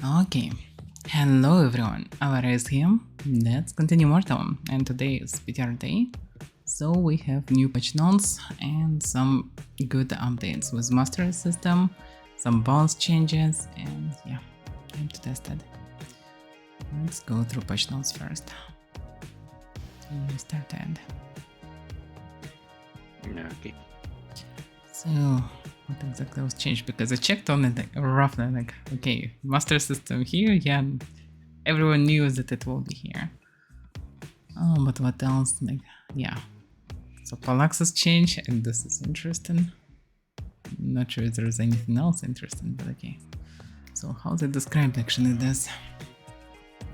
Okay, hello everyone, Avaira is here, let's continue Mortal, and today is PTR day, so we have new patch notes and some good updates with master system, some bounce changes, and yeah, time to test it. Let's go through patch notes first. We started. Okay. So, what exactly was changed? Because I checked on it roughly, like, okay, master system here, yeah, everyone knew that it will be here. Oh, but what else? Like, yeah. So Polaxes change, and this is interesting. Not sure if there's anything else interesting, but okay. So how they described actually this?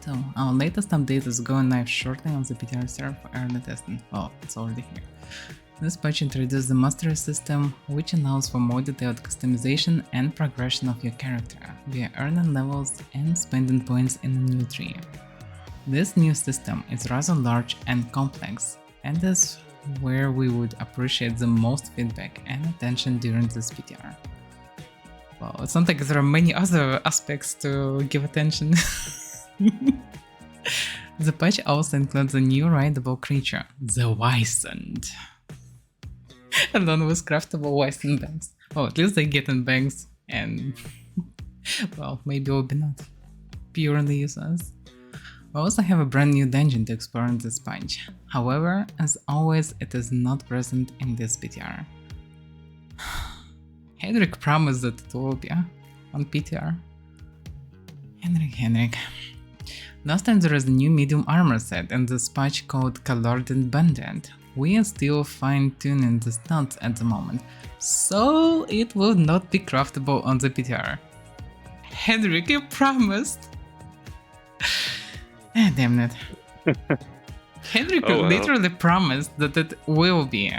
So our latest update is going live shortly on the PTR server for early testing. Well, it's already here. This patch introduces the mastery system, which allows for more detailed customization and progression of your character via earning levels and spending points in a new tree. This new system is rather large and complex, and is where we would appreciate the most feedback and attention during this PTR. Well, it's not like there are many other aspects to give attention. The patch also includes a new rideable creature, the Wyson. Along with craftable Wyson banks. Oh, at least they get in banks, and well, maybe it will be not purely useless. We also have a brand new dungeon to explore in this patch. However, as always, it is not present in this PTR. Henrik promised that it will be on PTR. Henrik. Last time there is a new medium armor set in this patch called Colored and Banded. We are still fine-tuning the stats at the moment, so it will not be craftable on the PTR. Henrik, you promised! Damn it. Henrik literally promised that it will be,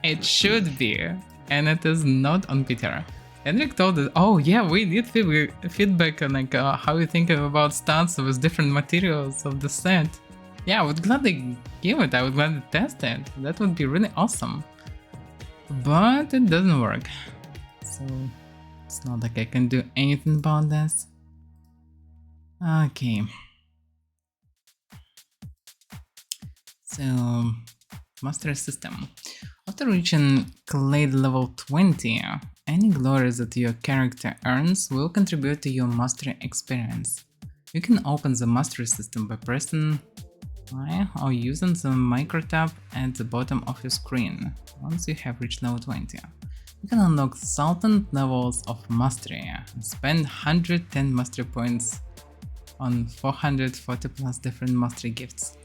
it should be, and it is not on PTR. Henrik told us, oh yeah, we need feedback on like how you think about stats with different materials of the set. Yeah, I would gladly give it, I would gladly test it, that would be really awesome. But it doesn't work, so it's not like I can do anything about this. Okay. So, master system. After reaching Clade level 20, any glory that your character earns will contribute to your mastery experience. You can open the mastery system by pressing Y or using the micro tab at the bottom of your screen once you have reached level 20. You can unlock 1000 levels of mastery and spend 110 mastery points on 440 plus different mastery gifts.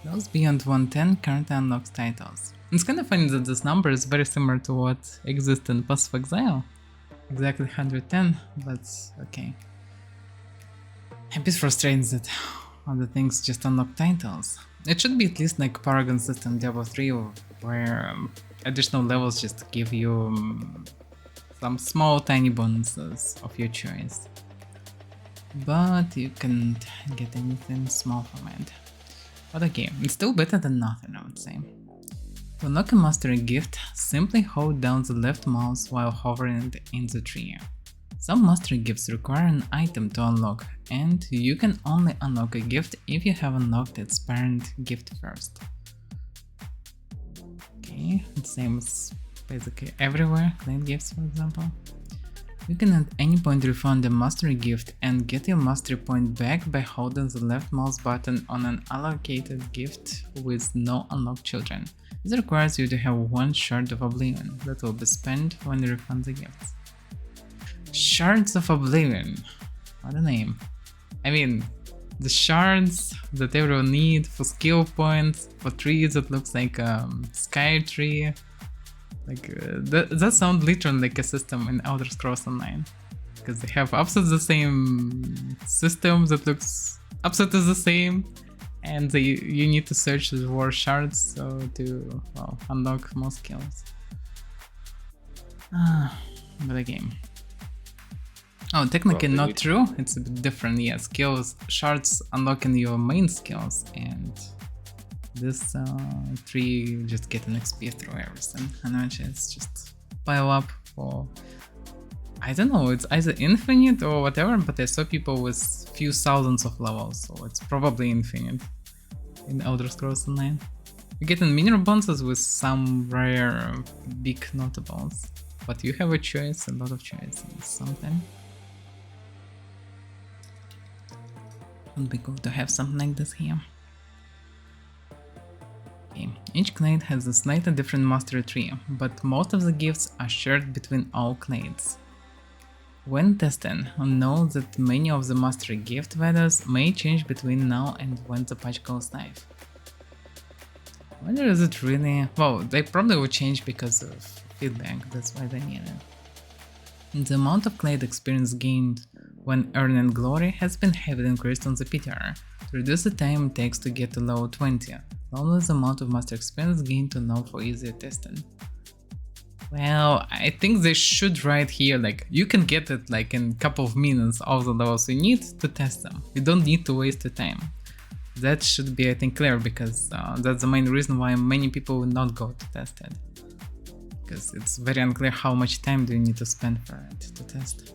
Those beyond 110 currently unlocks titles. It's kind of funny that this number is very similar to what exists in Path of Exile. Exactly 110, but okay. A bit frustrating that other things just unlock titles. It should be at least like Paragon system Diablo 3, where additional levels just give you some small tiny bonuses of your choice. But you can't get anything small from it. But okay, it's still better than nothing, I would say. To unlock a mastery gift, simply hold down the left mouse while hovering in the tree. Some mastery gifts require an item to unlock, and you can only unlock a gift if you have unlocked its parent gift first. Okay, the same as basically everywhere, claim gifts for example. You can at any point refund a mastery gift and get your mastery point back by holding the left mouse button on an allocated gift with no unlocked children. This requires you to have one shard of oblivion that will be spent when you refund the gifts. Shards of Oblivion. What a name. I mean, the shards that everyone needs for skill points, for trees that looks like a sky tree. Like, that sounds literally like a system in Elder Scrolls Online. Because they have absolutely the same system that looks absolutely the same. And you need to search the war shards to, well, unlock more skills. But a game. Oh, technically not true, it's a bit different, yeah, skills, shards unlocking your main skills, and this tree just get an XP through everything, and eventually it's just pile up for I don't know, it's either infinite or whatever, but I saw people with few thousands of levels, so it's probably infinite in Elder Scrolls Online. You're getting mineral bonuses with some rare big notables, but you have a choice, a lot of choices sometimes. Would be cool to have something like this here. Okay. Each clade has a slightly different mastery tree, but most of the gifts are shared between all clades. When testing, know that many of the mastery gift values may change between now and when the patch goes live. Whether is it really... well, they probably will change because of feedback, that's why they need it. The amount of clade experience gained when earning glory has been heavily increased on the PTR to reduce the time it takes to get to level 20, along with the amount of master experience gained to allow for easier testing. Well, I think they should write here like you can get it like in a couple of minutes of the levels you need to test them. You don't need to waste the time. That should be, I think, clear, because that's the main reason why many people will not go to test it. Because it's very unclear how much time do you need to spend for it to test.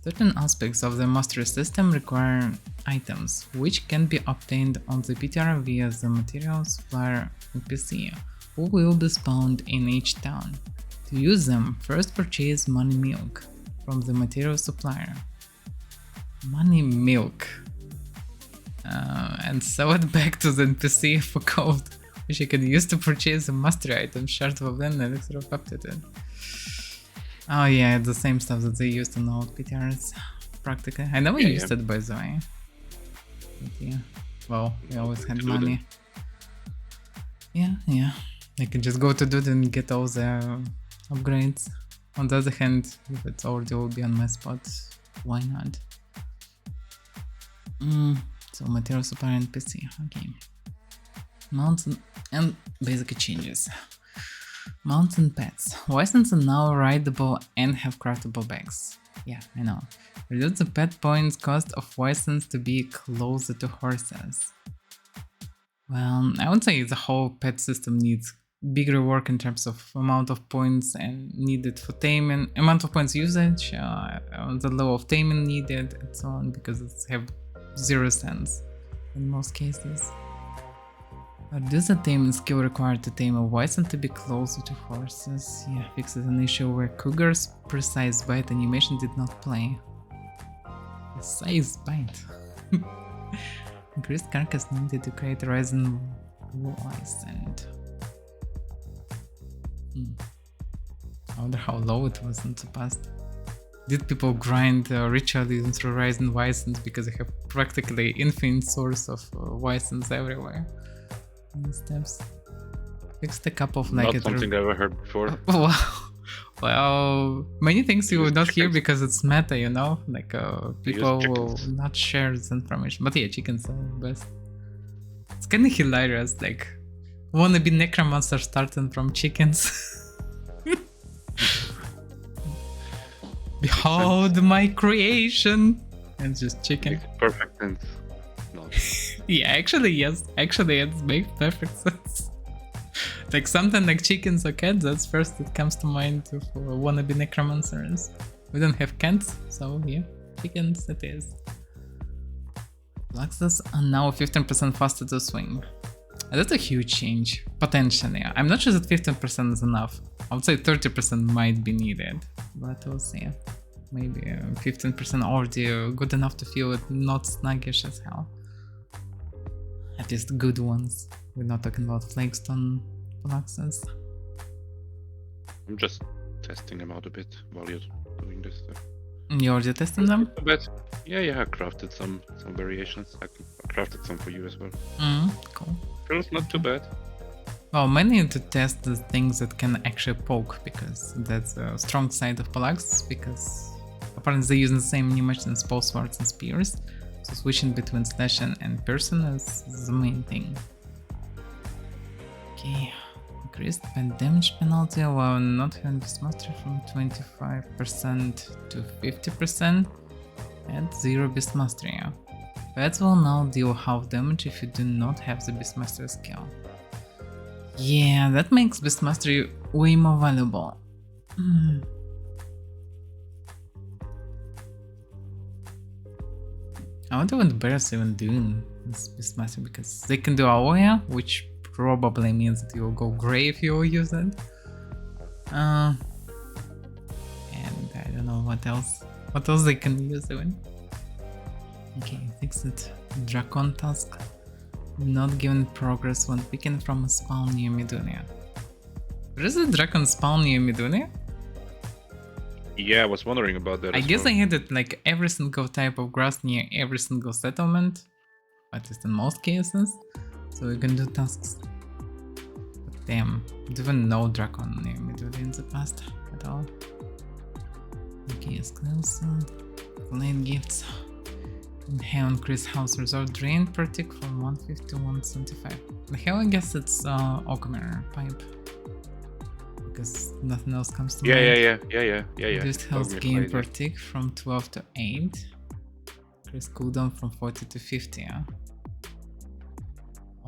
Certain aspects of the mastery system require items, which can be obtained on the PTR via the material supplier NPC, who will be spawned in each town. To use them, first purchase money milk from the material supplier. Money milk. And sell it back to the NPC for gold, which you can use to purchase a mastery item, shard of land, and elixir of aptitude. Oh yeah, it's the same stuff that they used in old PTRs, practically. I never used it, by the way. But yeah, well, we always had money. Yeah. I can just go to do it and get all the upgrades. On the other hand, if it's already will be on my spot, why not? So material supplier NPC, okay. Mountain and basic changes. Mountain pets. Wyverns are now rideable and have craftable bags. Yeah, I know. Reduce the pet points cost of wyverns to be closer to horses. Well, I would say the whole pet system needs big rework in terms of amount of points and needed for taming, amount of points usage, the level of taming needed, and so on, because it's have 0 cents in most cases. Reduce the taming skill required to tame a wyvern to be closer to horses. Yeah, fixes an issue where Cougar's precise bite animation did not play. Precise bite. Increased carcass needed to create a rising voice and... I wonder how low it was in the past. Did people grind ritually through rising wyverns because they have practically infinite source of wyverns everywhere? Steps. Fixed a couple of like... Not something I've ever heard before. Well, many things you will not hear because it's meta, you know? Like people will not share this information. But yeah, chickens are the best. It's kind of hilarious, like wannabe necromancer starting from chickens. Behold my creation! And just chicken. Makes perfect sense. No. Yeah, actually, yes. Actually, it makes perfect sense. Like something like chickens or cats, that's first that comes to mind for wannabe necromancers. We don't have cats, so yeah, chickens it is. Polaxes are now 15% faster to swing. That's a huge change, potentially. I'm not sure that 15% is enough. I would say 30% might be needed, but we'll see. Maybe 15% already good enough to feel it not sluggish as hell. At least good ones. We're not talking about flagstone Polaxes. I'm just testing them out a bit while you're doing this. You already tested them? A bit. Yeah, I crafted some variations. I crafted some for you as well. Cool. Feels not too bad. Well, mainly to test the things that can actually poke, because that's a strong side of Polaxes, because apparently they're using the same animation as bow swords and spears, so switching between slashing and piercing is the main thing. Okay, increased pet damage penalty while not having this mastery from 25% to 50% at 0 beast mastery. Pets will now deal half damage if you do not have the beast mastery skill. Yeah, that makes beast mastery way more valuable. I wonder what the bears even doing this master, because they can do Avaira, which probably means that you will go grey if you will use it. And I don't know what else. What else they can use even. Okay, fix it. Dracon task. Not given progress when picking from a spawn near Midunia. Where is the Dracon spawn near Midunia? Yeah, I was wondering about that. I as guess well. I had it like every single type of grass near every single settlement, at least in most cases, so we can do tasks. But damn, even no Dracon near Midunia in the past at all. Okay, exclusive. Late gifts. Heaven Chris House Resort drain per tick from 150 to 175. The hell, I guess it's Oakmere pipe. Because nothing else comes to mind. Yeah. Reduced health Oakmere gain played per it. tick from 12 to 8. Increase cooldown from 40 to 50, yeah?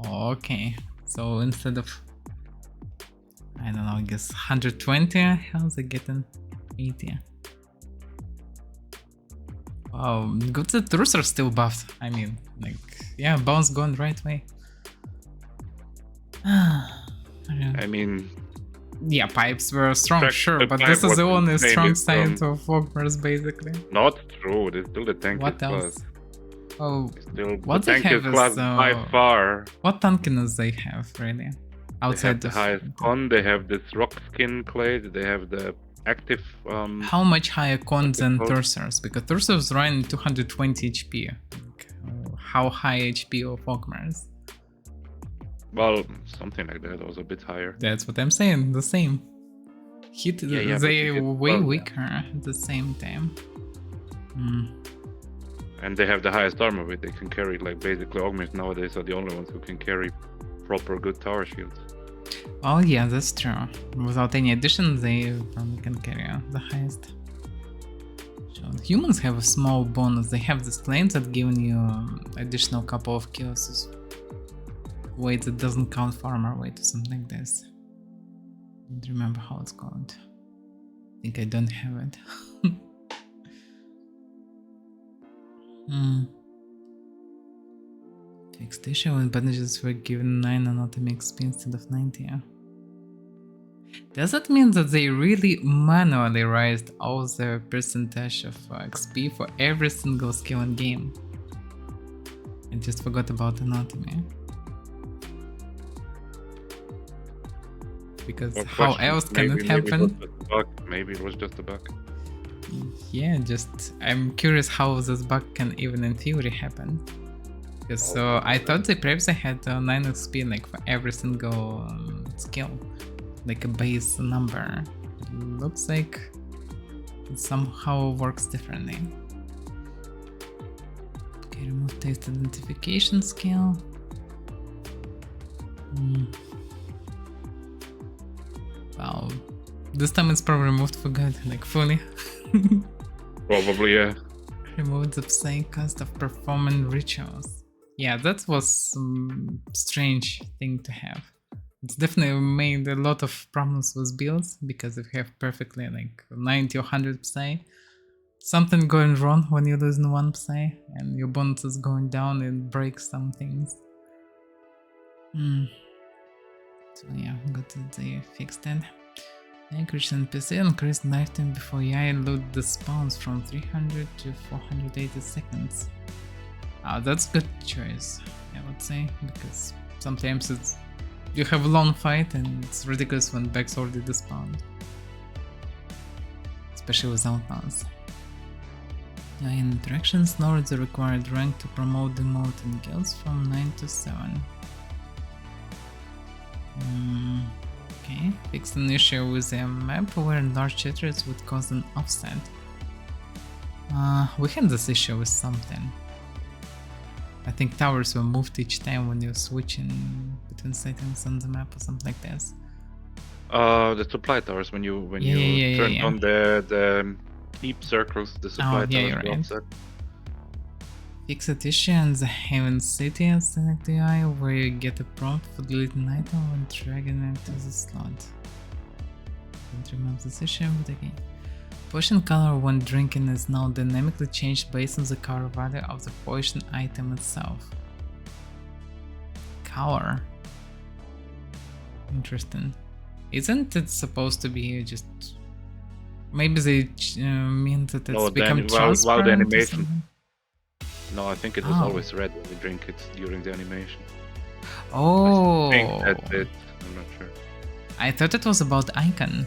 Okay, so instead of, I don't know, I guess 120 health, I get an 80. Wow, good that Trus are still buffed. I mean, like, yeah, bounce going right way. I mean, yeah, pipes were strong, fact, sure, the but pipe this is was the only insane, strong it's, side of Ogmers, basically. not true. There's still the tankiest What class. else? Oh, Still, what the they have tankiest class is by far. what tankiness they have really They outside have the of highest con. They have this rock skin clade. They have the active. How much higher con than called? Thursars? Because Thursars run 220 HP. Like, how high HP of Ogmers? Well, something like that. Was a bit higher. That's what I'm saying. The same. Hit Yeah, but they you get- way well, weaker at the same time. And they have the highest armor weight. They can carry, like, basically Ogmers nowadays are the only ones who can carry proper good tower shields. Oh yeah, that's true. Without any addition, they probably can carry the highest. So humans have a small bonus. They have this claims that giving you additional couple of kills. Weight that doesn't count for armor weight or something like this. Don't remember how it's called. I think I don't have it. Fixed issue when bandages were given 9 anatomy XP instead of 90. Yeah? Does that mean that they really manually raised all the percentage of XP for every single skill in game? I just forgot about anatomy. Because Or how question, else can it maybe happen? it was just a bug. Maybe it was just a bug. Yeah, just I'm curious how this bug can even in theory happen. Because I thought they previously had 9 XP like for every single skill, like a base number. It looks like it somehow works differently. Okay, remove taste identification skill. Wow, this time it's probably removed for good, like fully. Probably, yeah. Remove the psych cost of performing rituals. Yeah, that was some strange thing to have. It's definitely made a lot of problems with builds, because if you have perfectly like 90 or 100 psi, something going wrong when you lose one psi and your bonus is going down, it breaks some things. So yeah, good that they fixed that. Accuracy NPC increased lifetime before AI load the spawns from 300 to 480 seconds. That's good choice, I would say, because sometimes it's you have a long fight and it's ridiculous when Beck's already despawned. Especially with outlaws. In interactions, lower the required rank to promote the mode in guilds from 9 to 7. Okay, fixed an issue with a map where large jitters would cause an offset. We had this issue with something. I think towers were moved each time when you're switching between settings on the map or something like this. The supply towers, when you turn on the keep circles, the supply towers you're go right. offset. Fix a issue in the Haven City and select the eye where you get a prompt for deleting item when dragging it to the slot. Don't remember this issue, but okay. Potion color when drinking is now dynamically changed based on the color value of the potion item itself. Color. Interesting. Isn't it supposed to be just... Maybe they mean that it's become transparent while the animation... No, I think it was always red when you drink it during the animation. Oh! I think that's it. I'm not sure. I thought it was about icon.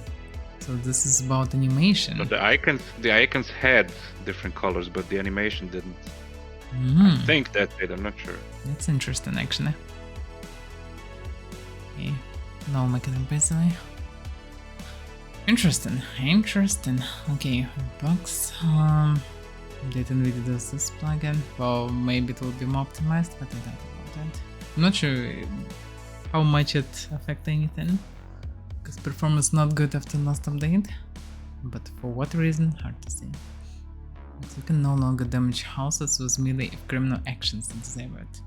So this is about animation. So the icons had different colors, but the animation didn't. I think that's it, I'm not sure. That's interesting, actually. Okay. No mechanism, basically. Interesting. Okay, box. Data NVIDIA does this plugin. Well, maybe it will be more optimized, but I doubt about that. I'm not sure how much it affects anything, because performance not good after last update. But for what reason, hard to say. But you can no longer damage houses with melee if criminal actions are disabled.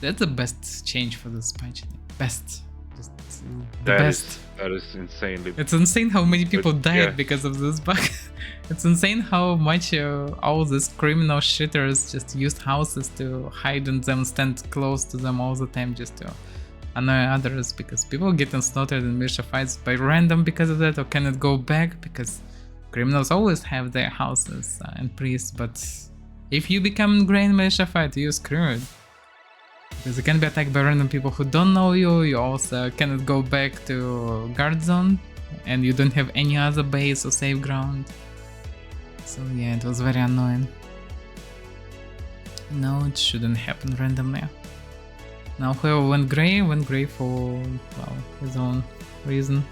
That's the best change for this patch. Best. Just the best. That is insanely. It's insane how many people died because of this bug. It's insane how much all these criminal shitters just used houses to hide in them, stand close to them all the time just to annoy others, because people getting slaughtered in militia fights by random because of that, or cannot go back because criminals always have their houses and priests. But if you become grand militia fight, you're screwed. Because you can be attacked by random people who don't know you, you also cannot go back to guard zone, and you don't have any other base or safe ground. So yeah, it was very annoying. No, it shouldn't happen randomly. Now whoever went grey for, well, his own reason.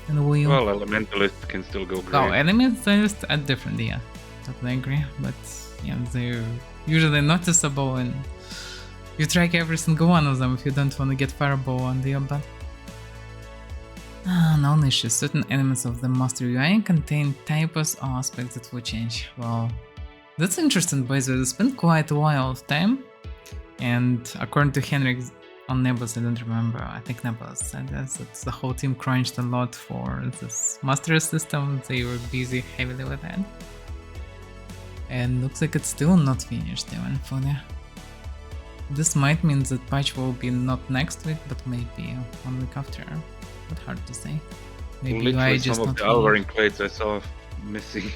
And we... Well, elementalists can still go grey. Oh, elementalists are different, yeah. Totally agree, but yeah, they're usually noticeable, and you track every single one of them if you don't want to get fireball under your butt. Known issues. Certain elements of the master UI contain typos or aspects that will change. Well, that's interesting, by the way. It's been quite a while of time, and according to Henrik on Nebus, I don't remember, I think Nebus said this, that the whole team crunched a lot for this master system. They were busy heavily with that. And looks like it's still not finished even fully. This might mean that patch will be not next week, but maybe 1 week after. But hard to say. Maybe literally I just some of the Alvarin clades I saw missing.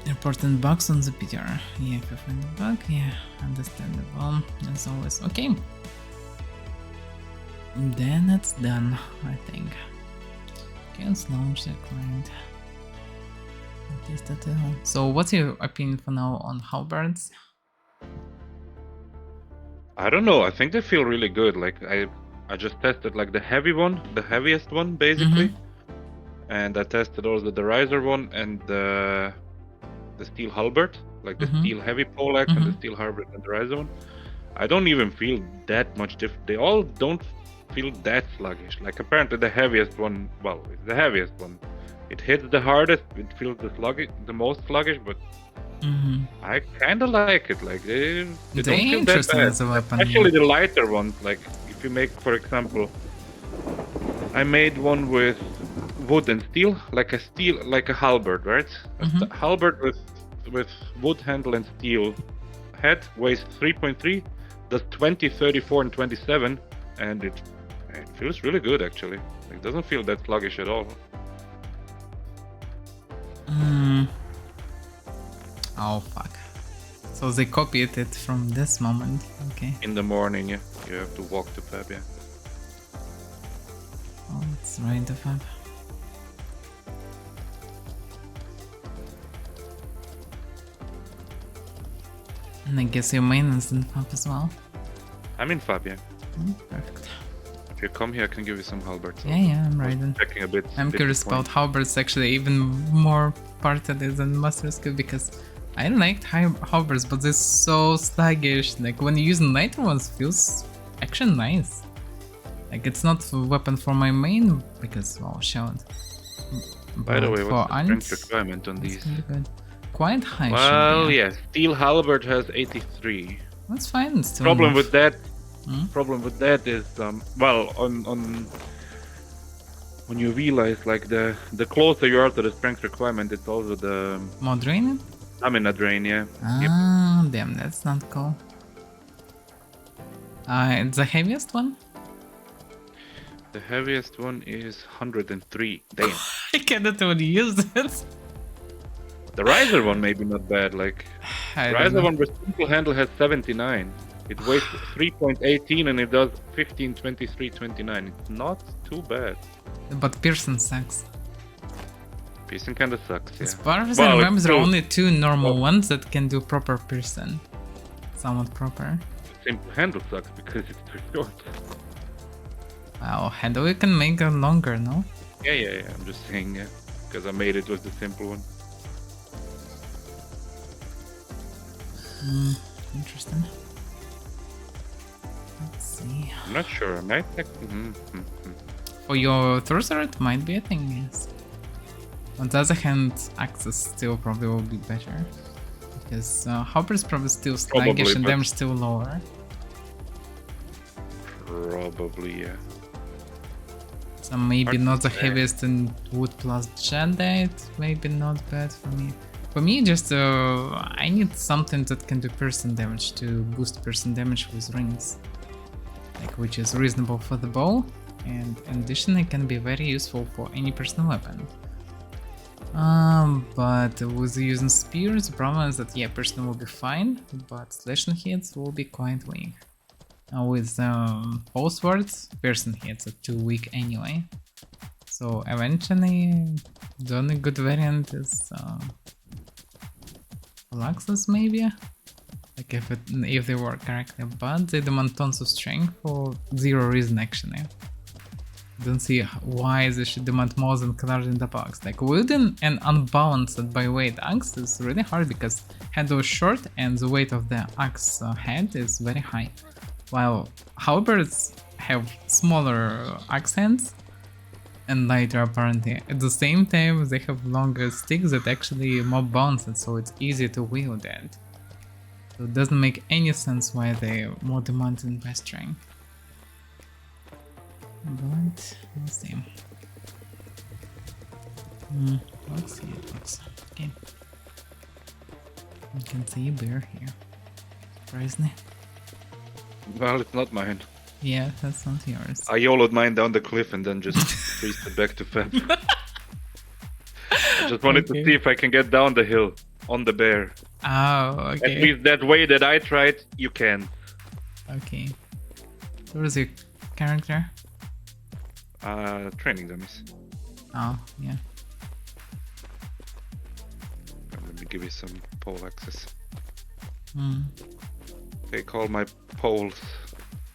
Important bugs on the PTR. Yeah, if you find a bug, yeah, understandable. As always. Okay. Then it's done, I think. Okay, let's launch the client. So what's your opinion for now on halberds? I don't know, I think they feel really good. Like I just tested like the heaviest one basically. And I tested also the riser one and the steel halberd, like the steel heavy poleaxe and the steel halberd and the riser one. I don't even feel that much different. They all don't feel that sluggish. Like apparently the heaviest one, well, it's the heaviest one. It hits the hardest, it feels the most sluggish, but I kind of like it. Like they don't feel that bad. As a weapon, Especially the lighter ones. Like if you make, for example, I made one with wood and steel, like a halberd, right? A halberd with wood handle and steel head, weighs 3.3, does 20, 34, and 27, and it feels really good actually. It doesn't feel that sluggish at all. Oh fuck. So they copied it from this moment, okay. In the morning, yeah. You have to walk to Fab, yeah. Oh, it's right to Fab. And I guess your main is in Fab as well? I'm in Fab, yeah. Perfect. If you come here, I can give you some halberds. Yeah, I'm right then. Checking a bit. I'm curious about halberds, actually even more part of it than master skill, because I liked halberds, but they're so sluggish. Like when you use lighter ones, feels actually nice. Like it's not a weapon for my main because, well, shield. By the way, what's the strength requirement on these? Good. Quite high. Well, yeah. Steel halberd has 83. That's fine. Still Problem with that Problem with that is, well, when you realize like the closer you are to the strength requirement, it's also the More draining? stamina drain. Yeah. Yep. Ah, damn, that's not cool. It's the heaviest one? The heaviest one is 103. Damn. I cannot even use it. The riser one maybe not bad. Like I don't riser know. one with simple handle has 79. It weighs 3.18 and it does 15, 23, 29. It's not too bad. But Pearson sucks. Piercing kinda sucks, yeah. As far as Well, I it's remember, there are still- only two normal ones that can do proper Pearson. Somewhat proper. Simple handle sucks because it's too short. Wow, handle you can make it longer, no? Yeah. I'm just saying, yeah. Because I made it with the simple one. Interesting. Let's see. I'm not sure. I might take. For your Thruster, it might be a thing, yes. On the other hand, Access still probably will be better. Because Hopper's probably still sluggish Probably, and but- damage still lower. Probably, yeah. So maybe Hard to not the say. heaviest in Wood plus Jadeite, maybe not bad for me. For me, just I need something that can do person damage to boost person damage with rings. Like, which is reasonable for the bow, and in addition it can be very useful for any personal weapon. But with using spears, the problem is that yeah, person will be fine, but slashing hits will be quite weak. With pole swords, person hits are too weak anyway. So eventually, the only good variant is Polaxes maybe, like if they work correctly, but they demand tons of strength for zero reason actually. Don't see why they should demand more than Clash in the box. Like wooden and unbalanced by weight axe is really hard because handle is short and the weight of the axe head is very high. While halberds have smaller axe hands and lighter apparently. At the same time they have longer sticks that actually more balanced, so it's easier to wield it. So it doesn't make any sense why they're more demanding by strength. But we'll see. Let's see it looks. Okay. You can see a bear here. Surprisingly. Well, it's not mine. Yeah, that's not yours. I YOLO'd mine down the cliff and then just freezed it back to Feb. I just wanted Okay. to see if I can get down the hill on the bear. Oh, At okay. least that way that I tried, you can. Okay. Where is your character? Training dummies. Oh, yeah. Let me give you some Polaxes. Mm. They call my poles.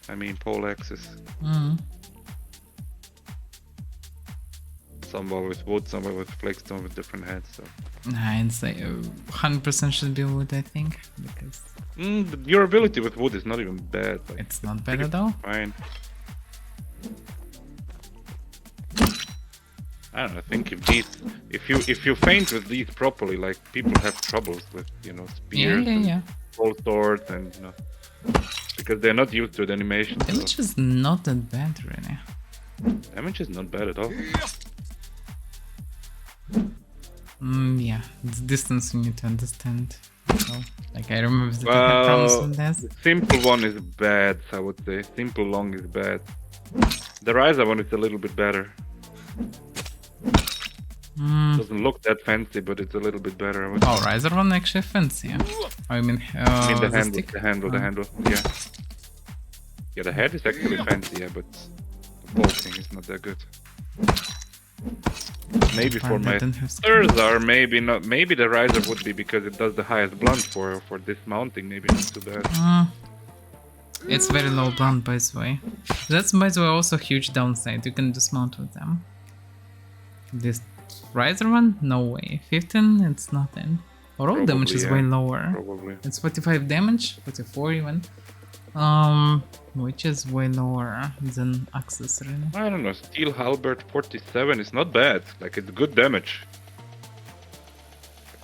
I mean Polaxes. Mm. Some are with wood, some are with flake stone with different heads. So I'd say 100% should be wood, I think, because the durability with wood is not even bad. Like, it's not bad at all. fine. I don't know. I think if you feint with these properly, like people have troubles with spears and Yeah. pole swords and because they're not used to the animation. So Damage is not that bad, really. damage is not bad at all. Yeah, it's distance you need to understand. So, like, I remember that I had problems Well, with this. the simple one is bad. I would say simple long is bad. The riser one is a little bit better. Doesn't look that fancy, but it's a little bit better. I would Oh, Riser one actually fancy. I mean, I mean the handle, stick? the handle, yeah. Yeah, the head is actually fancy, yeah, but the pole thing is not that good. Maybe for Apparently I my don't have skill. Thursar, maybe not. Maybe the riser would be because it does the highest blunt for dismounting. Maybe not too bad. It's very low blunt, by the way. That's, by the way, also a huge downside. You can dismount with them. This Riser one? No way. 15? It's nothing. Roll damage is Probably, way yeah. lower. Probably. It's 45 damage, 44 even. Which is way lower than Axis, really. I don't know. Steel halberd 47 is not bad. Like it's good damage.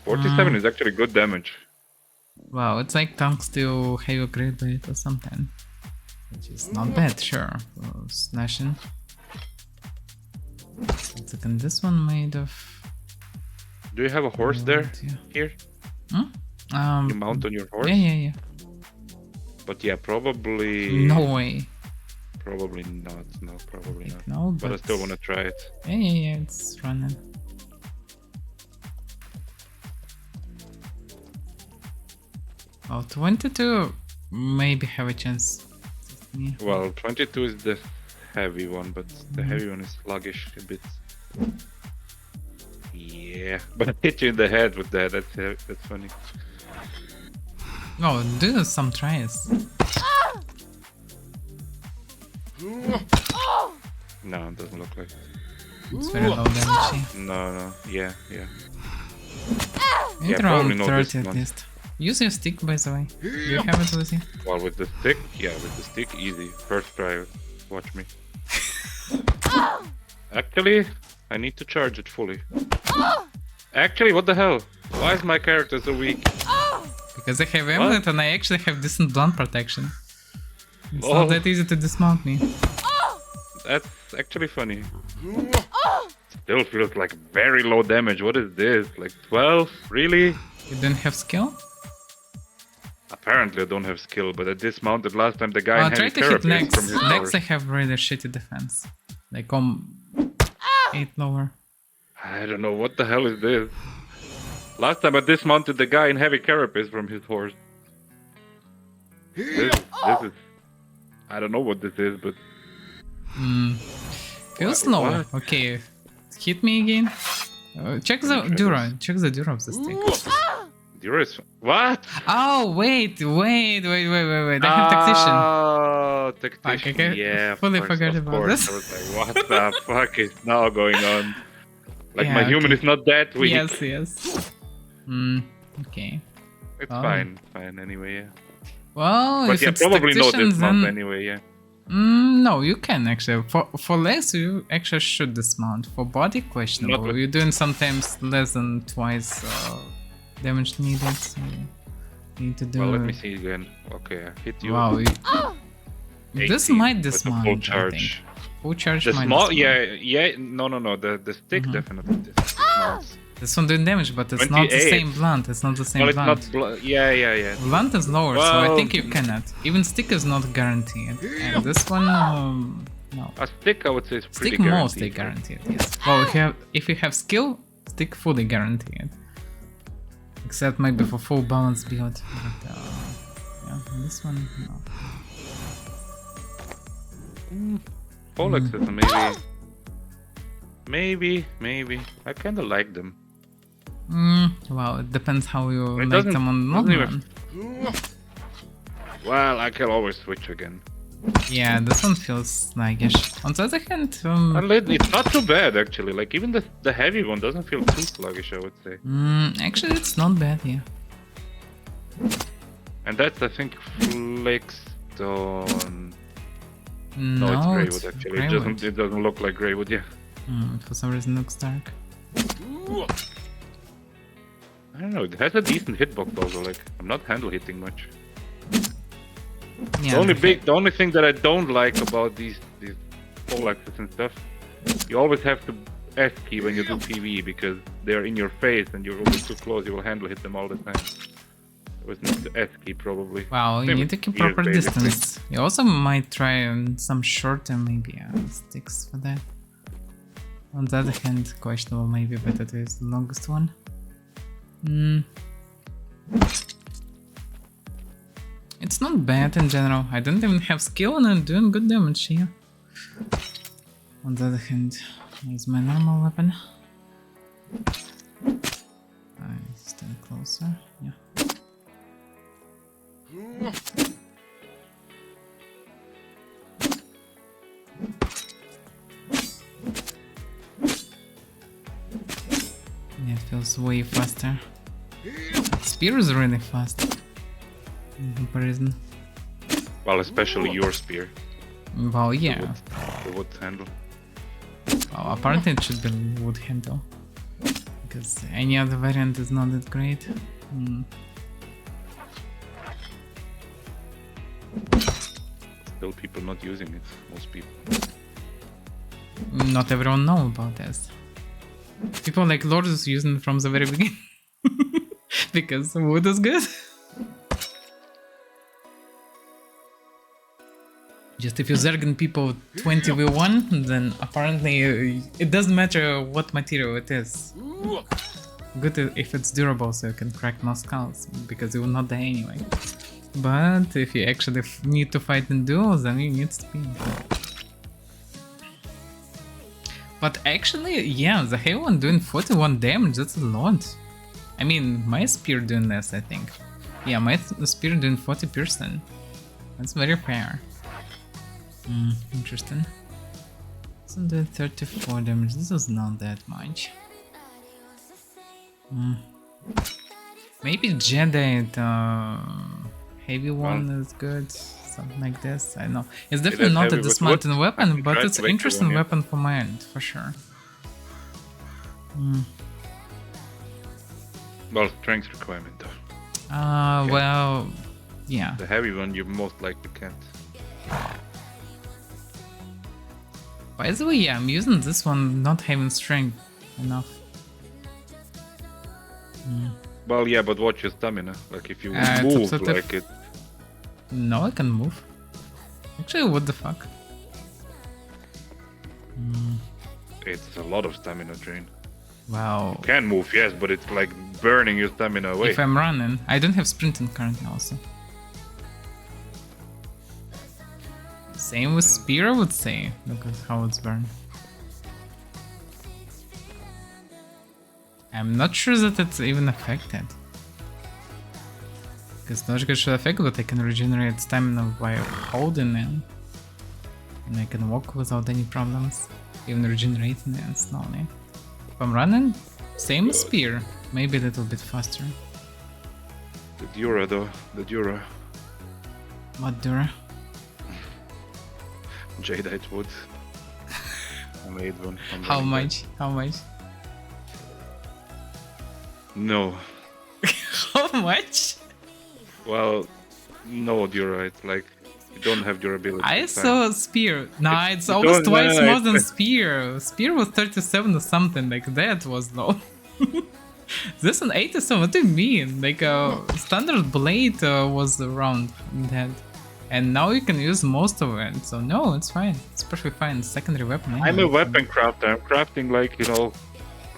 47 is actually good damage. Wow, it's like tanks to heavy grade blade or something. which is not bad, sure. Slashing. One second, this one made of. Do you have a horse there? Yeah. Here? You mount on your horse? Yeah. But yeah, probably. No way. Probably not. No, probably not. No, But I still want to try it. Yeah, it's running. Oh, 22 maybe have a chance. Yeah. Well, 22 is the heavy one, but the heavy one is sluggish a bit. Yeah, but I hit you in the head with that. That's funny. Oh, do some tries. No, it doesn't look like it. It's very low damage. No. Yeah. Need probably around not 30 this at one. least. Use your stick, by the way. Do you have it with you? Well, with the stick, easy. First try, watch me. Actually, I need to charge it fully. Actually, what the hell? Why is my character so weak? Because I have amulet and I actually have decent blunt protection. It's Oh. not that easy to dismount me. That's actually funny. Still feels like very low damage. What is this? Like 12? Really? You don't have skill? Apparently I don't have skill, but I dismounted last time the guy in Try heavy to hit therapy next. from his Next I horse. have really shitty defense. Like 8 lower. I don't know, what the hell is this? Last time I dismounted the guy in heavy carapace from his horse. This is... I don't know what this is, but... Feels What? low. What? Okay. Hit me again. Check the Dura. Check the Dura of the stick. Dura what? Oh, wait. I have Tactician. Oh, tactician. Okay. Yeah, Fully of course, forgot of about course. this. I was like, what the fuck is now going on? Like, Yeah, my human okay. is not that weak. Yes. Okay. It's Oh. fine anyway, yeah. Well, But if yeah, it's probably not Tactician, this month then... anyway, yeah. No, you can actually. For legs, you actually should dismount. For body, questionable. Not with- You're doing sometimes less than twice damage needed, so you need to do Well, let it. me see again. Okay, I hit you. Wow. This 18 might with the dismount, full I think. charge. Full charge The might small, dismount. no. The stick definitely dismounts. This one doing damage, but it's not the 28. same blunt. It's not the same Well, it's blunt. not. Yeah. Blunt is lower, so I Well, think you cannot. Even stick is not guaranteed. And this one, no. A stick, I would say, is pretty Stick mostly guaranteed. guaranteed, yes. Well, if you have skill, stick fully guaranteed. Except maybe for full balance build. But, yeah, this one, no. Polaxes, maybe. I kind of like them. Well, it depends how you It like doesn't- them on doesn't modern. even- Well, I can always switch again. Yeah, this one feels sluggish. On the other hand, It's not too bad actually. Like even the heavy one doesn't feel too sluggish, I would say. actually it's not bad, yeah. And that's I think flagstone. No, No, it's greywood actually. greywood. It doesn't look like greywood, yeah. For some reason it looks dark. I don't know. It has a decent hitbox also. Like I'm not handle hitting much. Yeah, The only thing that I don't like about these polaxes and stuff, you always have to S key when you do PvE because they're in your face and you're always too close. You will handle hit them all the time. It was not the S key probably. Wow, you Same need to with keep spears, proper basically. distance. You also might try some shorter maybe sticks for that. On the other hand, questionable, maybe better to use the longest one. It's not bad in general. I don't even have skill and I'm doing good damage here. On the other hand, here's my normal weapon. I stand closer, yeah. Yeah, it feels way faster. Spear is really fast in comparison. Well, especially your spear. Well, yeah. The wood handle. Well, apparently it should be wood handle. Because any other variant is not that great. still people not using it. Most people. Not everyone know about this. People like Lords using it from the very beginning. Because wood is good. Just if you Zergen people 20v1, then apparently it doesn't matter what material it is. Good if it's durable, so you can crack no skulls, because you will not die anyway. But if you actually need to fight in duels, then you need speed. But actually, yeah, the heavy one doing 41 damage, that's a lot. I mean, my spear doing less, I think. Yeah, my spear doing 40%. That's very fair. Interesting. So doing 34 damage, this is not that much. Maybe Jedi, heavy one is good, something like this. I know it's definitely not a dismounted weapon, but it's an interesting weapon for my end, for sure. Well, strength requirement though. Well, yeah. The heavy one you most likely can't. By the way, yeah, I'm using this one not having strength enough. Well, yeah, but watch your stamina. Like if you move like it. No, I can move. Actually, what the fuck? It's a lot of stamina drain. Wow. You can move, yes, but it's like burning your stamina away. If I'm running, I don't have sprinting currently also. Same with spear, I would say. Look at how it's burned. I'm not sure that it's even affected. Because logic should affect, but I can regenerate stamina by holding it. And I can walk without any problems. Even regenerating it slowly. If I'm running, same as spear. Maybe a little bit faster. The Dura though, the Dura. What Dura? Jadeite wood. I made one. How much? How much? No. How much? Well, no Dura. It's like you don't have durability. I saw spear. Nah, it's almost twice more than spear. Spear was 37 or something. Like that was low. This an 87. What do you mean? Like standard blade was around that. And now you can use most of it, so no, it's fine. It's perfectly fine. Secondary weapon. Anyway. I'm a weapon crafter. I'm crafting like, you know,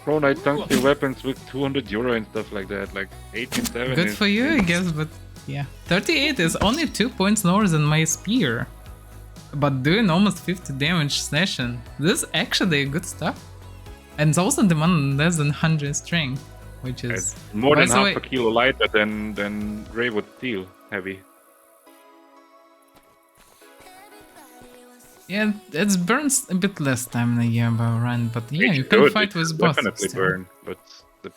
chronite tungsten weapons with 200 euro and stuff like that. Like 87. Good for you, I guess, but yeah. 38 is only 2 points lower than my spear. But doing almost 50 damage slashing. This is actually good stuff. And it's also demanding less than 100 strength, which is... It's more than half a kilo lighter than Greywood steel heavy. Yeah, it burns a bit less time in a year by run, but yeah, you can fight with bosses. Definitely burn, but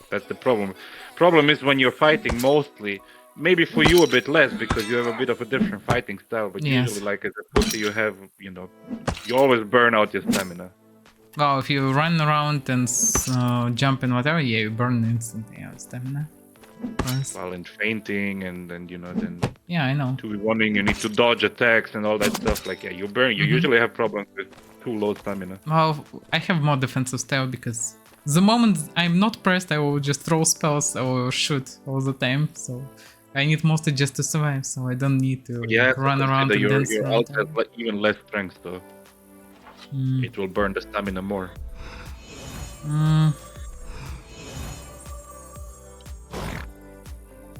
that's the problem. Problem is when you're fighting mostly, maybe for you a bit less because you have a bit of a different fighting style, but usually like as a pussy you have, you know, you always burn out your stamina. Well, if you run around and jump and whatever, yeah, you burn instantly out stamina. Well, in fainting and then, you know, then... Yeah, I know. 2v1ing, you need to dodge attacks and all that stuff. Like, yeah, you burn. You usually have problems with too low stamina. Well, I have more defensive style because the moment I'm not pressed, I will just throw spells or shoot all the time. So I need mostly just to survive, so I don't need to run around and dance. Your ult has even less strength, though. It will burn the stamina more.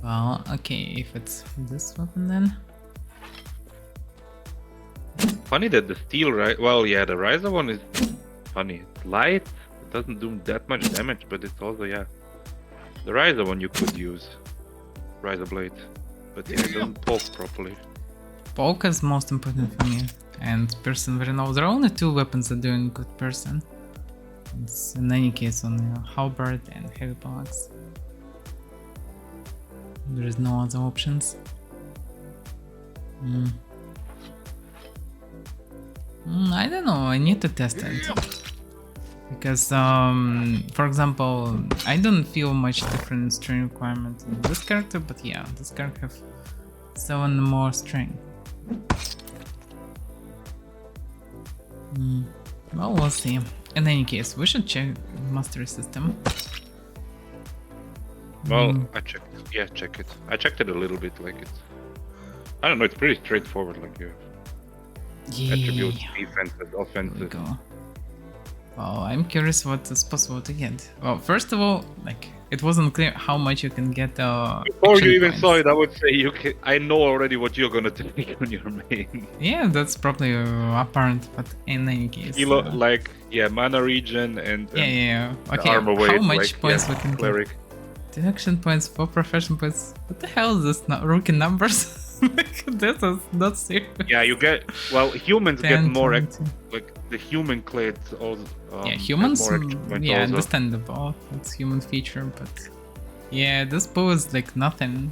Well, okay, if it's this weapon then. Funny that the steel, right? Well, yeah, the Riser one is funny. It's light, it doesn't do that much damage, but it's also, yeah. The Riser one you could use. Riser blade. But yeah, it doesn't poke properly. Poke is most important for me. And person very low. There are only 2 weapons that are doing good person. It's in any case only halberd and heavy polax. There is no other options. I don't know, I need to test it. Because, for example, I don't feel much different strength requirement in this character, but yeah, this character have 7 more strength. Well, we'll see. In any case, we should check mastery system. Well, I checked. Yeah, check it. I checked it a little bit. Like it's. I don't know. It's pretty straightforward. Like you have attributes, defenses, There we offenses. go. Well, I'm curious what is possible to get. Well, first of all, like it wasn't clear how much you can get. Before action you even points. saw it, I would say you can. I know already what you're gonna take on your main. Yeah, that's probably apparent, but in any case. Kilo, like mana regen and Yeah. the Okay, armor weight, how much like, points yeah, we can cleric. get? 2 action points, 4 profession points. What the hell is this? Rookie numbers? Like, this is not serious. Yeah, you get. Well, humans 10, get more. 20. Like the human clades also. Yeah, have humans. more action points Yeah, also. understandable. It's human feature, but yeah, this bow is like nothing.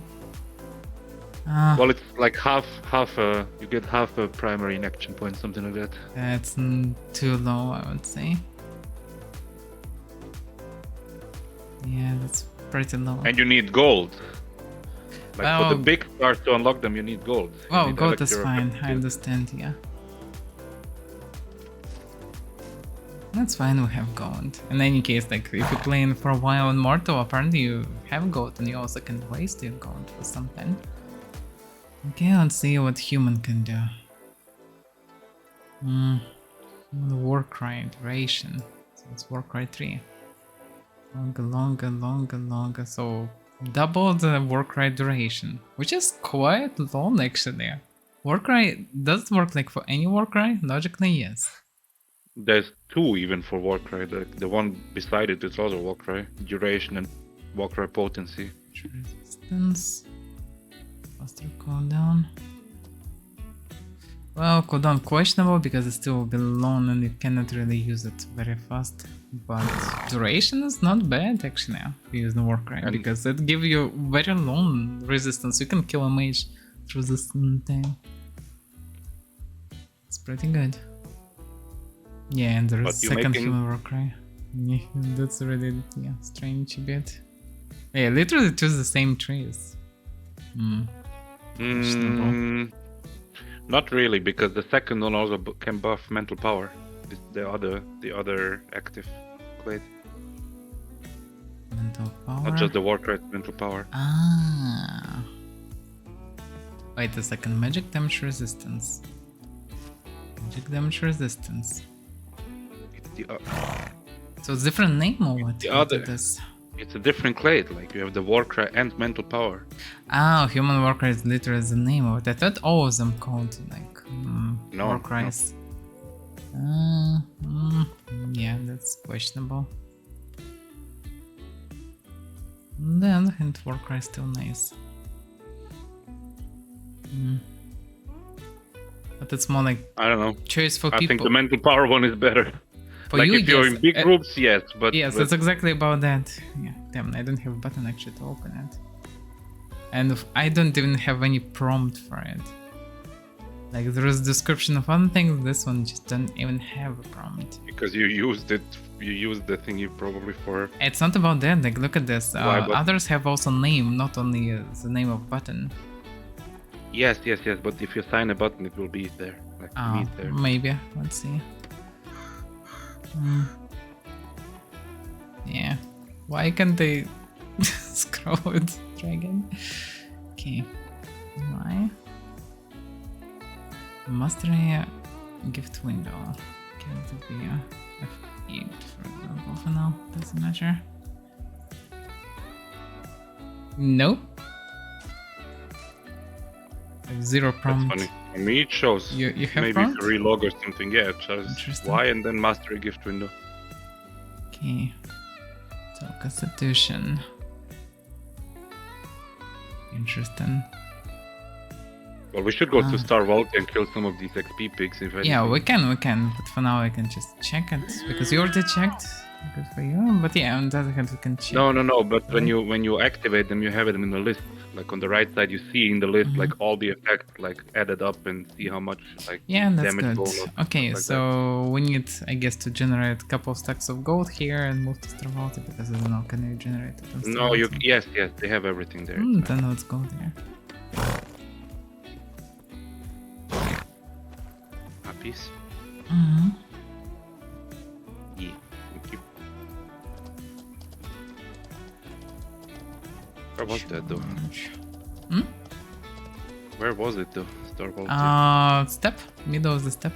Well, it's like half. You get half a primary in action point, something like that. That's too low, I would say. Yeah, that's pretty low. And you need gold. Like for the Well- big stars to unlock them, you need gold. You Well, need gold is elixir of fine. effect I too. understand. Yeah. That's fine, we have gold. In any case, like, if you're playing for a while in Mortal, apparently you have gold and you also can waste your gold for something. Okay, let's see what human can do. Warcry duration. So it's Warcry 3. Longer. So double the Warcry duration, which is quite long actually. Warcry does it work like for any Warcry? Logically, yes. There's 2 even for Warcry. The one beside it is also Warcry. Duration and Warcry potency. Resistance. Faster cooldown. Well, cooldown questionable because it still will be long and you cannot really use it very fast. But duration is not bad actually if you use the Warcry And- because it gives you very long resistance. You can kill a mage through this time. It's pretty good. Yeah, and there is But you second making- human Warcry. Yeah, that's really strange a bit. Yeah, literally choose the same trees. Not really, because the second one also can buff mental power. It's the other active clade, Mental power. not just the Warcry mental power. Ah. Wait a second. Magic damage resistance. Magic damage resistance. It's the So it's different name or what? The What other. it is? It's a different clade. Like you have the Warcry and mental power. Ah, human Warcry is literally the name of it. I thought all of them called like No, Warcries. Yeah, that's questionable. On the other hand, Warcry is still nice. But it's more like I don't know. choice for I people. think the mental power one is better. For like you, if you're yes. in big groups, yes, but Yes, but that's exactly about that. Yeah, damn, I don't have a button actually to open it. And I don't even have any prompt for it. Like there is description of one thing, this one just don't even have a prompt. because you used the thingy probably for. It's not about that, like look at this. Why, but- Others have also name, not only the name of button. Yes, but if you sign a button, it will be there. Like Oh, meet there. maybe. Let's see. Yeah. Why can't they scroll it? Try again. Okay. Why? Mastery gift window. Can it be F8 for example for now? Doesn't matter. Nope. I have zero That's prompt. funny. For me, it shows You have maybe prompt? to relog or something. Yeah, it shows Interesting. Y and then mastery gift window. Okay. So Constitution. Interesting. Well, we should go to Star Vault and kill some of these XP pigs if anything. Yeah, we can, but for now I can just check it because you already checked. Good for you. But yeah, on the other hand, we can check. No. But when you activate them, you have it in the list. Like on the right side, you see in the list like all the effects like added up and see how much like Yeah, that's damage good. bonus, Okay, like so we need, I guess, to generate a couple of stacks of gold here and move to Stravalti because I don't know, can you generate it on No, you Stravalti? yes, they have everything there. Then let's go there. Puppies. Where was that though? Hmm? Where was it though? Store vault. Step, middle of the step.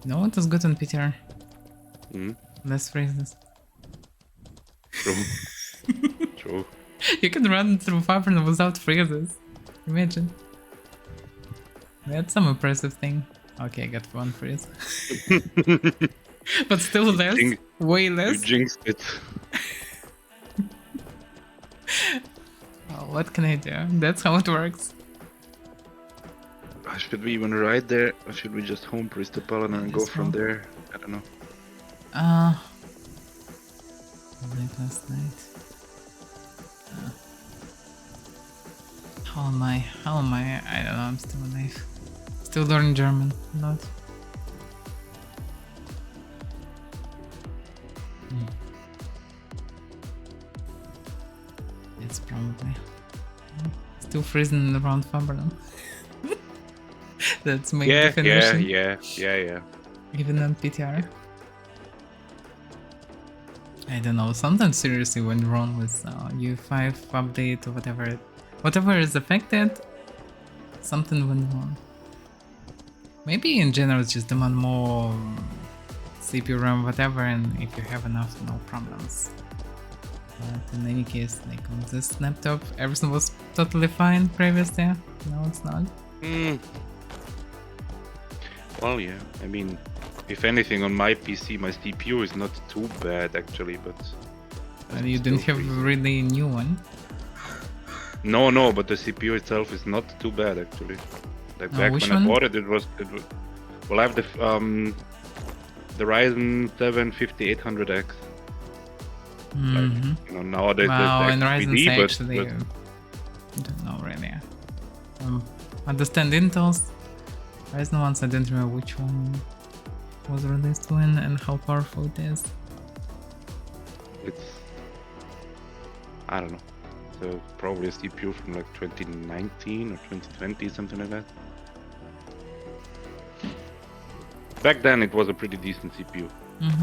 No, it was good on PTR. Less phrases. True. True. You can run through Fabric without phrases. Imagine. That's some impressive thing. Okay, I got one phrase. But still less. Way You less. jinxed it. Oh, what can I do? That's how it works. Should we even ride there? Or should we just home priest to Paladin and go from there? I don't know. Late last night. How am I? How am I? I don't know, I'm still alive. Still learning German. Not. It's probably. Still freezing around Faberlin. That's my definition. Yeah. Even on PTR. I don't know, something seriously went wrong with U5 update or whatever. Whatever is affected, something went wrong. Maybe in general it's just demand more CPU RAM, whatever, and if you have enough, no problems. But in any case, like on this laptop, everything was totally fine previously. No, it's not. Well, yeah. I mean, if anything, on my PC, my CPU is not too bad actually, but. And you didn't have a really new one. No, but the CPU itself is not too bad actually. Like back when I bought it, it was. Well, I have the Ryzen 7 5800X. Like, you know, nowadays wow, there's and Ryzen's actually, I don't know really. Understand Intel's. Ryzen ones, I don't remember which one was released when and how powerful it is. It's, I don't know. So probably a CPU from like 2019 or 2020, something like that. Back then it was a pretty decent CPU.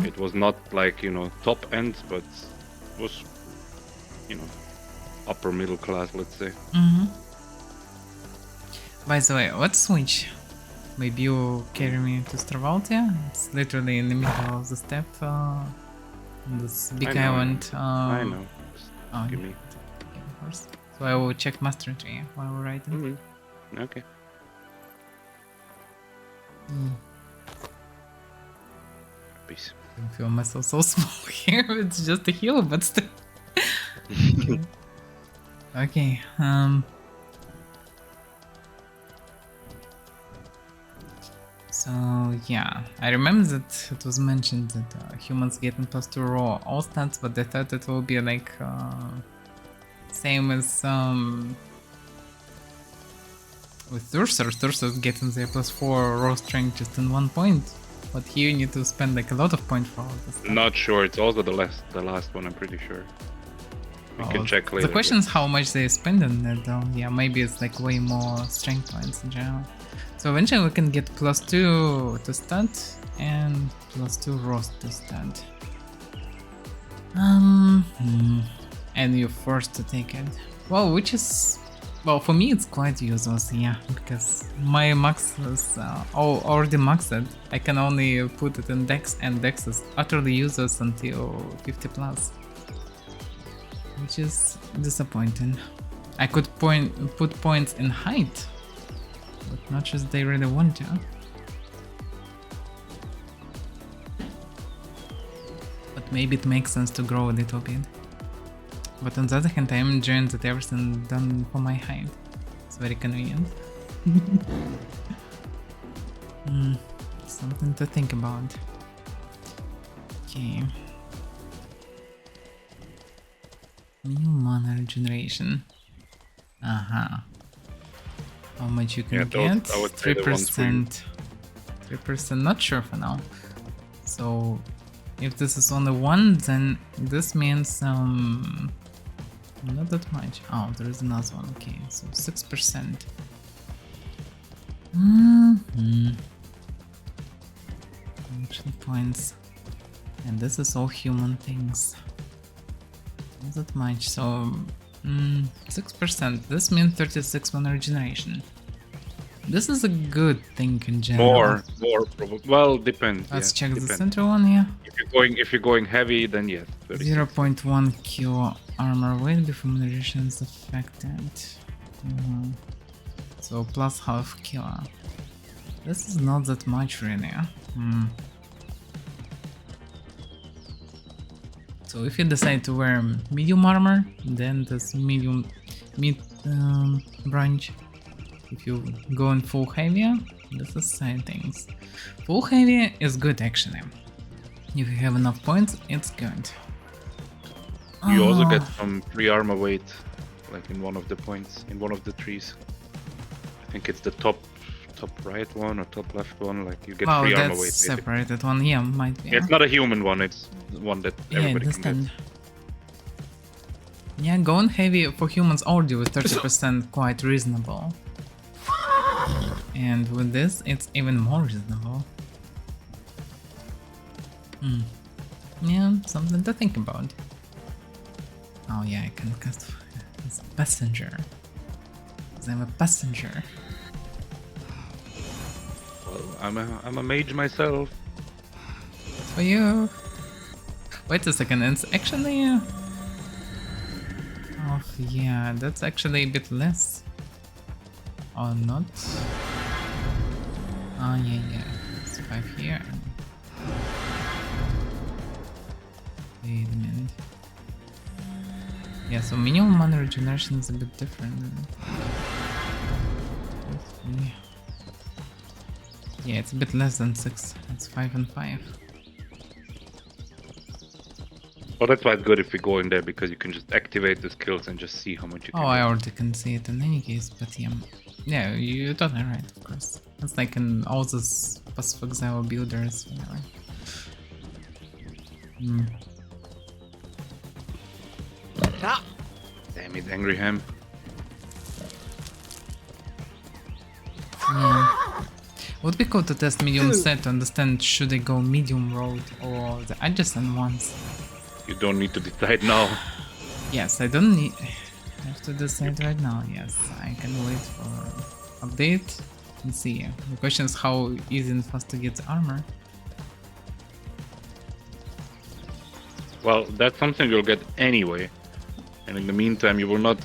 It was not like, you know, top end, but it was, you know, upper middle class, let's say. By the way, let's switch. Maybe you carry me to Stravaltia. It's literally in the middle of the step. On this big island. I know. Just give me. First. So I will check master tree while we're riding. Okay. Peace. I don't feel myself so small here. It's just a hill, but still. Okay. So yeah, I remember that it was mentioned that humans getting +2 raw all stats, but I thought it will be like same as with Thursurs getting their +4 raw strength just in 1 point. But here you need to spend like a lot of points for all this stuff. Not sure. It's also the last one. I'm pretty sure. We can check later. The question is how much they spend on that though. Yeah, maybe it's like way more strength points in general. So eventually we can get +2 to stat and +2 raw to stat. And you're forced to take it. Well, which is... Well, for me it's quite useless, yeah, because my max is already maxed. I can only put it in Dex, and Dex is utterly useless until 50+. Which is disappointing. I could put points in height, but not as they really want to. But maybe it makes sense to grow a little bit. But on the other hand, I am enjoying that everything done for my height. It's very convenient. Something to think about. Okay. New mana regeneration. How much you can get? 3%. 3%, not sure for now. So if this is only 1, then this means not that much. Oh, there is another one. Okay, so 6%. Action points And this is all human things. Not that much, so 6%. This means 36 mana regeneration. This is a good thing in general. More probably. Well, depends. Let's check depends. the center one here. If you're going heavy, then yes. 0.1 kilo armor weight before regeneration is affected. So plus half kilo. This is not that much really. So if you decide to wear medium armor, then this mid branch. If you go in full heavy, this is side things. Full heavy is good actually. If you have enough points, it's good. You also get some free armor weight, like in one of the points, in one of the trees. I think it's the top right one or top left one. Like you get free armor weight. That's separated one. Yeah, might be. It's not a human one. It's one that everybody can get. Yeah, going heavy for humans already with 30% quite reasonable. And with this, it's even more reasonable. Yeah, something to think about. Oh yeah, I can cast as a passenger. Because I'm a passenger. Well, I'm a mage myself. For you. Wait a second, it's actually... Oh yeah, that's actually a bit less. Or not? Oh yeah. It's 5 here. Wait a minute. Yeah, so minimum mana regeneration is a bit different. Yeah, it's a bit less than 6. It's 5 and 5. Well, that's why it's good if you go in there, because you can just activate the skills and just see how much you can I already can see it in any case, but yeah. Yeah, you're totally right, of course. It's like in all those Pacific Exile builders, whatever. Damn it, Angry Ham. Yeah. Would be cool to test medium set to understand should I go medium road or the adjacent ones. You don't need to decide now. Yes, I don't need... I have to decide right now, yes. I can wait for update and see. The question is how easy and fast to get the armor. Well, that's something you'll get anyway. And in the meantime, you will not,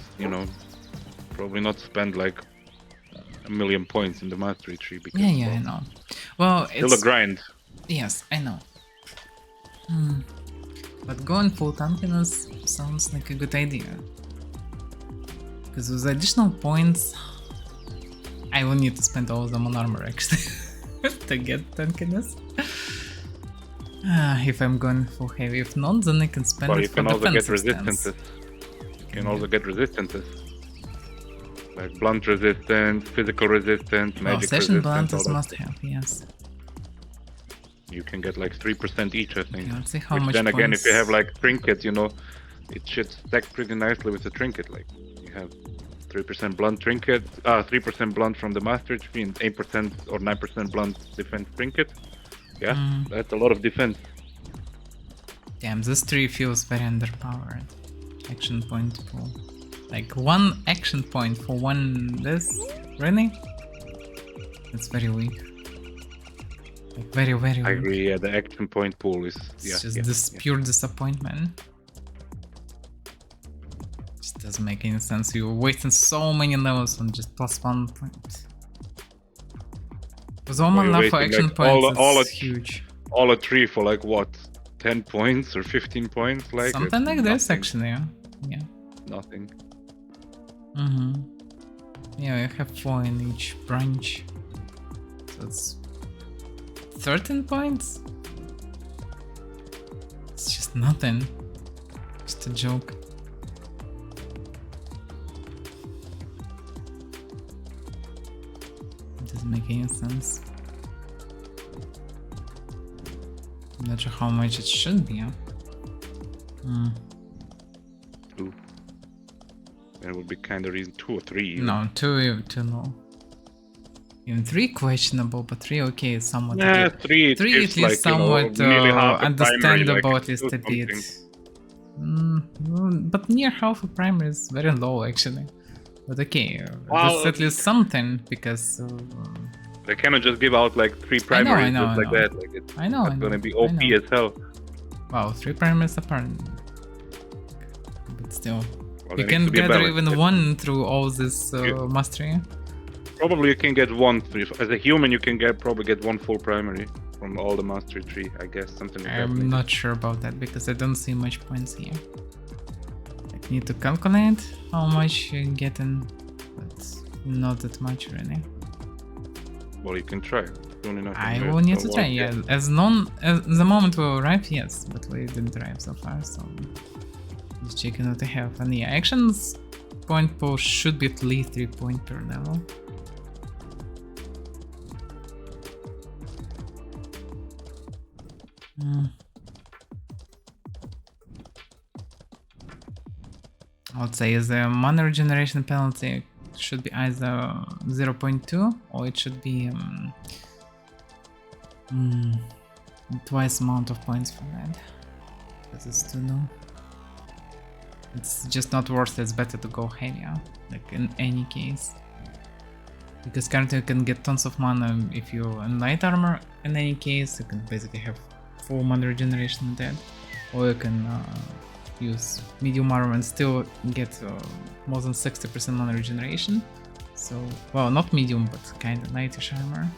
probably not spend like 1,000,000 points in the mastery tree. Because, yeah, I know. Well, it's still a grind. Yes, I know. But going full tankiness sounds like a good idea. Because with additional points, I will need to spend all of them on armor actually to get tankiness. If I'm going full heavy, if not, then I can spend it for defense. You can also get resistances. You can also get resistances. Like blunt resistance, physical resistance, magic session resistance. blunt is must have, yes. You can get like 3% each, I think. Okay, let's see how Which much then again, points... if you have like trinkets, it should stack pretty nicely with the trinket. Like you have 3% blunt trinket, 3% blunt from the master tree, and 8% or 9% blunt defense trinket. Yeah, that's a lot of defense. Damn, this tree feels very underpowered. Action point pool. Like one action point for one this? Really? It's very weak. Like very, very weak. I agree, yeah, the action point pool is... It's just pure disappointment. Just doesn't make any sense. You're wasting so many levels on just +1 point. Because 1 left for action points is huge. All a tree for like what? 10 points or 15 points? Like something like this actually, yeah. Nothing. Yeah, you have 4 in each branch. So it's 13 points? It's just nothing. Just a joke. It doesn't make any sense. I'm not sure how much it should be. 2. That would be kind of reason 2 or 3. Even. No, 2 no. Even 3 questionable, but 3 okay, somewhat. Yeah, 3 it 3 gives at least like, you know, somewhat nearly half a primary, like understandable, it at least do a bit. something. But near half a primary is very low actually. But okay, that's Well, at least something because they cannot just give out like 3 I know, primaries just like that. Like it's I know, that's gonna be OP as hell. Wow, 3 primaries apart. But still, Well, you there needs can to be a gather balance. even one through all this You- mastery. Probably you can get one. As a human, you can probably get 1 full primary from all the mastery tree. I guess something like that. I'm Maybe. not sure about that because I don't see much points here. I need to calculate how much you're getting, but not that much really. Well, you can try. Soon enough. I anyway, will need so to try, well, yeah. As the moment we arrive, yes, but we didn't arrive so far, so just checking what I have. And yeah, actions point pool should be at least 3 points per level. I would say the mana regeneration penalty should be either 0.2 or it should be twice amount of points for that. Because it's too low. It's just not worth it, it's better to go heavier, like in any case. Because currently you can get tons of mana if you're in light armor, in any case you can basically have full mana regeneration in that. Or you can use medium armor and still get more than 60% mana regeneration. So, well, not medium, but kinda lightish armor.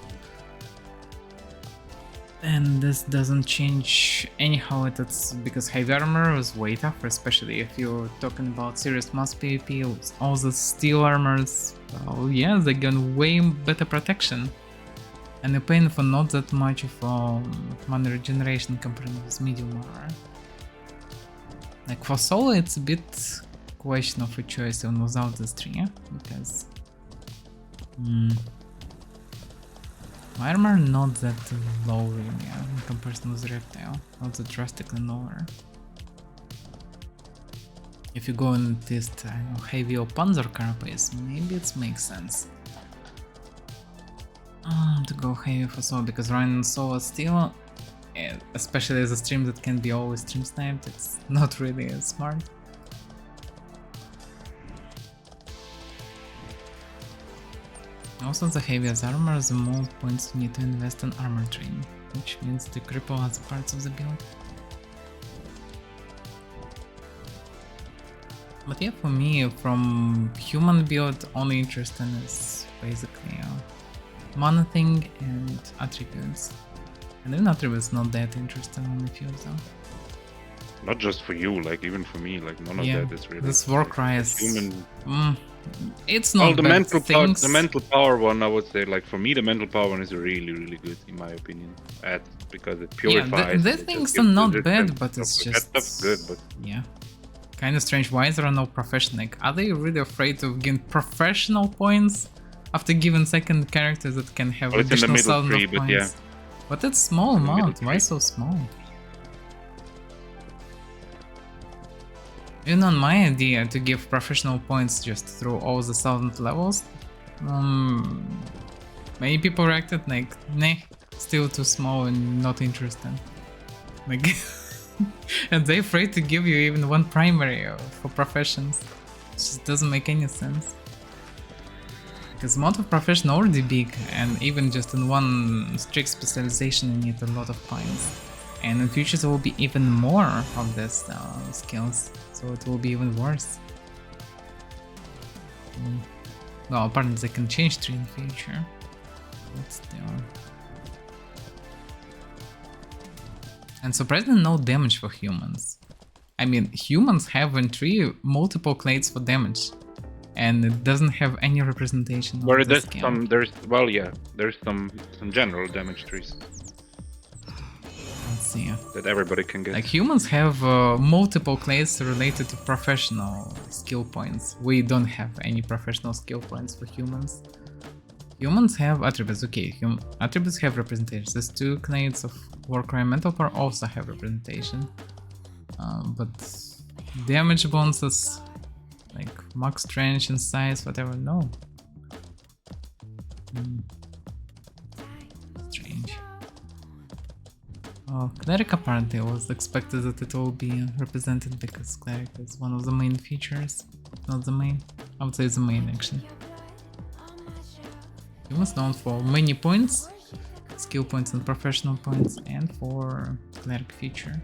And this doesn't change anyhow, it's because heavy armor is way tougher, especially if you're talking about serious mass PvP. All the steel armors, well, yeah, they get way better protection. And you're paying for not that much of mana regeneration compared with medium armor. Like for solo, it's a bit question of a choice even without this tree, because my armor not that low really, in comparison with reptile, not that drastically lower. If you go and test heavy or panzer carapace, maybe it makes sense to go heavy for solo, because running solo still, especially as a stream that can be always stream sniped, it's not really smart. Also, the heaviest armor, the more points you need to invest in armor training, which means to cripple other parts of the build. But yeah, for me, from human build, only interesting is basically mana thing and attributes. And even attributes not that interesting on the field though. Not just for you, like even for me, like none of that is really. This war cry is human. It's not the bad mental things. the mental power one, I would say, like for me, the mental power one is really good in my opinion. Because it purifies. Yeah, the things are not bad, but it's just that stuff's good, but yeah, kind of strange. Why is there no professional? Like, are they really afraid of getting professional points after giving second characters that can have additional 1,000 of points? Yeah. But it's small amount. Why so small? Even on my idea to give professional points just through all the 1,000 levels, many people reacted like, nah, still too small and not interested. Like, and they're afraid to give you even one primary for professions. It just doesn't make any sense. Because the amount of profession already big, and even just in one strict specialization you need a lot of points. And in future there will be even more of this skills, so it will be even worse. Well, apparently they can change tree in the future, but still. And surprisingly no damage for humans. I mean, humans have in tree multiple clades for damage, and it doesn't have any representation of the skill. There's some general damage trees. Let's see. That everybody can get. Like humans have multiple clades related to professional skill points. We don't have any professional skill points for humans. Humans have attributes. Okay, attributes have representations. These 2 clades of Warcry and Mental Power also have representation. But damage bonuses, like max strength and size, whatever, no. Well, Cleric apparently was expected that it will be represented because Cleric is one of the main features. Not the main. I would say the main actually. He was known for many points, skill points and professional points, and for Cleric feature.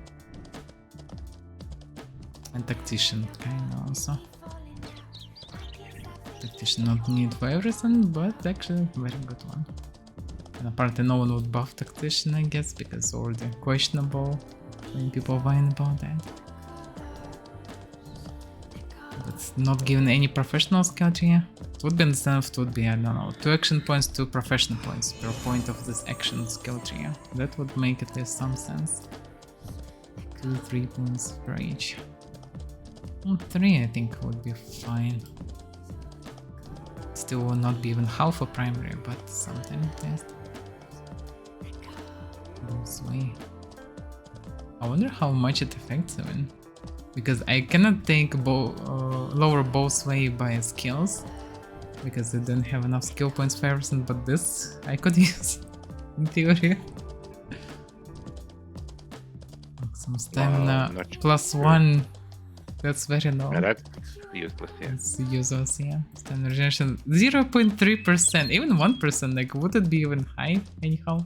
And Tactician kinda also. Tactician not need for everything, but actually very good one. And apparently no one would buff Tactician, I guess, because it's already questionable when people whine about that. But not given any professional skill tree. It would be understandable if it would be, I don't know, 2 action points, 2 professional points per point of this action skill tree. That would make at least some sense. 2-3 points per each. 3 I think would be fine. Still will not be even half a primary, but something at least. This way. I wonder how much it affects even. Because I cannot take lower bow sway by skills. Because I don't have enough skill points for everything, but this I could use in theory. Some stamina +1. That's very low. Yeah, that's useless, yeah. It's useless, yeah. Stamina regeneration 0.3%, even 1%, like would it be even high anyhow?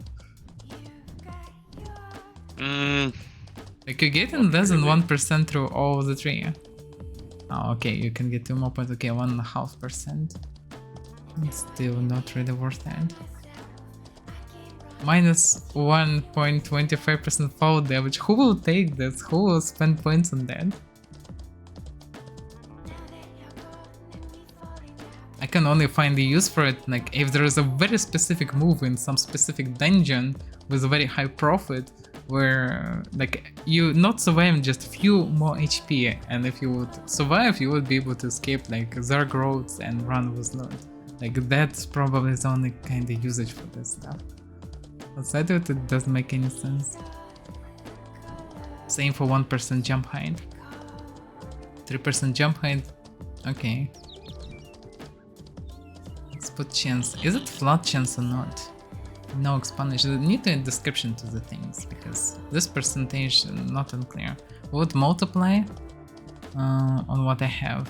Like you're getting less than 1% through all the tree. Yeah? Oh, okay, you can get 2 more points, okay, 1.5%. Still not really worth it. Minus 1.25% fall damage. Who will take this? Who will spend points on that? I can only find the use for it like if there is a very specific move in some specific dungeon with a very high profit where like you not survive just few more HP, and if you would survive you would be able to escape like Zerg roads and run with loot. Like that's probably the only kind of usage for this stuff. Outside of it, it doesn't make any sense. Same for 1% jump height. 3% jump height. Okay. Let's put chance. Is it flat chance or not? No explanation. Need a description to the things because this percentage not unclear. Would multiply on what I have,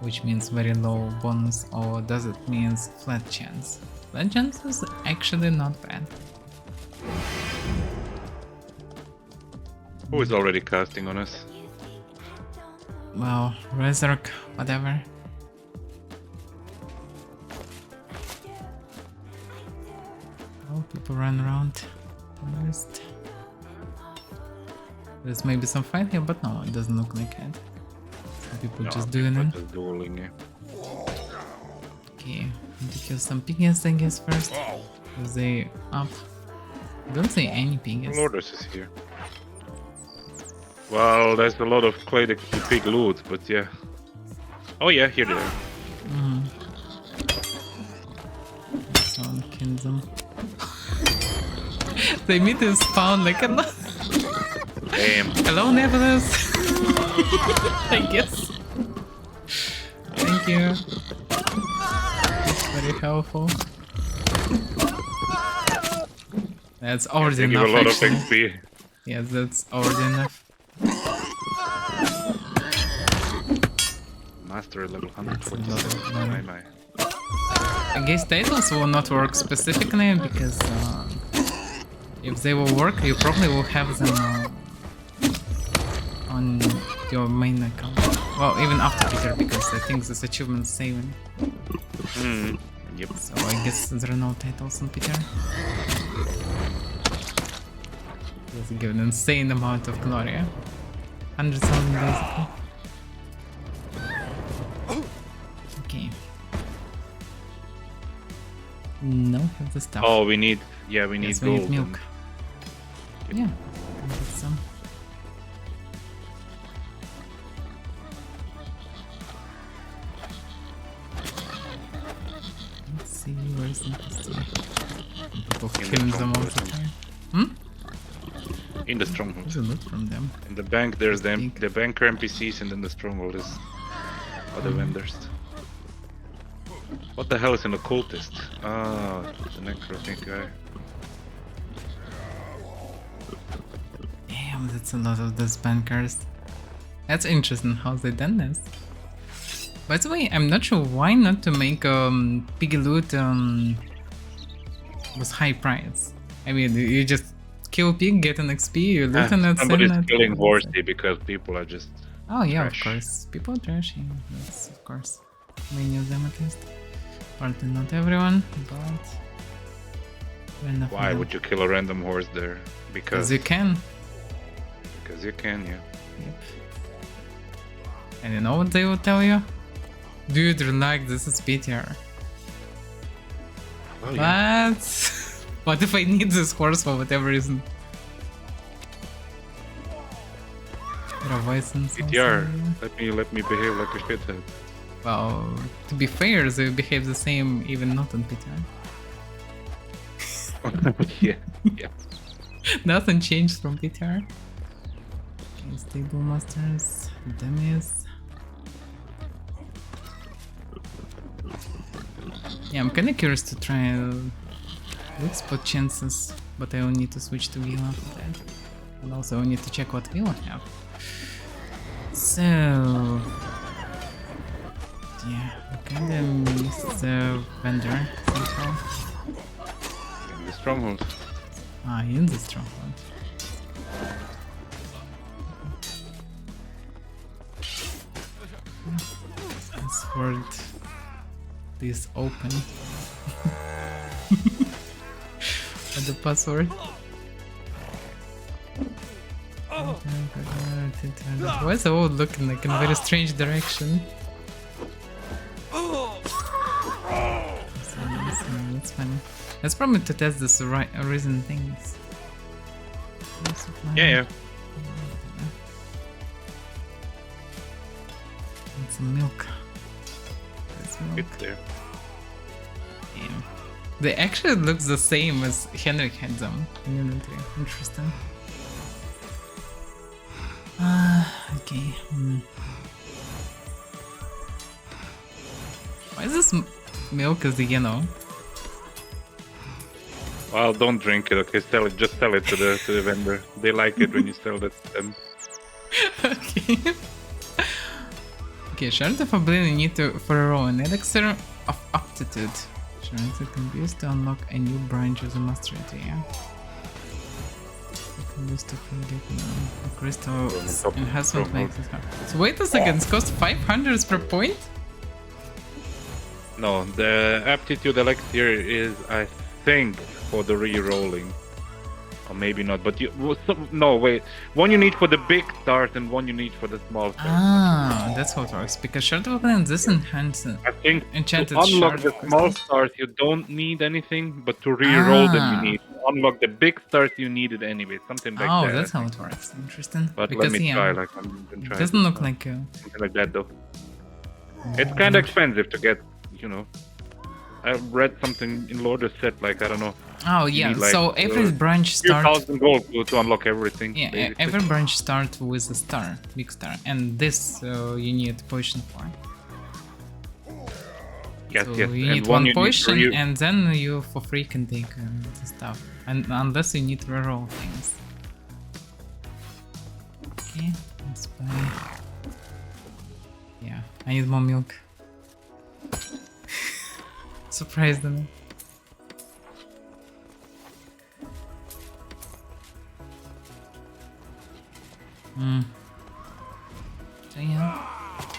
which means very low bonus, or does it means flat chance? Flat chance is actually not bad. Who is already casting on us? Well, Resurrect, whatever. Oh, people run around. There's maybe some fight here, but no, it doesn't look like it. Some people just doing it. Just dueling, yeah. Okay, need to kill some piggies, I guess, first. Because they up. Don't say any piggies. Lourdes is here. Well, there's a lot of quite a big loot, but yeah. Oh yeah, here they are. Someone kills them. They meet and spawn like a... Damn. Hello, Nevertheless. I guess. Thank you. That's very helpful. That's already They give enough. a lot actually. of XP. Yes, that's already enough. Master level 127. My. I guess titles will not work specifically because if they will work, you probably will have them on your main account. Well, even after Peter, because I think this achievement's saving. Yep. So I guess there are no titles on Peter. Just give an insane amount of glory. 100,000 basically. Okay. No, have the stuff. Oh, we need. Yeah, we need Yes, gold. we need milk. Yeah, can get some. Let's see, where's the people killing them all the time. In the stronghold. There's a loot from them. In the bank, there's the Think. banker NPCs, and then the stronghold is other vendors. What the hell is an occultist? Ah, the necrotic guy. Damn, that's a lot of those bankers. That's interesting how they done this. By the way, I'm not sure why not to make piggy loot with high price. I mean, you just kill pig, get an XP, you loot and that's Somebody's it. killing horsey because people are just Oh yeah, trash. of course. People are trashy, that's of course. Many of them at least. Partly not everyone, but... Why would you kill a random horse there? Because you can. Because you can, yeah. Yep. And you know what they will tell you? Dude, relax, this is PTR. Oh, yeah. But... what if I need this horse for whatever reason? PTR, let me behave like a shithead. Well, to be fair, they behave the same even not on PTR. yeah. Nothing changed from PTR. Okay, stable masters, dummies. Yeah, I'm kinda curious to try look spot chances, but I will need to switch to Villa for that. And also I need to check what Villa have. So... yeah, I kinda miss the vendor somehow. In the stronghold. Ah, in the stronghold. Password is open. What the password? Why is the world looking like in a very strange direction? That's funny. That's probably to test this reason things. Yeah. And some milk. There's milk. It's there. Damn. They actually look the same as Henrik had them. Interesting. Okay. Why is this milk is yellow? Well, don't drink it, okay? Sell it. Just sell it to the vendor. They like it when you sell that to them. Okay. Okay, Shard of Oblivion need to for a roll an elixir of aptitude. Shards can be used to unlock a new branch of the mastery tree. Yeah? You can use to forget a crystal enhancement makes it hard. So wait a second, it costs 500 per point? No, the aptitude elixir is, I think, for the re-rolling. Or maybe not, but no, wait. One you need for the big start and one you need for the small start. Ah, that's how it works. Because Shard of Oblivion this enhances. I think enchanted to unlock shard the of small crystal. start you don't need anything, but to re-roll them you need. To unlock the big start you need it anyway, something like that. Oh, that's how it works. Interesting. But because, let me yeah, try, like I'm gonna try. it doesn't look like something like that though. It's kind of expensive to get, you know. I read something in Lord said like I don't know. Oh yeah, need, like, so every branch starts. 2,000 gold to unlock everything. Yeah, basically. every branch starts with a star, big star, and this you need potion for. Yes, So yes. you And need one one you need potion, for and then you for free can take the stuff, and unless you need to reroll things. Okay, let's buy. Yeah, I need more milk. Surprised them. So yeah,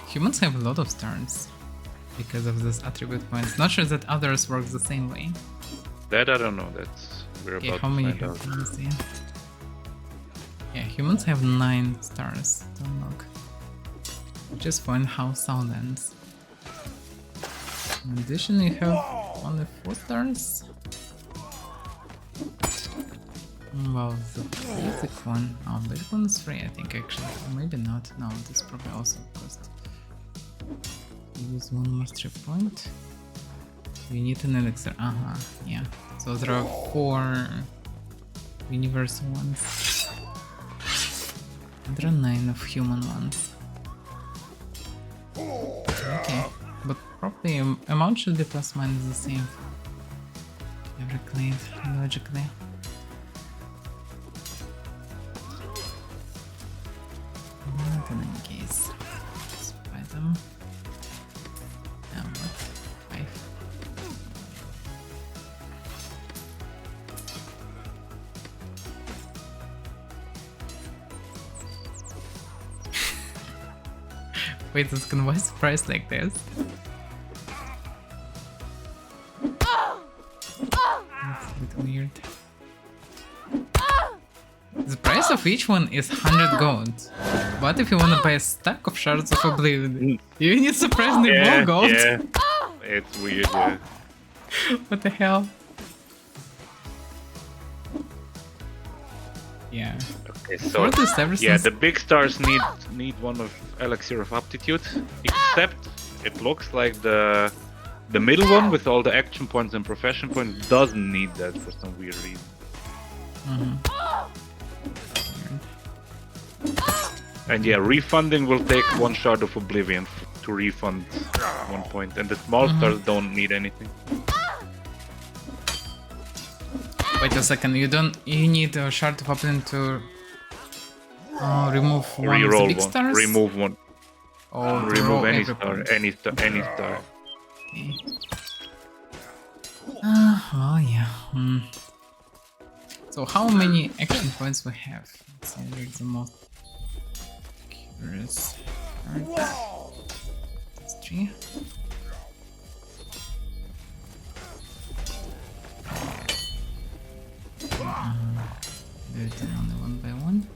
humans have a lot of stars because of this attribute points. Not sure that others work the same way. That I don't know. We're Okay, about how to many find out. have we see? Yeah, humans have 9 stars to unlock, which is for in-house soundlands. In addition, you have only 4 stars. Well, the basic one. Oh, basic one is free, I think, actually. Or maybe not. No, this probably also cost. Use 1 mastery point. You need an elixir. Yeah. So there are 4 universal ones. And there are 9 of human ones. Okay. But probably amount should be plus minus the same for every clade, logically. in any case. Let's buy them. Now what? 5. Wait a second, why is the price like this? That's a bit weird. The price of each one is 100 gold. But if you wanna buy a stack of shards of oblivion, you need surprisingly more gold. Yeah, it's weird, yeah. What the hell? Yeah. Okay, so For this ever yeah, since- the big stars need one of Elixir of Aptitude, except it looks like the middle one with all the action points and profession points doesn't need that for some weird reason. And yeah, refunding will take 1 shard of oblivion to refund 1 point, and the small stars don't need anything. Wait a second, you need a shard of oblivion to remove one of the Reroll big one. stars? Remove one. Or Remove any every star. point? Any star. Any star. Okay. Well, yeah. So how many action points we have? Let's see, that's the most curious part. That's 3. Do it only one by one.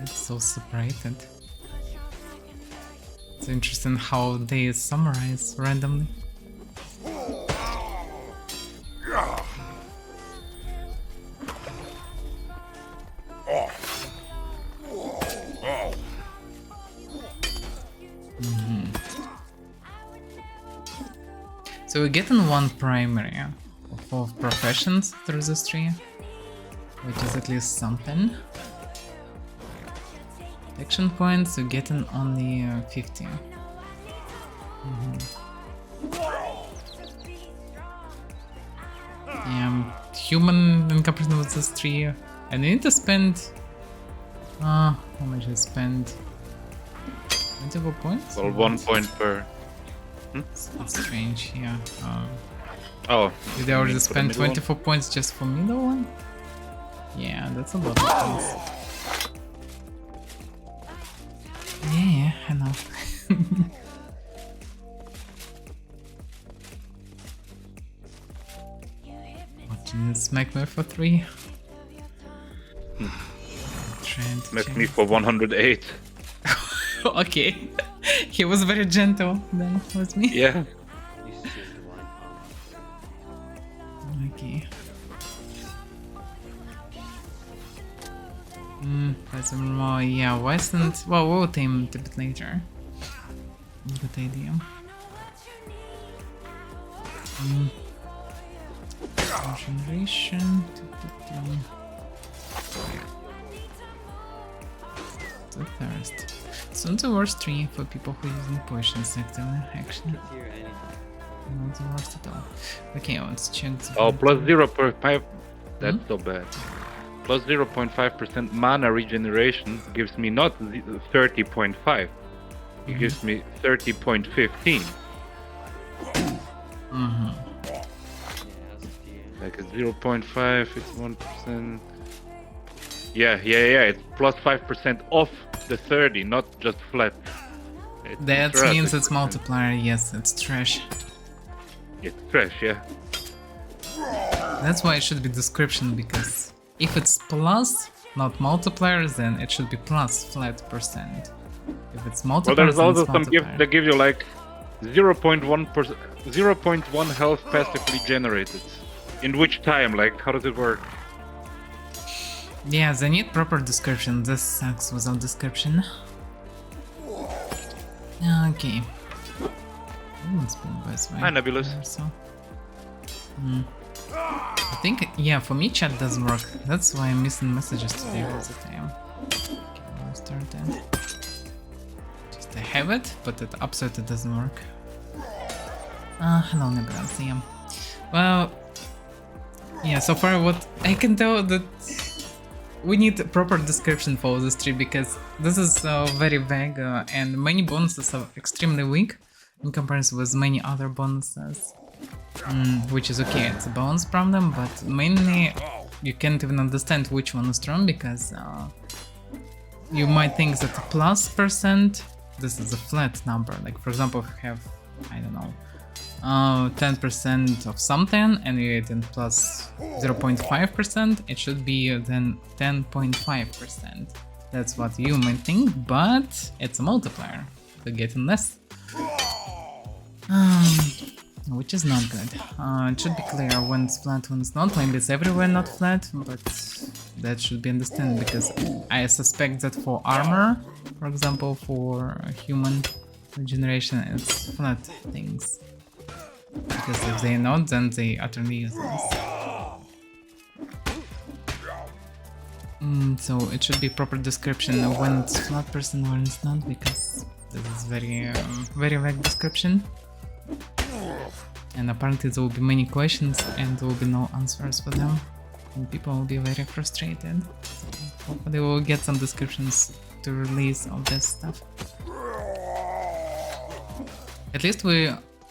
It's so separated. It's interesting how they summarize randomly. So we're getting one primary of professions through this tree, which is at least something. Action points, we're getting only 50. Yeah, human in comparison with this tree. I need to spend. How much I spend? 24 points? Well, 1 point per. It's strange, yeah. Oh. Did I already for the spend middle one? 24 points just for middle one? Yeah, that's a lot of points. Yeah, I know. Watching this smack me for 3. Trying to Smacked check. me for 108. Okay. He was very gentle then with me. Yeah. Okay. That's more, yeah, why isn't... Well, we'll tame it a bit later. Good idea. Generation... The thirst. It's not the worst tree for people who are using potions actively, actually. Not the worst at all. Okay, let's check the... Oh, plus 0.5. That's so bad. Plus 0.5% mana regeneration gives me not 30.5. It gives me 30.15. Like a 0.5, it's 1%. Yeah. It's plus 5% off the 30, not just flat. That means it's multiplier, yes, it's trash. It's trash, yeah. That's why it should be description, because if it's plus, not multiplier, then it should be plus flat percent. If it's Well, multiplier, there's then also it's some gifts multiplier. that give you like 0.1 health passively generated. In which time? Like, how does it work? Yeah, they need proper description. This sucks without description. Okay. It's been this way. Hi, Nebulous. So. I think, yeah, for me chat doesn't work. That's why I'm missing messages today all the time. Okay, we'll start that. Just I have it, but at upside it doesn't work. Hello, Nebraska. Yeah. Well, yeah, so far what I can tell that we need a proper description for this tree because this is very vague and many bonuses are extremely weak in comparison with many other bonuses. Which is okay, it's a balance problem, but mainly you can't even understand which one is strong because you might think that plus percent, this is a flat number. Like for example, if you have, I don't know, 10% of something and you get in plus 0.5%, it should be then 10.5%. That's what you might think, but it's a multiplier to get in less. Which is not good. It should be clear when it's flat, when it's not. Maybe it's everywhere not flat, but that should be understood because I suspect that for armor, for example, for human regeneration, it's flat things. Because if they're not, then they utterly useless. So it should be proper description of when it's flat person, when it's not, because this is very vague description. And apparently there will be many questions and there will be no answers for them. And people will be very frustrated. So hopefully we'll get some descriptions to release all this stuff. At least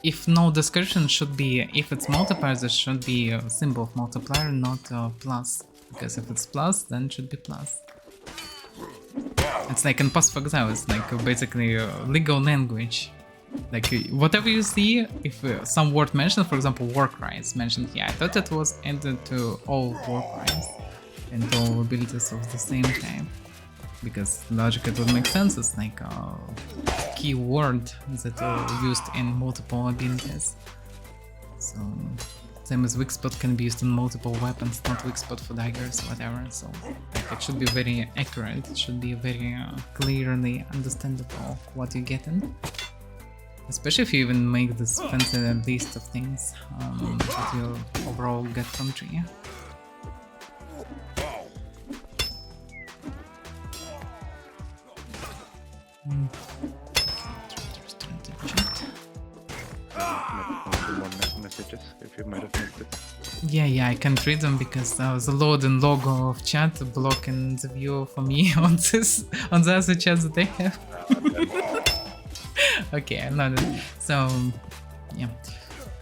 if no description should be, if it's multiplier, there should be a symbol of multiplier, not plus. Because if it's plus, then it should be plus. It's like in Post-Exile, it's like basically legal language. Like whatever you see, if some word mentioned, for example, work rights mentioned here, I thought it was added to all work rights and all abilities of the same type. Because logically it would make sense, it's like a keyword that are used in multiple abilities. So same as weak spot can be used in multiple weapons, not weak spot for daggers, whatever. So like, it should be very accurate, it should be very clearly understandable what you get in. Especially if you even make this fancy list of things that you overall get from tree. Messages, if you might have missed it. Yeah, I can't read them because the load and logo of chat blocking the view for me on the other chats that they have. Okay, I know that. So, yeah.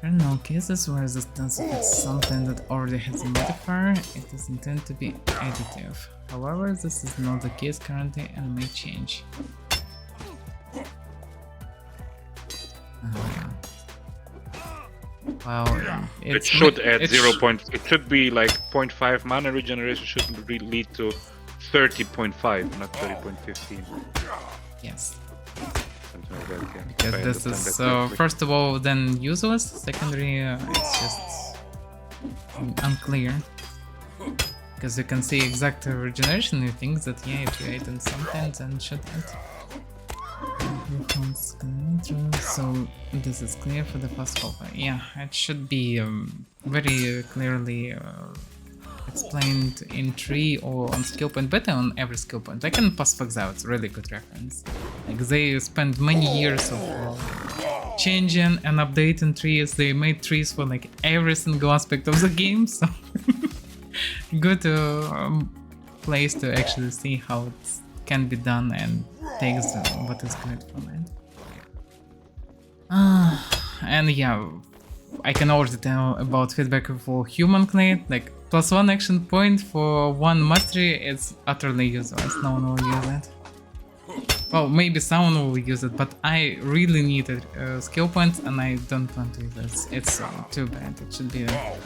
There are no cases where this does affect something that already has a modifier, it is intended to be additive. However, this is not the case currently and may change. Well, it should add it should be like 0.5 mana regeneration should lead to 30.5, not 30.15. Yes. Like because this is first of all then useless, secondary it's just unclear. Because you can see exact regeneration, you think that yeah, if you ate in something then it should add. So this is clear for the fast copper. Yeah, it should be very clearly explained in tree or on skill point, better on every skill point. Like in Post-Exile, it's a really good reference. Like they spent many years of changing and updating trees. They made trees for like every single aspect of the game, so good place to actually see how it can be done and takes what is good from it. And yeah, I can already tell about feedback for human clay, like +1 action point for 1 mastery, it's utterly useless, no one will use it. Well, maybe someone will use it, but I really need a skill point and I don't plan to use it. It's too bad, it should be, I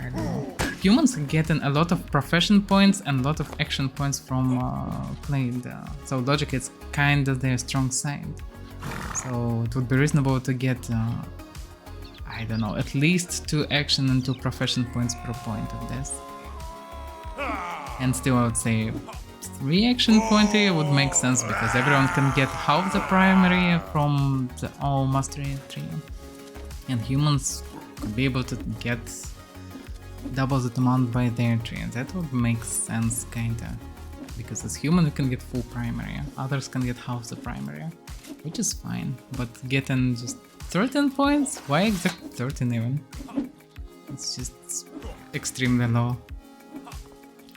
don't know. Humans are getting a lot of profession points and a lot of action points from clay, so logic is kinda their strong side. So it would be reasonable to get, I don't know, at least 2 action and 2 profession points per point of this. And still I would say 3 action point would make sense because everyone can get half the primary from the all mastery tree. And humans could be able to get double the amount by their tree. And that would make sense kinda. Because as human we can get full primary, others can get half the primary. Which is fine, but getting just 13 points? Why exactly 13 even? It's just extremely low.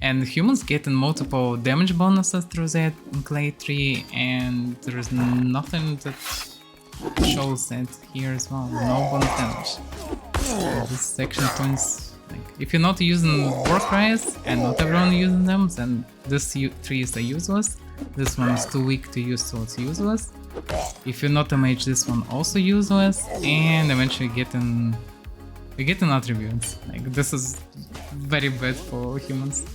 And humans getting multiple damage bonuses through that in Clay 3, and there is nothing that shows that here as well. No bonus damage. This section points, like, if you're not using war cries and not everyone using them, then this tree is useless. This one is too weak to use, so it's useless. If you're not a mage, this one also useless, and eventually you get attributes. Like, this is very bad for humans.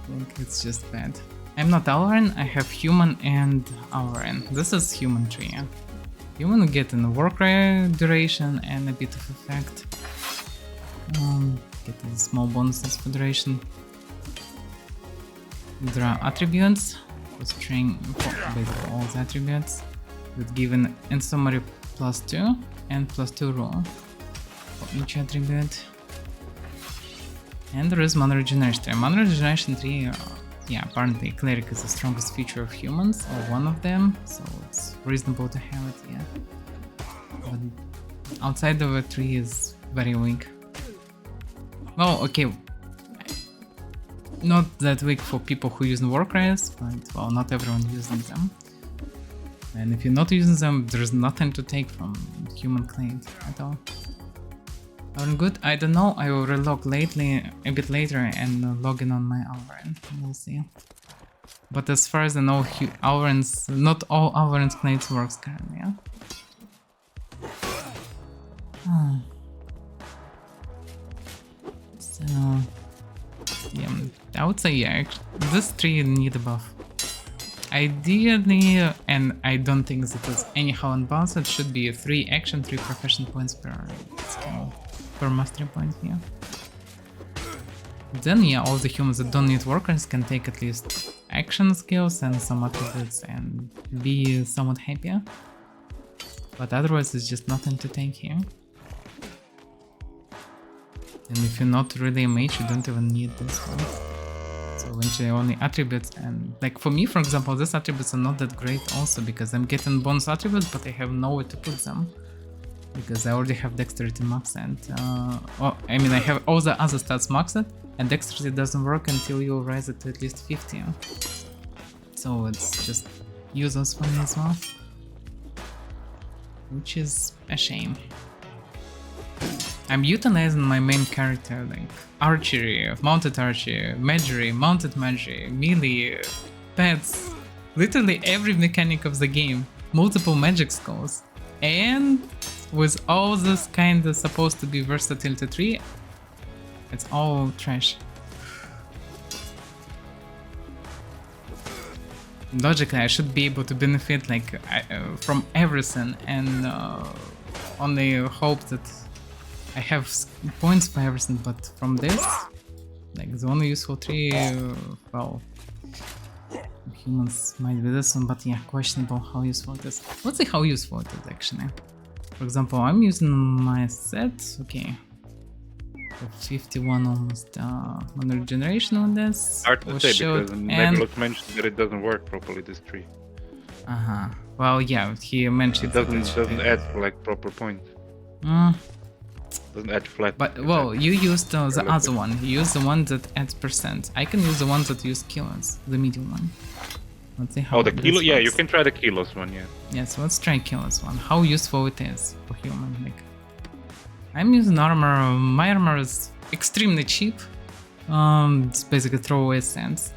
Like, it's just bad. I'm not Alvarin, I have human and Alvarin. This is human tree. Human will get in work duration and a bit of effect. Get the small bonuses for duration. There are attributes for string, basically all the attributes that give an in summary +2 and +2 rule for each attribute. And there is mana regeneration tree. Mana regeneration tree, yeah, apparently cleric is the strongest feature of humans, or one of them, so it's reasonable to have it, yeah. But outside of a tree is very weak. Well, okay, not that weak for people who use war cries, but well, not everyone using them. And if you're not using them, there's nothing to take from human claim at all. Aren't good? I don't know, I will relog a bit later and log in on my Alvarin, we'll see. But as far as I know, Alvarin's, not all Alvarin's claims works currently, yeah? So, yeah, I would say, yeah, this tree need a buff. Ideally, and I don't think that is anyhow unbalanced, it should be 3 action, 3 profession points per skill. Per mastery point here. Then yeah, all the humans that don't need workers can take at least action skills and some attributes and be somewhat happier. But otherwise it's just nothing to take here. And if you're not really a mage, you don't even need this one. So eventually only attributes, and like for me, for example, these attributes are not that great also because I'm getting bonus attributes but I have nowhere to put them. Because I already have dexterity maxed and I mean I have all the other stats maxed and dexterity doesn't work until you raise it to at least 50. So it's just useless for me as well. Which is a shame. I'm utilizing my main character like archery, mounted archery, magery, mounted magery, melee, pets, literally every mechanic of the game, multiple magic skills. And with all this kinda supposed to be versatility tree, it's all trash. Logically, I should be able to benefit like from everything, and only hope that I have points for everything. But from this, like the only useful tree, well, humans might be this one, but yeah, questionable how useful it is. Let's see how useful it is actually. For example, I'm using my set, okay, 51 almost mana regeneration on this. Hard to say because Nebulous mentioned that it doesn't work properly, this tree. Well, yeah, he mentioned it doesn't add like proper points. Doesn't add flat. But well, you used the other one. You used the one that adds %. I can use the one that use kilos, the medium one. Let's see how. Oh, the kilo. Yeah, you can try the kilos one. Yeah. Yes, let's try kilos one. How useful it is for human. Like, I'm using armor. My armor is extremely cheap. It's basically throwaway sense,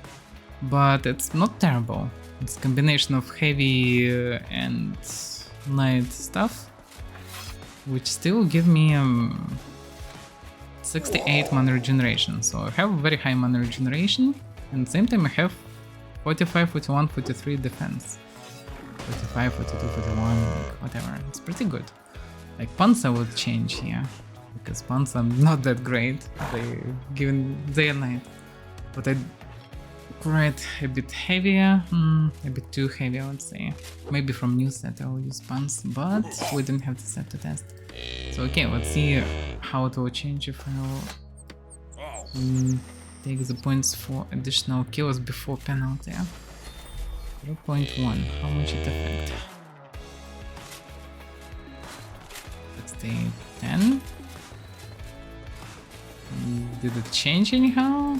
but it's not terrible. It's a combination of heavy and light stuff, which still give me 68 mana regeneration. So I have very high mana regeneration, and at the same time I have 45, 41, 43 defense. 45, 42, 41, like whatever. It's pretty good. Like Panzer would change here, because Panzer are not that great. They given day and night, but I quite a bit heavier, a bit too heavy I would say. Maybe from new set I will use Panzer, but we didn't have the set to test. So okay, let's see how it will change if I will take the points for additional kills before penalty. 0.1, how much it affect? Stay 10. Did it change anyhow?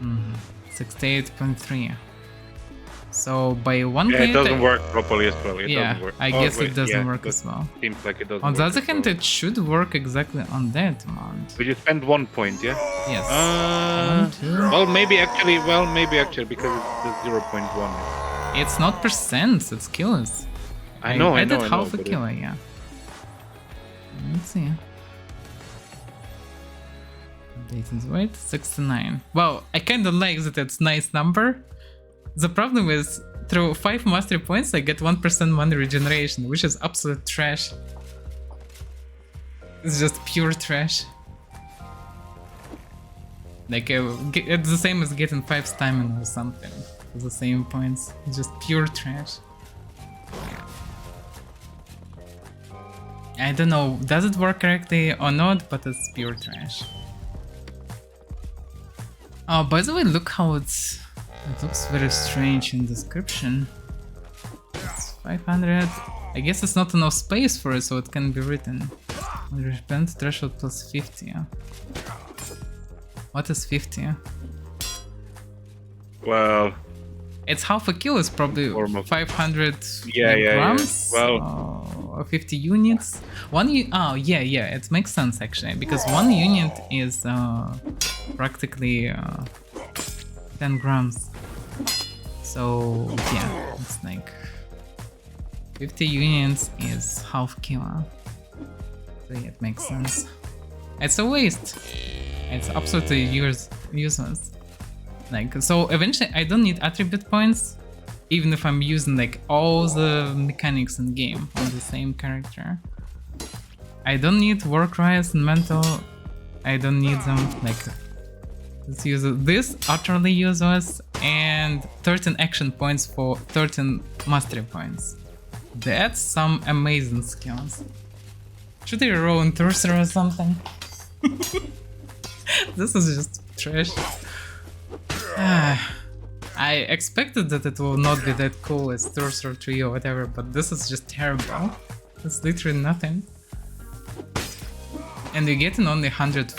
Mm, 68.3. So by one Yeah, plate, it doesn't work properly as well. It yeah, doesn't work. I Oh, guess wait, it doesn't yeah, work that as well. Seems like it doesn't On work the other as hand, well. it should work exactly on that amount. But you spend 1 point, yeah? Yes. Well, maybe actually, because it's the 0.1. It's not percent, it's kilos. I know, added I half a but kilo, yeah. Let's see. Dayton's weight, 69. Well, I kinda like that it's nice number. The problem is, through 5 mastery points, I get 1% mana regeneration, which is absolute trash. It's just pure trash. Like, it's the same as getting 5 stamina or something. For the same points. It's just pure trash. I don't know, does it work correctly or not, but it's pure trash. Oh, by the way, look how it looks very strange in description. It's 500. I guess it's not enough space for it, so it can be written. Repent threshold plus 50. What is 50? Well, it's half a kilo, it's probably 500 grams. Well, or 50 units. Oh yeah, it makes sense actually, because 1 unit is practically 10 grams. So yeah, it's like 50 units is half kilo. So yeah, it makes sense. It's a waste. It's absolutely useless. Like, so eventually I don't need attribute points, even if I'm using like all the mechanics in game on the same character. I don't need work rise and mental. I don't need them. Like, let's use this utterly useless, and 13 action points for 13 mastery points. That's some amazing skills. Should I roll in Torser or something? This is just trash. I expected that it will not be that cool as Torser 3 or whatever, but this is just terrible. It's literally nothing. And you're getting only 100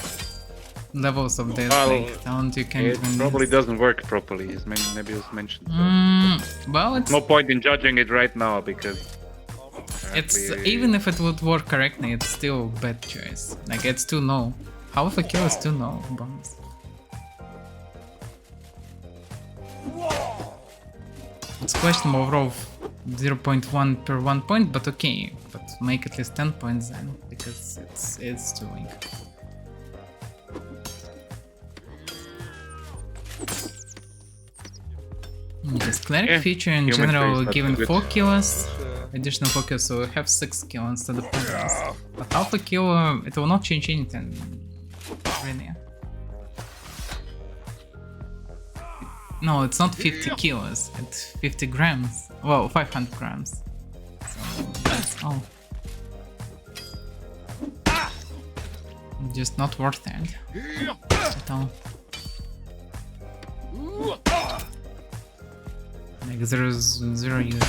levels of this like talent, you can't it even probably use. doesn't work properly, maybe it was mentioned. So. Well, it's no point in judging it right now, because it's even if it would work correctly, it's still a bad choice. Like, it's too low. Half a kill is too low bonus. It's questionable overall 0.1 per 1 point, but okay. But make at least 10 points then, because it's too weak. Just cleric feature in general given 4 kills, additional 4 kills, so we have 6 kills instead of 2 kills. But half a kill, it will not change anything, really. No, it's not 50 kilos, it's 50 grams. Well, 500 grams. So that's all. Just not worth it at all. Like, there's zero use.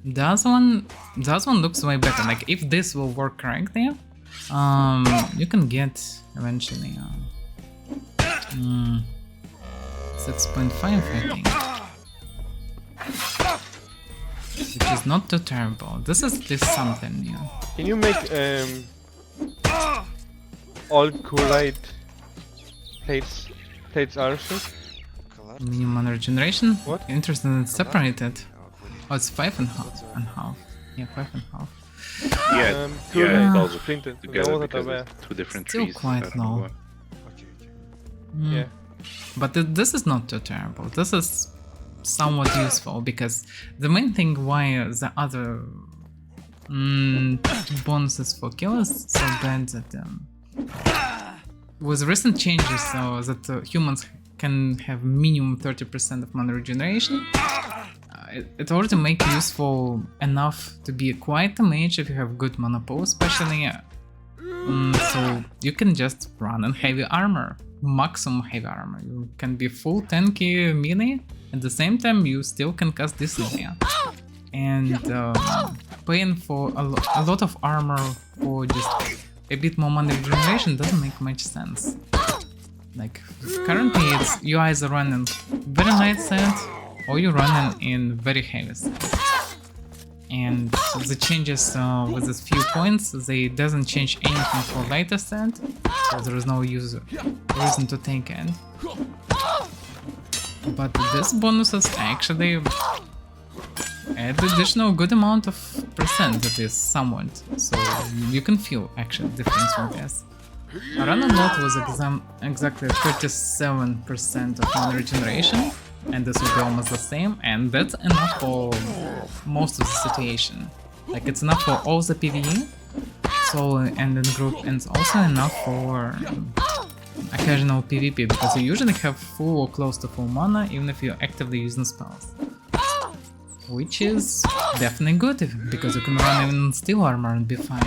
The other one looks way better. Like, if this will work correctly, you can get eventually 6.5, I think, which is not too terrible. This is something new. Can you make all Kurite plates arches? Minimum mana regeneration? What? Interesting, it's separated. Oh, it's 5.5. Yeah, 5.5. It's also printed together because it's 2 different Still trees. quite low. Yeah. But this is not too terrible. This is somewhat useful, because the main thing why the other bonuses for kill is so bad that with recent changes, so that humans can have minimum 30% of mana regeneration, it already makes useful enough to be quite a mage if you have good mana pool, especially. So you can just run in heavy armor maximum heavy armor. You can be full tanky melee, at the same time you still can cast this area. And paying for a lot of armor for just a bit more mana regeneration doesn't make much sense. Like currently it's you either running very light set or you're running in very heavy set. And the changes with these few points, they doesn't change anything for lighter set, so there is no reason to take it. But these bonuses actually add additional good amount of percent, that is somewhat, so you can feel actual difference with this. A run on lot was exactly 37% of mana regeneration, and this will be almost the same, and that's enough for most of the situation. Like it's enough for all the PvE, solo and in group, and it's also enough for occasional PvP, because you usually have full or close to full mana even if you're actively using spells. Which is definitely good, because you can run even steel armor and be fine.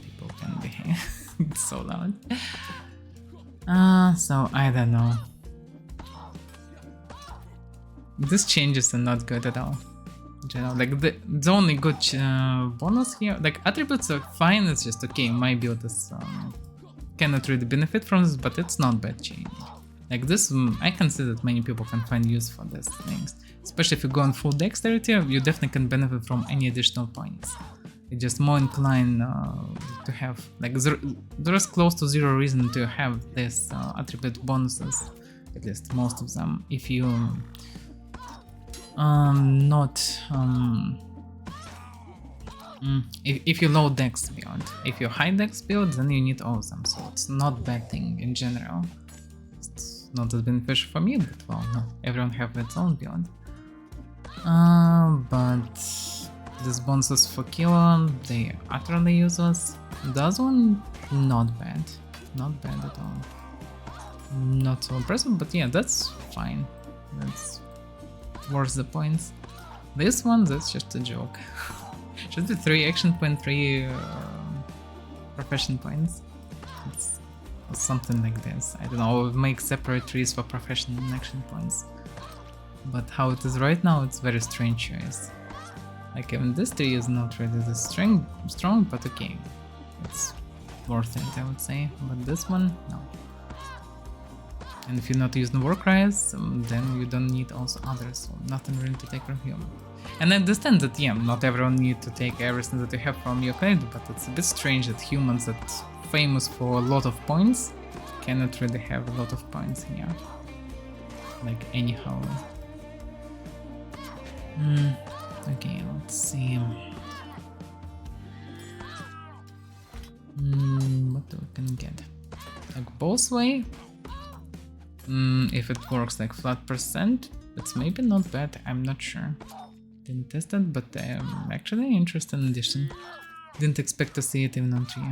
People can be it's so loud. So I don't know. These changes are not good at all. You know, like the only good bonus here, like attributes are fine. It's just okay. My build is cannot really benefit from this, but it's not bad change. Like this, I consider that many people can find use for these things. Especially if you go on full dexterity, you definitely can benefit from any additional points. You're just more inclined to have, like there is close to zero reason to have this attribute bonuses, at least most of them, if you if you low dex build. If you high dex build, then you need all of them, so it's not bad thing in general. It's not as beneficial for me, but well, no, everyone have its own build. But these bonuses for killer, they utterly useless. That one, not bad. Not bad at all. Not so impressive, but yeah, that's fine. That's worth the points. This one, that's just a joke. Should be 3 action point, 3 profession points. It's something like this. I don't know, make separate trees for profession and action points. But how it is right now, it's very strange choice. Like even this tree is not really this strong, but okay. It's worth it, I would say. But this one, no. And if you're not using Warcries, then you don't need also others, so nothing really to take from you. And I understand that, yeah, not everyone needs to take everything that you have from your clade, but it's a bit strange that humans that famous for a lot of points cannot really have a lot of points here. Like anyhow. Okay, let's see. What we can get? Like both way? If it works like flat percent, it's maybe not bad, I'm not sure. Didn't test it, but I'm actually interested in addition. Didn't expect to see it even on 3.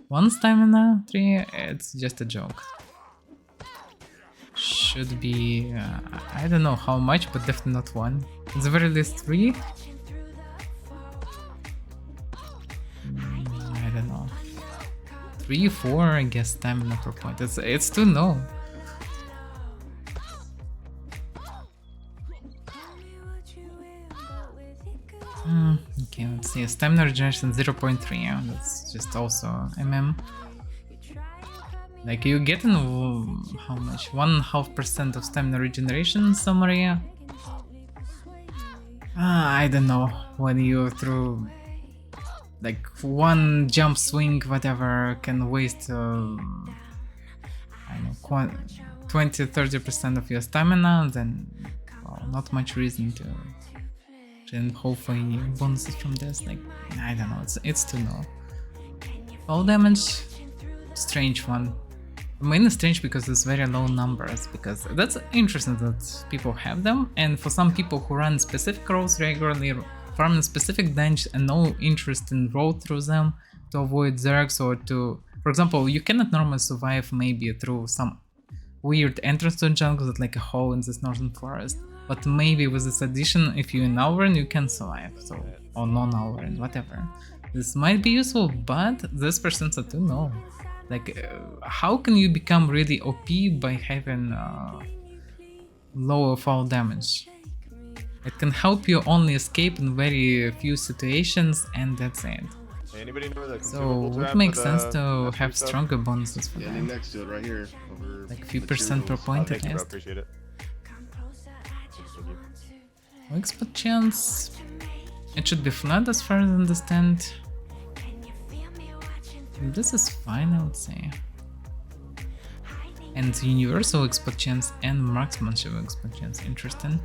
1 stamina 3, it's just a joke. Should be, I don't know how much, but definitely not 1. At the very least 3. I don't know. 3, 4, I guess stamina per point. It's too low. Okay, let's see. Stamina regeneration 0.3, yeah, that's just also Like you getting how much? 1.5% of stamina regeneration summary. I don't know, when you through like 1 jump swing, whatever, can waste I don't know, 20-30% of your stamina, then well, not much reason to and hopefully bonuses from this. Like I don't know, it's too low. Fall damage, strange one. Mainly strange because it's very low numbers, because that's interesting that people have them, and for some people who run specific roles regularly, farming specific dungeons and no interest in road through them to avoid zergs, or to, for example, you cannot normally survive maybe through some weird entrance to jungle that like a hole in this northern forest. But maybe with this addition, if you're in Avaira, you can survive. So or non-Avaira, whatever. This might be useful, but this percents are too low. Like, how can you become really OP by having lower fall damage? It can help you only escape in very few situations, and that's it. Anybody know where the So consumables are it at makes for sense the to mastery have stuff? stronger bonuses for Yeah, that. they're next to it right here. Over Like few percent per materials. point Thank at you, bro. least. Appreciate it. Expert chance. It should be flat as far as I understand. This is fine, I would say. And universal expert chance and marksmanship expert chance. Interesting.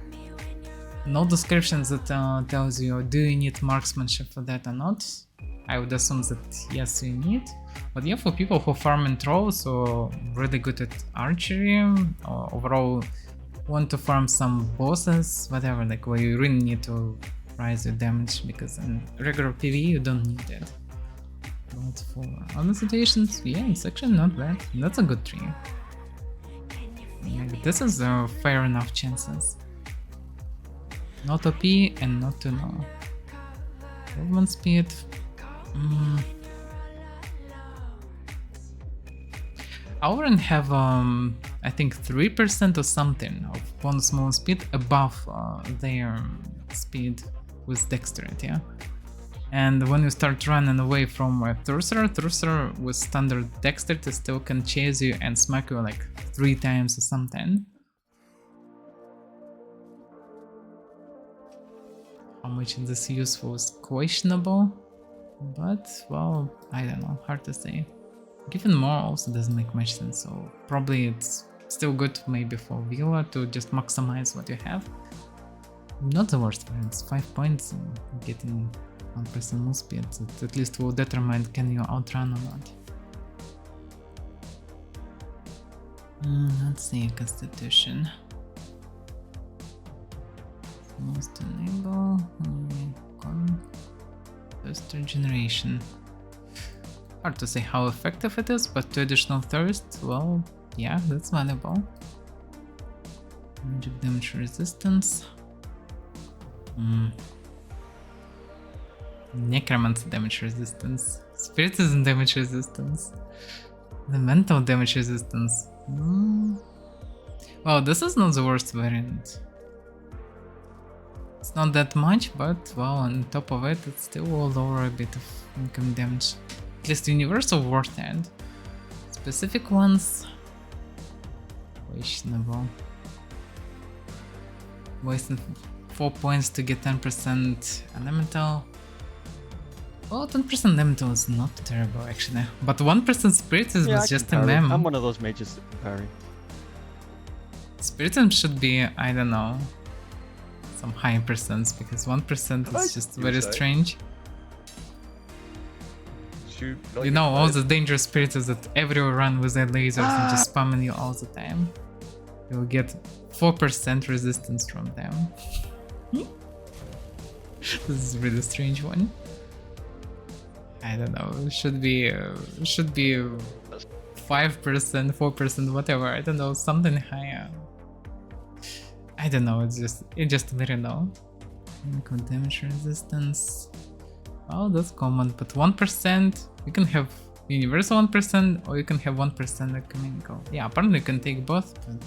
No descriptions that tells you do you need marksmanship for that or not. I would assume that yes, you need. But yeah, for people who farm in trolls or really good at archery or overall want to farm some bosses, whatever, like where you really need to rise your damage, because in regular PvE you don't need it. But for other situations, yeah, it's actually not bad. That's a good tree. Like, this is fair enough chances. Not OP and not too low. Movement speed. Auron have I think 3% or something of bonus movement speed above their speed with dexterity, yeah? And when you start running away from a Thurser with standard dexterity still can chase you and smack you like 3 times or something. How much is this useful is questionable, but well, I don't know, hard to say. Given more also doesn't make much sense, so probably it's still good maybe for Villa to just maximize what you have. Not the worst variant, 5 points and getting 1% move speed, it at least will determine can you outrun or not. Let's see, Constitution. Most enable, first regeneration. Hard to say how effective it is, but 2 additional thirst, well, yeah, that's valuable. Magic damage resistance. Necromancy damage resistance. Spiritism damage resistance. The mental damage resistance. Well, this is not the worst variant. It's not that much, but well, on top of it, it still will lower a bit of income damage. At least universal worth it. Specific ones, questionable. Wasting 4 points to get 10% elemental. Well, 10% elemental is not terrible actually, but 1% spiritism Yeah, is I just can a parry. meme. I'm one of those mages that can parry. Spiritism should be, I don't know, some high percents, because 1% is just very strange. Shoot, You know, all the dangerous spirits is that everyone run with their lasers and just spamming you all the time. You'll get 4% resistance from them. This is a really strange one. I don't know, should be 5%, 4%, whatever, I don't know, something higher. I don't know, it's just very low. Income damage resistance. Oh, that's common, but 1%, you can have universal 1% or you can have 1% ecumenical. Yeah, apparently you can take both, but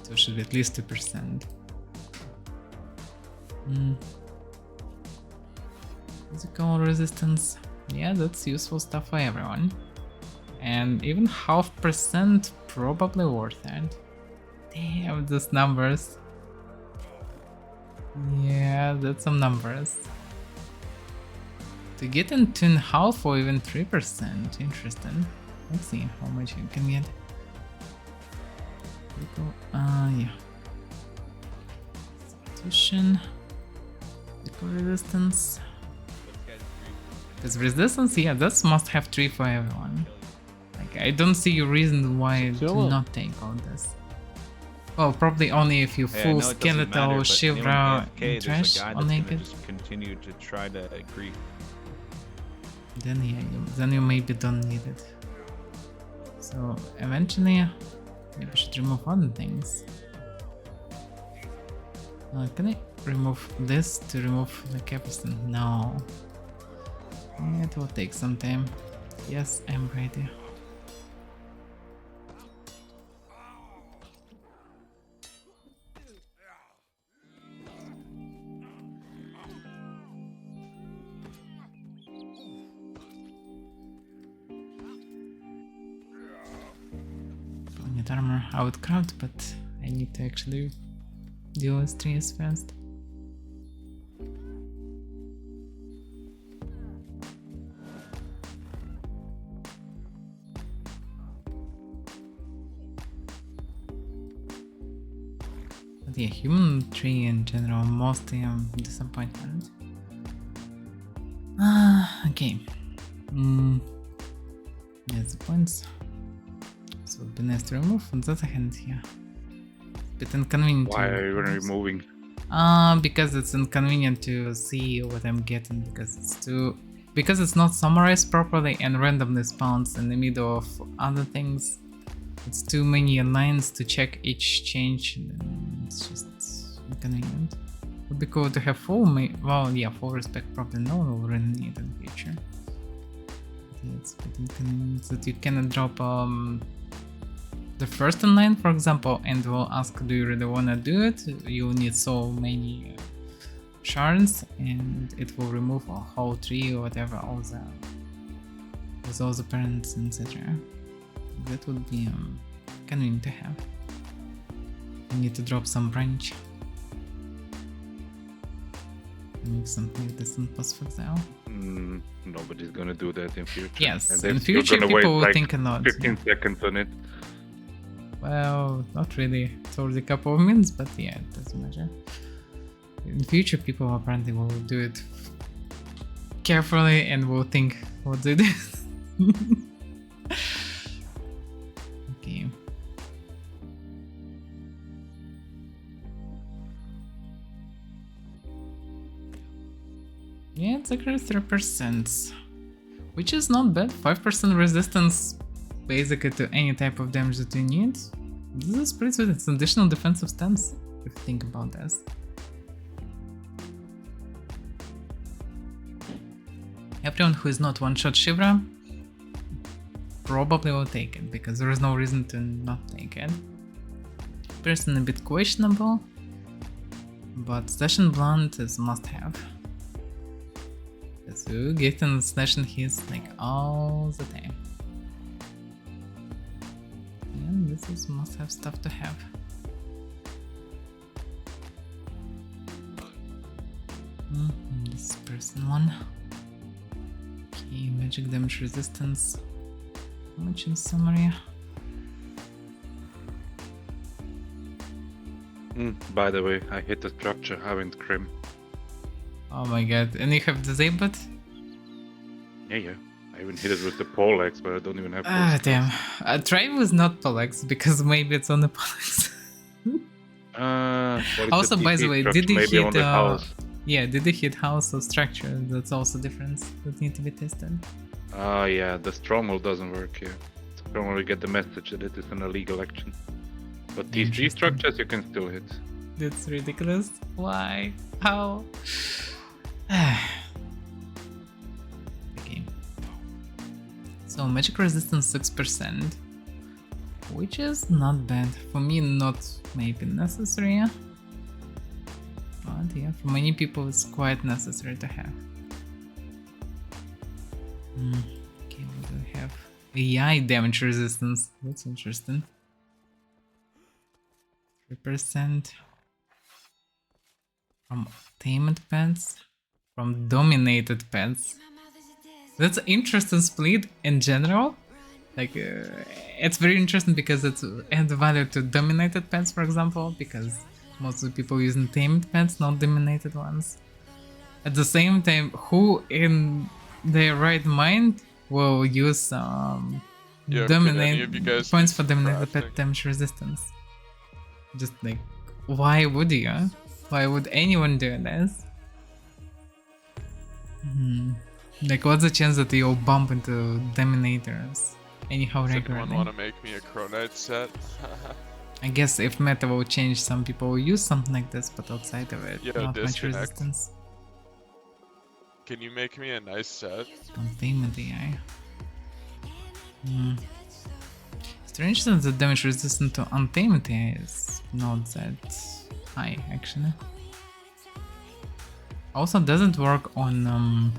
so it should be at least 2%. Physical resistance. Yeah, that's useful stuff for everyone. And even 0.5% probably worth it. Damn, those numbers. Yeah, that's some numbers. To get in 2.5 or even 3%, interesting. Let's see how much you can get. Yeah. Substitution. Physical resistance. Because resistance, yeah, that's must have 3 for everyone. Like, I don't see a reason why to not take all this. Well, probably only if you full skeletal, Shivra, and trash or naked. Just continue to try to agree. Then yeah, then you maybe don't need it. So eventually, maybe I should remove other things. Can I remove this to remove the capstan? No. It will take some time. Yes, I'm ready. Planet armor I would craft, but I need to actually deal with trees first. But yeah, human tree in general, mostly disappointment. Okay. Yes, the points. So it would be nice to remove. On the other hand, yeah. Bit inconvenient. Why to are you remove. removing? Because it's inconvenient to see what I'm getting because it's not summarized properly and randomly spawns in the middle of other things. It's too many lines to check each change, and it's just inconvenient. Would be cool to have full full respect probably no one will really need in the future. But yeah, it's a bit inconvenient that you cannot drop the first in line, for example, and will ask, do you really wanna do it? You need so many shards, and it will remove a whole tree or whatever, with all the parents, etc. That would be convenient to have. You need to drop some branch. Make something distant post exile. Nobody's gonna do that in future. Yes, And in then you're future gonna people wait, will like, think a lot. 15 seconds on it. Well, not really. It's already a couple of minutes, but yeah, it doesn't matter. In future, people apparently will do it carefully and will think what they did. Okay. Yeah, it's actually 3%, which is not bad. 5% resistance basically to any type of damage that you need. This is pretty good. It's an additional defensive stance if you think about this. Everyone who is not one-shot Shivra probably will take it, because there is no reason to not take it. Person a bit questionable, but Slash and Blunt is must-have. So you get in Slash and hits like all the time. And this is must-have stuff to have. This person one. Okay, magic damage resistance. How much in summary? By the way, I hit the structure, haven't crim. Oh my god, and you have disabled? Yeah. I even hit it with the Polax, but I don't even have. Damn. Try with not Polax, because maybe it's on the Polax. Also, by the way, did you hit house? Yeah, did you hit house or structure? That's also difference that need to be tested. Yeah, the stronghold doesn't work here. Stronghold, you get the message that it is an illegal action. But these three structures you can still hit. That's ridiculous. Why? How? Okay. So magic resistance 6%, which is not bad. For me, not maybe necessary. But yeah, for many people it's quite necessary to have. Okay, what do we have? AI damage resistance. That's interesting. 3% from tamed pets, from dominated pets. That's an interesting split in general. Like, it's very interesting because it's adds value to dominated pets, for example, because most of the people using tamed pets, not dominated ones. At the same time, who in their right mind will use dominate points for dominated pet damage resistance? Just like, why would you? Why would anyone do this? Like, what's the chance that you'll bump into dominators anyhow regularly? Anyone want to make me a Crow Knight set? I guess if meta will change, some people will use something like this, but outside of it, Yo, not much disconnect. resistance. Can you make me a nice set? Containment AI. Strange that the damage resistance to Untamed AI is not that high, actually. Also doesn't work on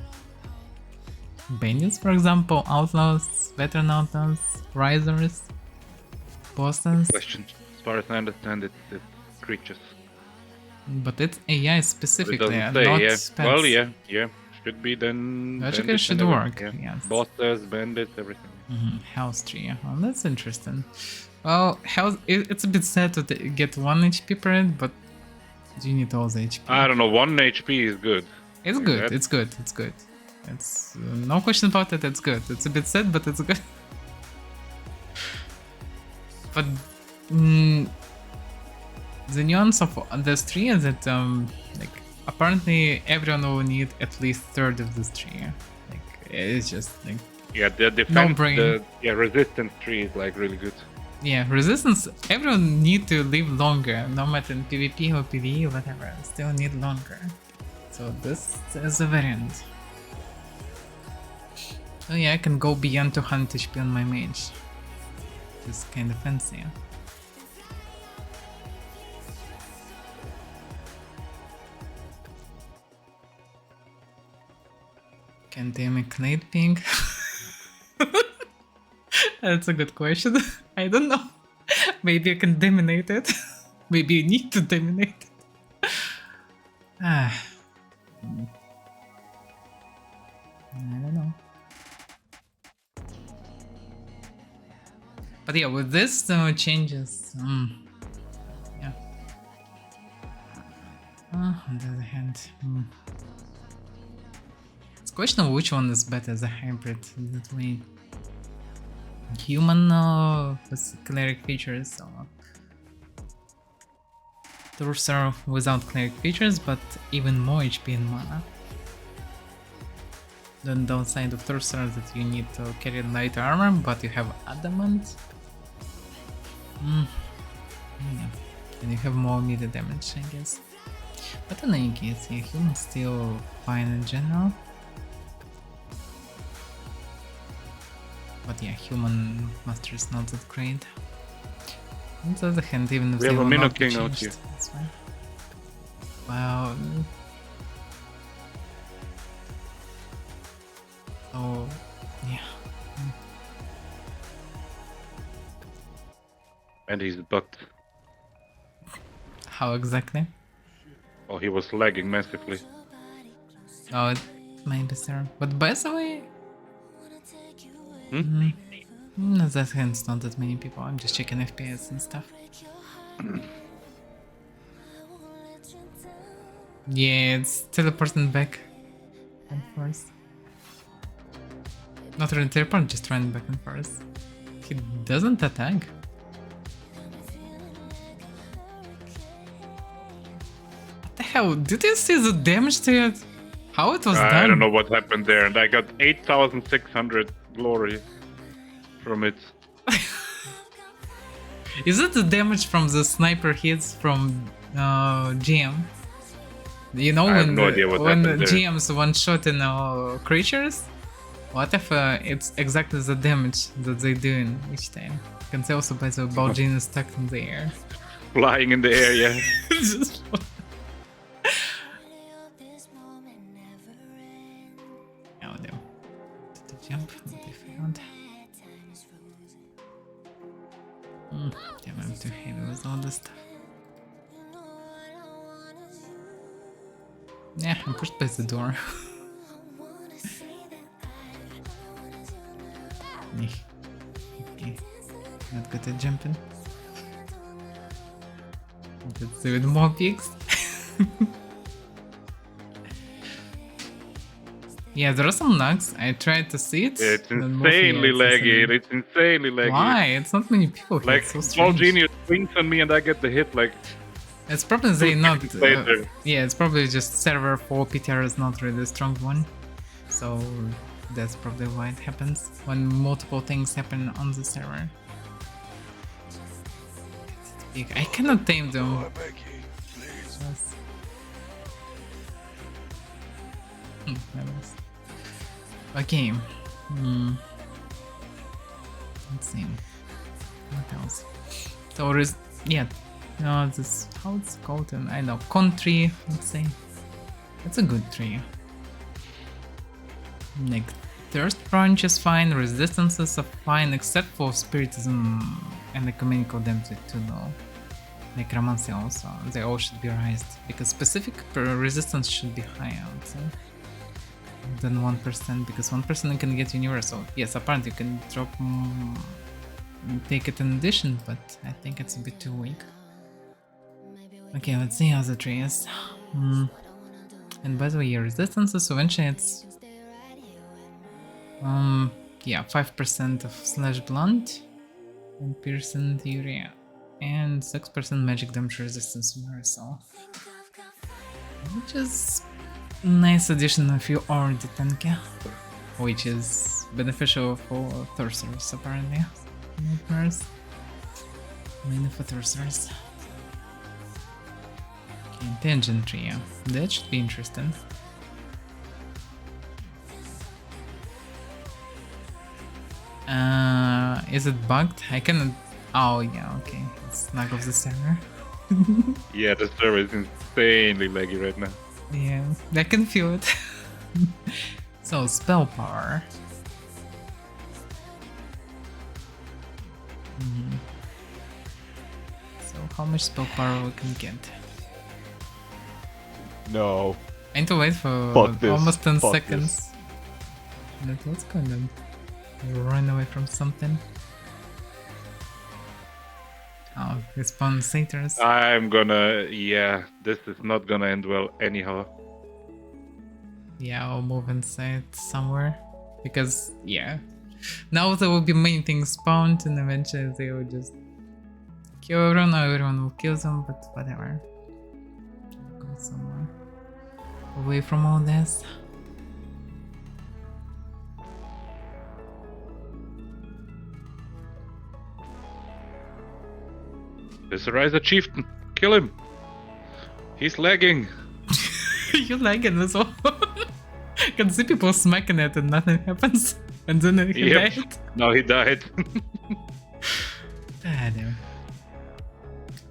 bandits, for example, outlaws, veteran outlaws, risers, bosses. Question. As far as I understand, it's creatures. But it's AI It specifically, doesn't and say, not yeah. pets. Well, yeah. Should be then. Logically bandits should and work, everything, yeah. yes. Bosses, bandits, everything. House tree, oh, that's interesting. Well, it's a bit sad to get 1 HP per it, but you need all the HP. I don't know. 1 HP is good. It's Like good, that. it's good, it's good. It's no question about it, it's good. It's a bit sad, but it's good. But the nuance of this tree is that like apparently everyone will need at least third of this tree. Like it's just like Yeah, the defense, brain. resistance tree is like really good. yeah, resistance. Everyone need to live longer, no matter in PvP or PvE or whatever. Still need longer. So this is a variant. So yeah, I can go beyond 200 HP on my mage. It's kind of fancy. Can they make Clade ping? That's a good question. I don't know. Maybe I can dominate it. Maybe you need to dominate it. I don't know. But yeah, with this changes. Yeah. On the other hand, it's questionable which one is better as a hybrid. That way, human with cleric features, or Torser without cleric features, but even more HP and mana. The downside of Torser is that you need to carry light armor, but you have adamant. Yeah. And you have more melee damage, I guess. But in any case, yeah, human's still fine in general. But yeah, human master is not that great. On the other hand, even if We they have a will Minnow not be King out changed, here. that's fine. Well, so yeah. And he's bugged. How exactly? Oh, he was lagging massively. Oh, it might be there. But by the way, on the other hand, it's not that many people. I'm just checking FPS and stuff. Yeah, it's teleporting back and forth. Not really teleport, just running back and forth. He doesn't attack. What the hell? Did you see the damage to it? How it was done? I don't know what happened there, and I got 8,600 glory from it. Is it the damage from the sniper hits from GM? You know I have when no idea what when happened there. GM's one shot in creatures? What if it's exactly the damage that they do in each time? You can tell also by the Balgene is stuck in the air. Flying in the air, yeah. Just- Oh no. Did they jump? What they found? Damn, I'm too heavy with all this stuff. Yeah, I'm pushed by the door. Okay. Not good at jumping. Let's do it more pigs. Yeah, there are some lags. I tried to see it. It's and then mostly, insanely it's laggy. insane. It's insanely laggy. Why? It's not many people here. Like, It's so small strange. genius swings on me and I get the hit, like, It's probably they not. seconds later. Yeah, it's probably just server for PTR is not really a strong one, so that's probably why it happens when multiple things happen on the server. I cannot tame them. Yes. Nice. Okay. Let's see. What else? So yeah. No, this how it's called? I know country. Let's say that's a good tree. Like thirst branch is fine. Resistances are fine, except for spiritism and ecumenical damage too low. Necromancy also. They all should be raised because specific resistance should be higher. I would say. Than 1% because 1% you can get universal. Yes, apparently you can drop take it in addition, but I think it's a bit too weak. Okay, let's see how the tree is. And by the way, your resistances eventually it's yeah, 5% of slash blunt and piercing urea and 6% magic damage resistance universal, which is nice addition if you already tanky, which is beneficial for thirsters apparently. Nightmares. Mainly for thirsters. Okay, tangent tree. That should be interesting. Is it bugged? I cannot. Oh yeah, okay. It's lag of the server. Yeah, the server is insanely laggy right now. Yeah, I can feel it. So, spell power. So, how much spell power we can get? No. I need to wait for Fuck this. almost 10 Fuck seconds. Let's go then. Run away from something. Oh, respawn satyrs. I'm gonna. Yeah, this is not gonna end well anyhow. Yeah, I'll move inside somewhere. Because, yeah. Now there will be many things spawned and eventually they will just kill everyone or everyone will kill them, but whatever. Go somewhere away from all this. There's a Rise Chieftain. Kill him. He's lagging. You like it as well. Can see people smacking it and nothing happens. And then he Yep. died. No, he died. Ah, damn.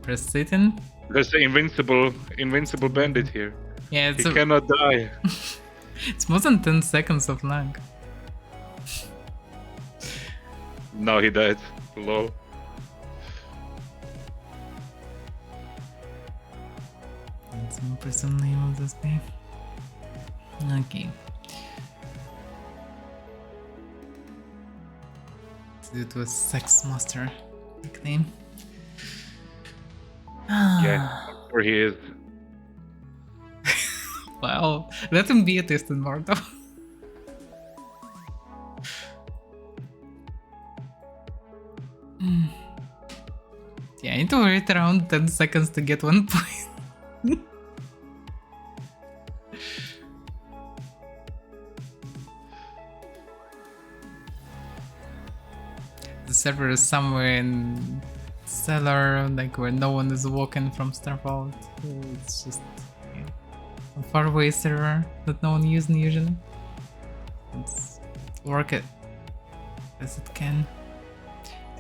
Press Satan. There's an invincible bandit here. Yeah, He cannot die. it's more than 10 seconds of lag. No, he died. Lol. Let's impress the name of this guy. Okay. It was Sex Master nickname. Yeah, where he is. Well, let him be a test immortal. Yeah, I need to wait around 10 seconds to get 1 point. The server is somewhere in cellar, like where no one is walking from Starvault. It's just a faraway server that no one uses usually. Let's work it as it can.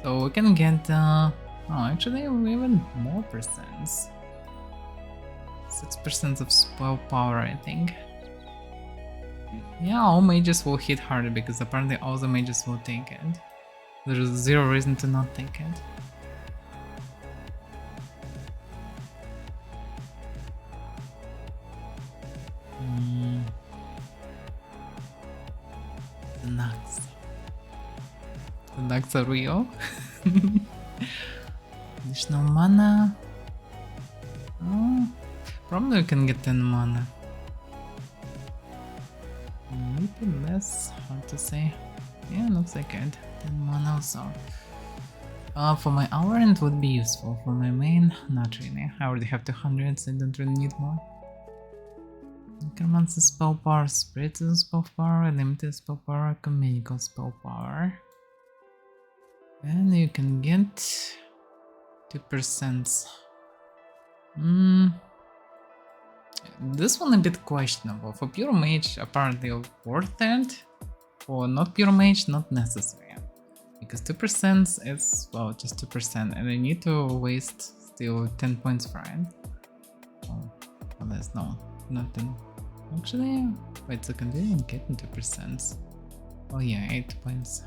So we can get oh, actually we even more percents. 6% of spell power, I think. Yeah, all mages will hit harder because apparently all the mages will take it. There's zero reason to not take it. The nuts. The nuts are real. Additional mana. Oh, probably we can get 10 mana. Maybe less, hard to say. Yeah, looks like it. 10 mana also. For my hour end would be useful. For my main, not really. I already have 200, so I don't really need more. Necromancy spell power, spiritism spell power, limited spell power, ecumenical spell power. And you can get 2%. This one a bit questionable. For pure mage, apparently worth it. For not pure mage, not necessary. Because 2% is, well, just 2%, and I need to waste still 10 points for it. Oh, there's nothing. Actually, wait a second, I didn't get 2%. Oh yeah, 8 points.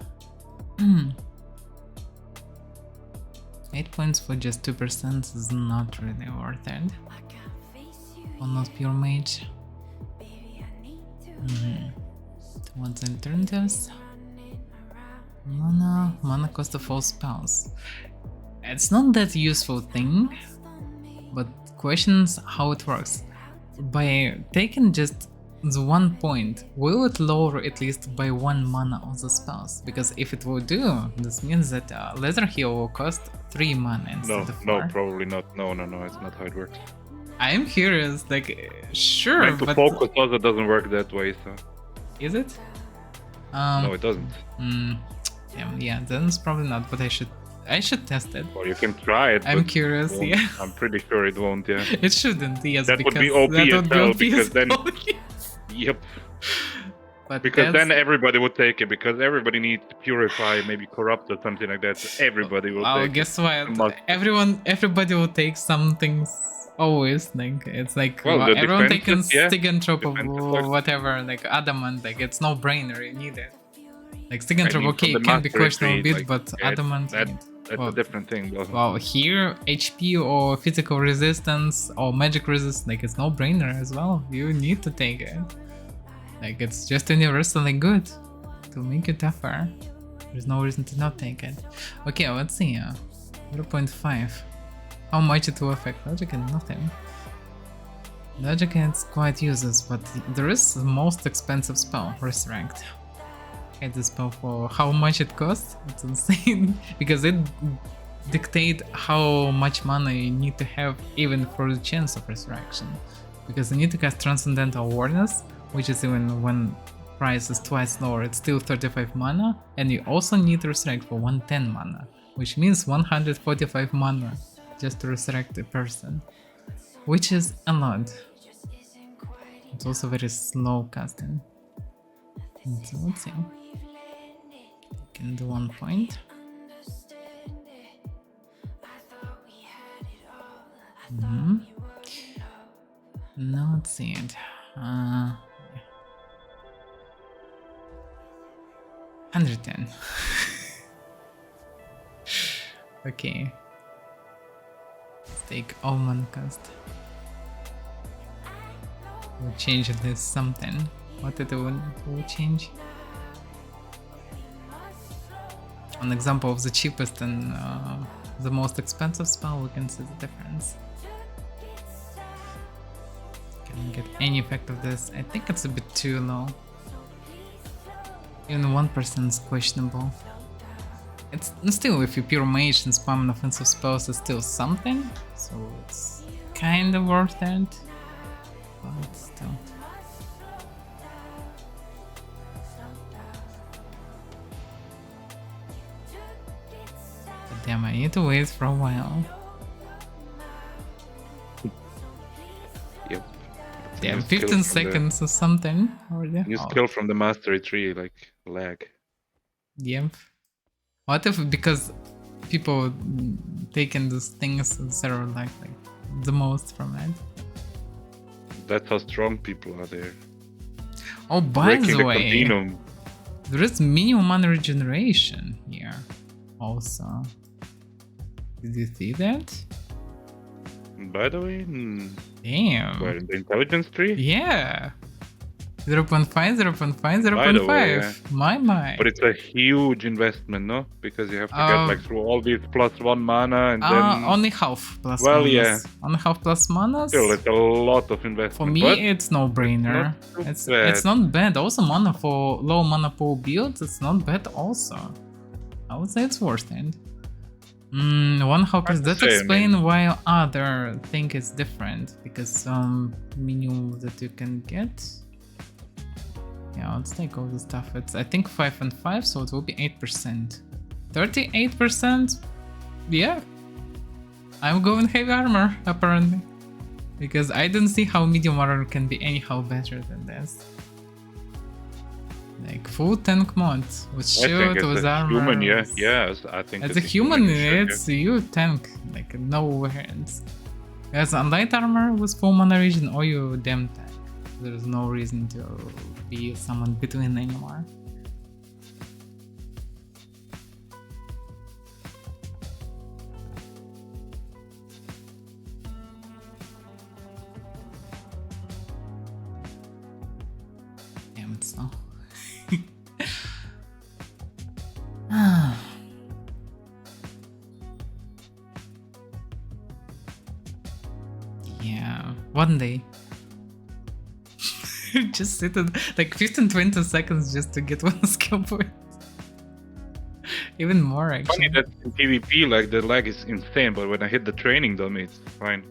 8 points for just 2% is not really worth it. For not pure mage. What's alternatives? Mana cost of all spells. It's not that useful thing, but questions how it works. By taking just the 1 point, will it lower at least by 1 mana on the spells? Because if it will do, this means that Leather Heal will cost 3 mana instead of 4. No, probably not. No, it's not how it works. I'm curious, like, sure, Like to but... focus also doesn't work that way, so... Is it? No, it doesn't. Yeah, then it's probably not, but I should test it. Or you can try it, I'm but curious, it won't. yeah. I'm pretty sure it won't, yeah. It shouldn't, yes, That because would be OP that as would be hell, OP because as then... hell, yeah. Yep. But Because then everybody would take it, because everybody needs to purify, maybe corrupt or something like that. So everybody will take it. guess what? Must. Everybody will take some things always. Like it's like Well, the everyone taking defensive, yeah. Stigantrop Defensive or flex. whatever, like adamant. Like it's no brainer. You need it. Like Stigantrop, from okay, the it can be mastery questionable a tree, bit, like, but yeah, adamant. That's well, a different thing, though. Well, here HP or physical resistance or magic resist, like it's no brainer as well. You need to take it. Like it's just universally good to make you tougher. There's no reason to not take it. Okay, let's see. 0.5. How much it will affect logic and nothing. Logic is quite useless, but there is the most expensive spell, Resurrect. I had this spell for how much it costs. It's insane because it dictates how much mana you need to have even for the chance of resurrection. Because you need to cast Transcendental Awareness, which is even when price is twice lower, it's still 35 mana, and you also need to resurrect for 110 mana, which means 145 mana just to resurrect a person, which is a lot. It's also very slow casting. So let's see. Can do 1 point. Now let's see it. 110. Okay. Let's take all mana cost. We'll change this something. What it will change? An example of the cheapest and the most expensive spell, we can see the difference. Can we get any effect of this? I think it's a bit too low. Even 1% is questionable. It's still, if you pure mage and spam an offensive spells, it's still something, so it's kind of worth it, but still. But damn, I need to wait for a while. Yep. Damn, New skill 15 from the- seconds or something already. New skill from the mastery tree, like lag. Yep. What if because people taking these things instead of like the most from it? That's how strong people are there. Oh, by Breaking the way, continuum. there is minimum mana regeneration here also. Did you see that? By the way, Damn. where in the intelligence tree? Yeah. 0.5, 0.5, By the way, 0.5. My. But it's a huge investment, no? Because you have to get like through all these +1 mana and then Only half plus Well, manas. yeah. Only half plus manas. still it's a lot of investment. For me, but it's no brainer. not too It's not bad. Also, mana for low mana pool builds, it's not bad. Also, I would say it's worth it. One helpers. Hard to That say, I explain why other thing is different, because some menu that you can get. Yeah, let's take all this stuff. It's I think 5 and 5, so it will be 8%. 38%. Yeah. I'm going heavy armor, apparently. Because I don't see how medium armor can be anyhow better than this. Like full tank mod with I think shield, as with a armor. human, yeah, I think As a human, you should, it's you tank, like no weapons. As a light armor with full mana region, or you damn tank. There's no reason to be someone between anymore. Damn it, so. Yeah, one day. Just sit in like 15-20 seconds just to get one skill point. Even more Funny actually. that in PvP, like the lag is insane, but when I hit the training dummy, it's fine.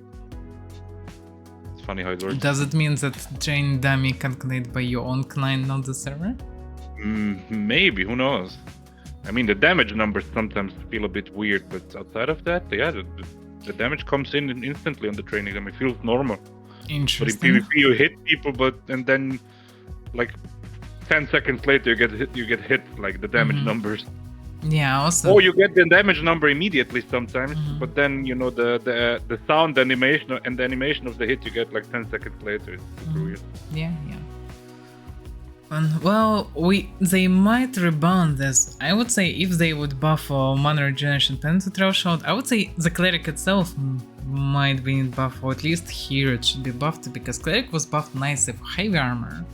It's funny how it works. Does it mean that train dummy calculated by your own client, not the server? Maybe, who knows? I mean, the damage numbers sometimes feel a bit weird, but outside of that, yeah, the damage comes in instantly on the training dummy. It feels normal. But in Interesting. PvP, you hit people, and then like 10 seconds later, you get hit like the damage numbers. Yeah, also. Or you get the damage number immediately sometimes, Mhm. but then you know the sound animation and the animation of the hit you get like 10 seconds later. It's super Mhm. weird. Yeah. Well, they might rebound this. I would say if they would buff mana regeneration penalty threshold, I would say the cleric itself might be in buff, or at least here it should be buffed, because cleric was buffed nicely for heavy armor,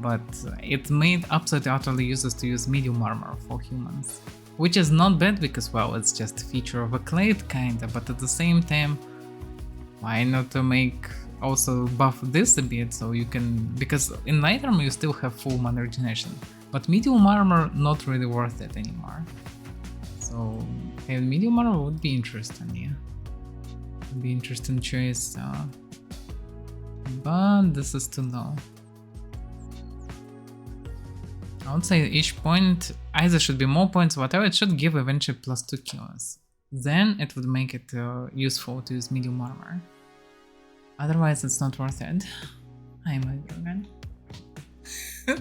but it made absolutely utterly useless to use medium armor for humans, which is not bad because, well, it's just a feature of a clade kinda, but at the same time, why not to make also buff this a bit, so you can, because in light armor you still have full mana regeneration, but medium armor not really worth it anymore. So having medium armor would be interesting, yeah. Would be interesting choice, but this is too low. I would say each point either should be more points, whatever, it should give eventually +2 kills. Then it would make it useful to use medium armor. Otherwise, it's not worth it. Hi, my girlfriend.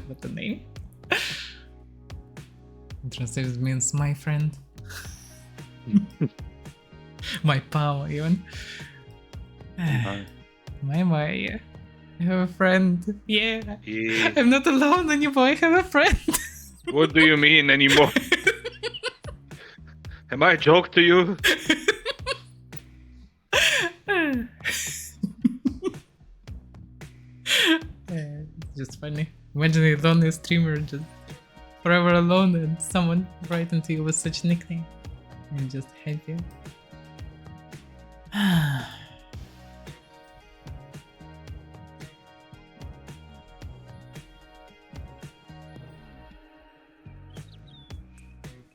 What the name? Translated means my friend. My power, even. My, yeah. I have a friend. Yeah. Yeah. I'm not alone anymore. I have a friend. What do you mean anymore? Am I a joke to you? It's just funny. Imagine a lonely streamer just forever alone and someone writing to you with such nickname and just help you.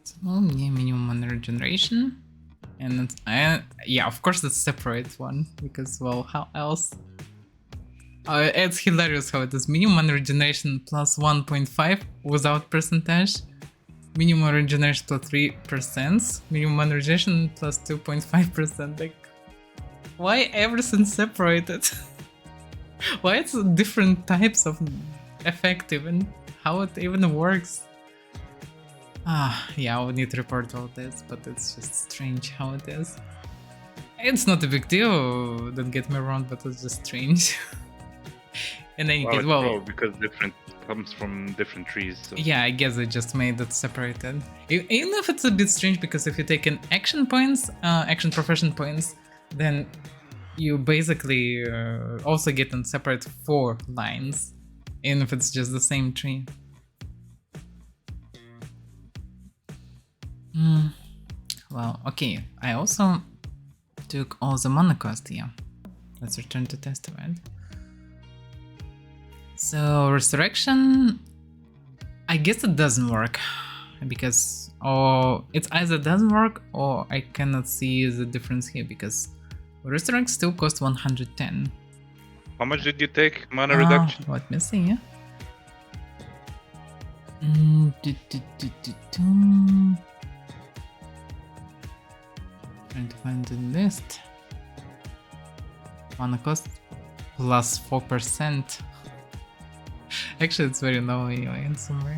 So yeah, minimum mana regeneration, and it's, yeah, of course it's separate one because, well, how else? It's hilarious how it is minimum mana regeneration plus 1.5 without percentage, minimum regeneration plus 3%, minimum mana regeneration plus 2.5%. Like, why everything separated? Why it's different types of effective and how it even works? Yeah, I would need to report all this, but it's just strange how it is. It's not a big deal, don't get me wrong, but it's just strange. In any case, well, because different comes from different trees. So. yeah, I guess they just made it separated. Even if it's a bit strange, because if you take an action points, action profession points, then you basically also get in separate 4 lines, even if it's just the same tree. Well, okay, I also took all the mana cost here. Let's return to test event. So resurrection, I guess it doesn't work because, or it's either doesn't work or I cannot see the difference here because resurrect still costs 110. How much did you take mana reduction? Let me see. Trying to find the list. mana cost plus 4%. Actually, it's very low anyway in some way.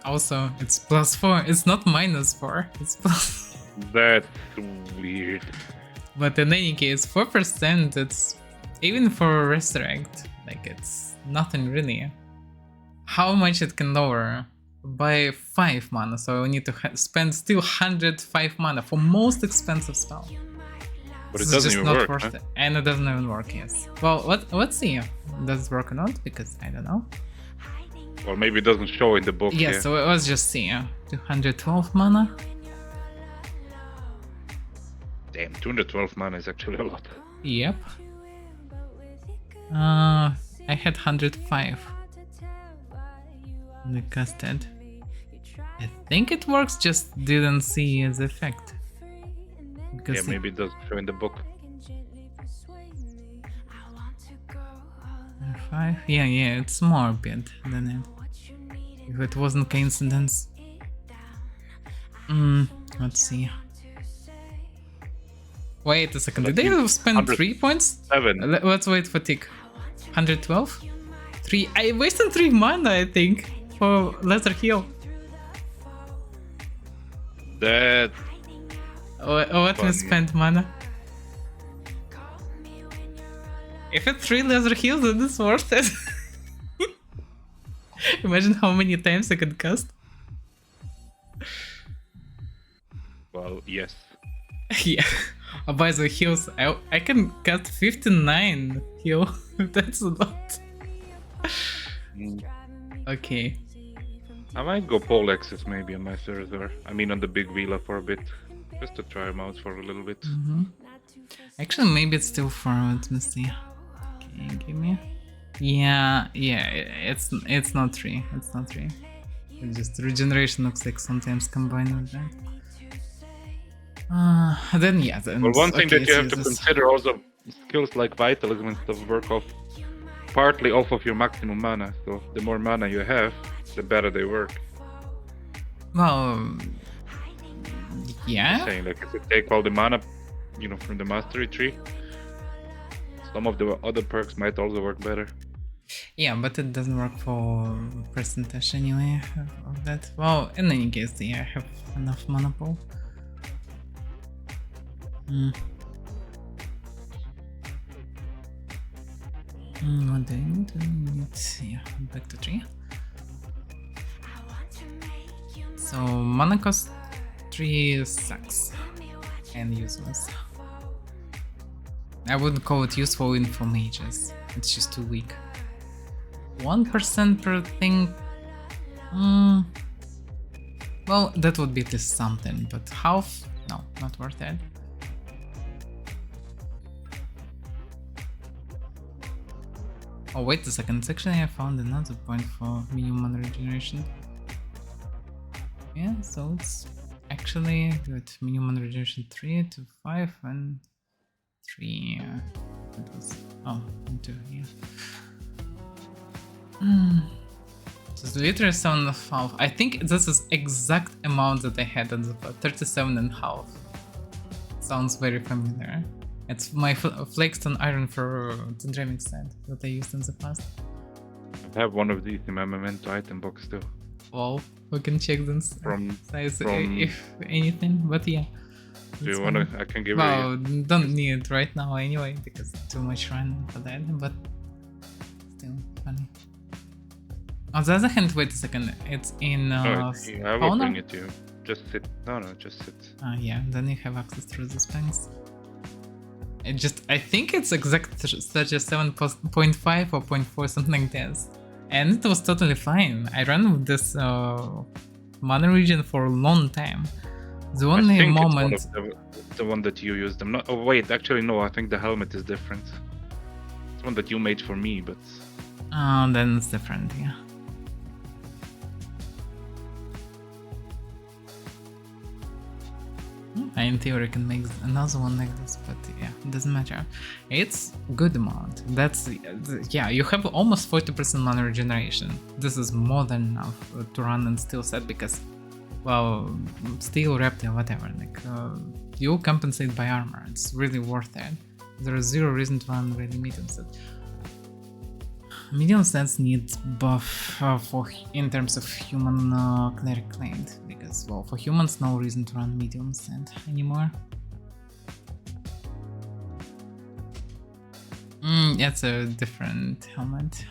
Also, it's plus 4. It's not minus 4. It's plus. That's weird. But in any case, 4%. It's even for resurrect. Like it's nothing really. How much it can lower? By 5 mana. So we need to spend still 105 mana for most expensive spell. But it This is doesn't just even not work. worth Huh? it. And it doesn't even work. Yes. Well, let's see. Does it work or not? Because I don't know. Well, maybe it doesn't show in the book. Yeah, Yeah. so let's just see. 212 mana. Damn, 212 mana is actually a lot. Yep. I had 105. And I casted. I think it works, just didn't see the effect. Because Yeah, maybe it doesn't show in the book. 5. Yeah, it's more a bit than it. If it wasn't coincidence. Let's see. Wait a second, did they spend 3 points? 7. Let's wait for tick. 112? 3. I wasted 3 mana, I think, for lesser heal. That. Let me Funny. spend mana. If it's 3 lesser heals, then it's worth it. Imagine how many times I could cast. Well, yes. Yeah. By the heals, I can cast 59 heal. That's a lot. Mm. Okay. I might go Polaxes maybe on my server. I mean, on the big villa for a bit. Just to try them out for a little bit. Actually, maybe it's still 4. Let me see. Okay, give me. Yeah, it's not 3. It's not 3. It's just regeneration looks like sometimes combined with that. Then yeah. Then Well, one thing okay, that you so have to this- consider also, skills like Vitalism and stuff work partly off of your maximum mana. So the more mana you have, the better they work. Well, yeah. Saying like if you take all the mana, from the mastery tree, some of the other perks might also work better. Yeah, but it doesn't work for percentage anyway of that. Well, in any case, yeah, I have enough mana pool. What do I need? Yeah, back to 3. So mana cost 3 sucks and useless. I wouldn't call it useful in for mages. It's just too weak. 1% per thing. Well, that would be at least something, but half? No, not worth it. Oh, wait a second. Actually, I found another point for minimum mana regeneration. Yeah, so it's actually good. Minimum mana regeneration 3 to 5 and 3. It was. Oh, 2, yeah. So it's literally 7.5. I think this is exact amount that I had at the 37.5. Sounds very familiar. It's my flakestone iron for the dreaming side that I used in the past. I have one of these in my memento item box too. Well, we can check this From size if anything, but yeah. do it's you wanna? fine. I can give Well, don't need it right now anyway because too much run for that, but still funny. On the other hand, wait a second, it's in you. No, I will Fauna? bring it to you. Just sit. No, just sit. Yeah, then you have access through the banks. I think it's exact 37.5 or 0.4, something like this. And it was totally fine. I ran with this mana region for a long time. The I only think moment... it's the one that you used them. Not. Oh wait, actually no. I think the helmet is different. It's one that you made for me, but then it's different, yeah. I in theory can make another one like this, but yeah, it doesn't matter. It's good amount. That's yeah, you have almost 40% mana regeneration. This is more than enough to run and still set because well, steel, reptile, whatever. Like you compensate by armor. It's really worth it. There is zero reason to run really medium set. Medium sets need buff for in terms of human cleric claimed, because well, for humans no reason to run medium set anymore. It's a different helmet.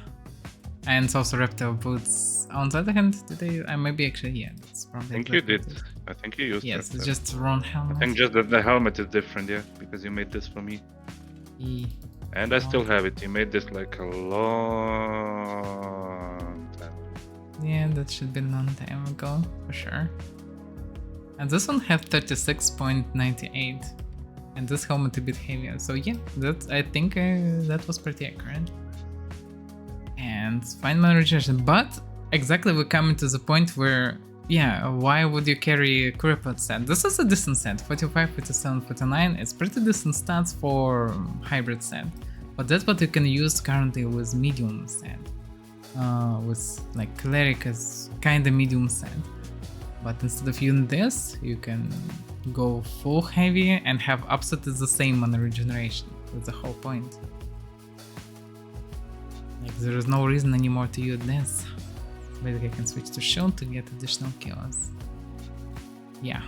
And it's also reptile boots. On the other hand, today I maybe actually it's I probably. think you did. I think you used Yes, that. it's just wrong helmet. I think just that the helmet is different, yeah, because you made this for me. And I still have it. You made this like a long time. Yeah, that should be a long time ago, for sure. And this one had 36.98. And this helmet a bit heavier. So yeah, that I think that was pretty accurate. And fine mana regeneration. But exactly we're coming to the point where, yeah, why would you carry a crippled set? This is a decent set, 45, 47, 49. It's pretty decent stats for hybrid set. But that's what you can use currently with medium set. With like cleric is kinda medium set. But instead of using this, you can go full heavy and have absolutely the same mana regeneration. That's the whole point. Like there is no reason anymore to use this. Basically I can switch to shield to get additional kills. Yeah,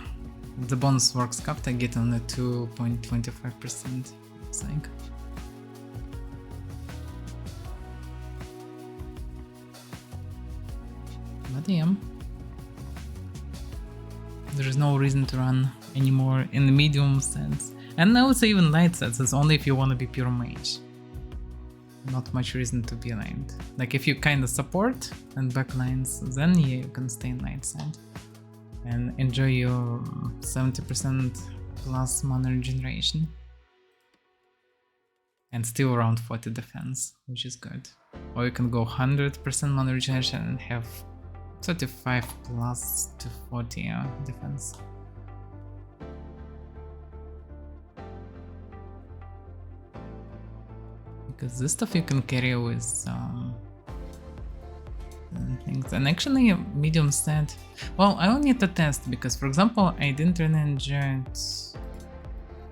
the bonus works after getting on the 2.25%, looks like. But yeah, there is no reason to run anymore in the medium sets. And I would say even light sets, it's only if you want to be pure mage. Not much reason to be light. Like if you kind of support and backlines, then yeah, you can stay in light side and enjoy your 70% plus mana regeneration. And still around 40 defense, which is good. Or you can go 100% mana regeneration and have 35 plus to 40 defense. Because this stuff you can carry with things. And actually medium set, well, I will need to test because for example I didn't really enjoy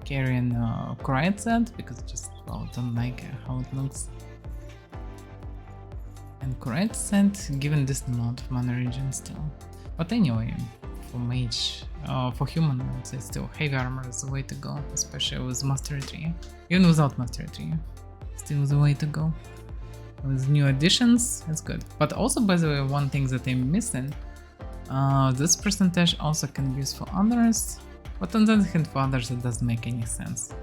carrying a Correct set because I just don't like how it looks. And Correct set given this amount of mana regen still. But anyway, for mage, for human I would say still heavy armor is the way to go, especially with mastery 3. Even without mastery 3. Still the way to go. With new additions, it's good. But also, by the way, one thing that I'm missing, this percentage also can be used for others, but on the other hand, for others it doesn't make any sense.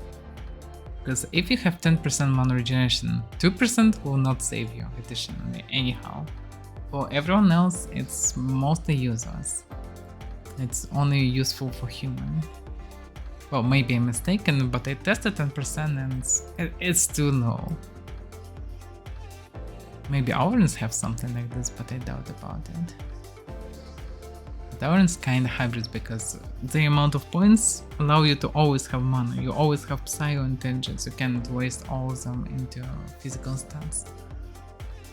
Because if you have 10% mana regeneration, 2% will not save you additionally anyhow. For everyone else, it's mostly useless. It's only useful for human. Well, maybe I'm mistaken, but I tested 10% and it's too low. Maybe Aurans have something like this, but I doubt about it. But Aurans kinda hybrids because the amount of points allow you to always have mana. You always have Psycho Intelligence, you can't waste all of them into physical stats.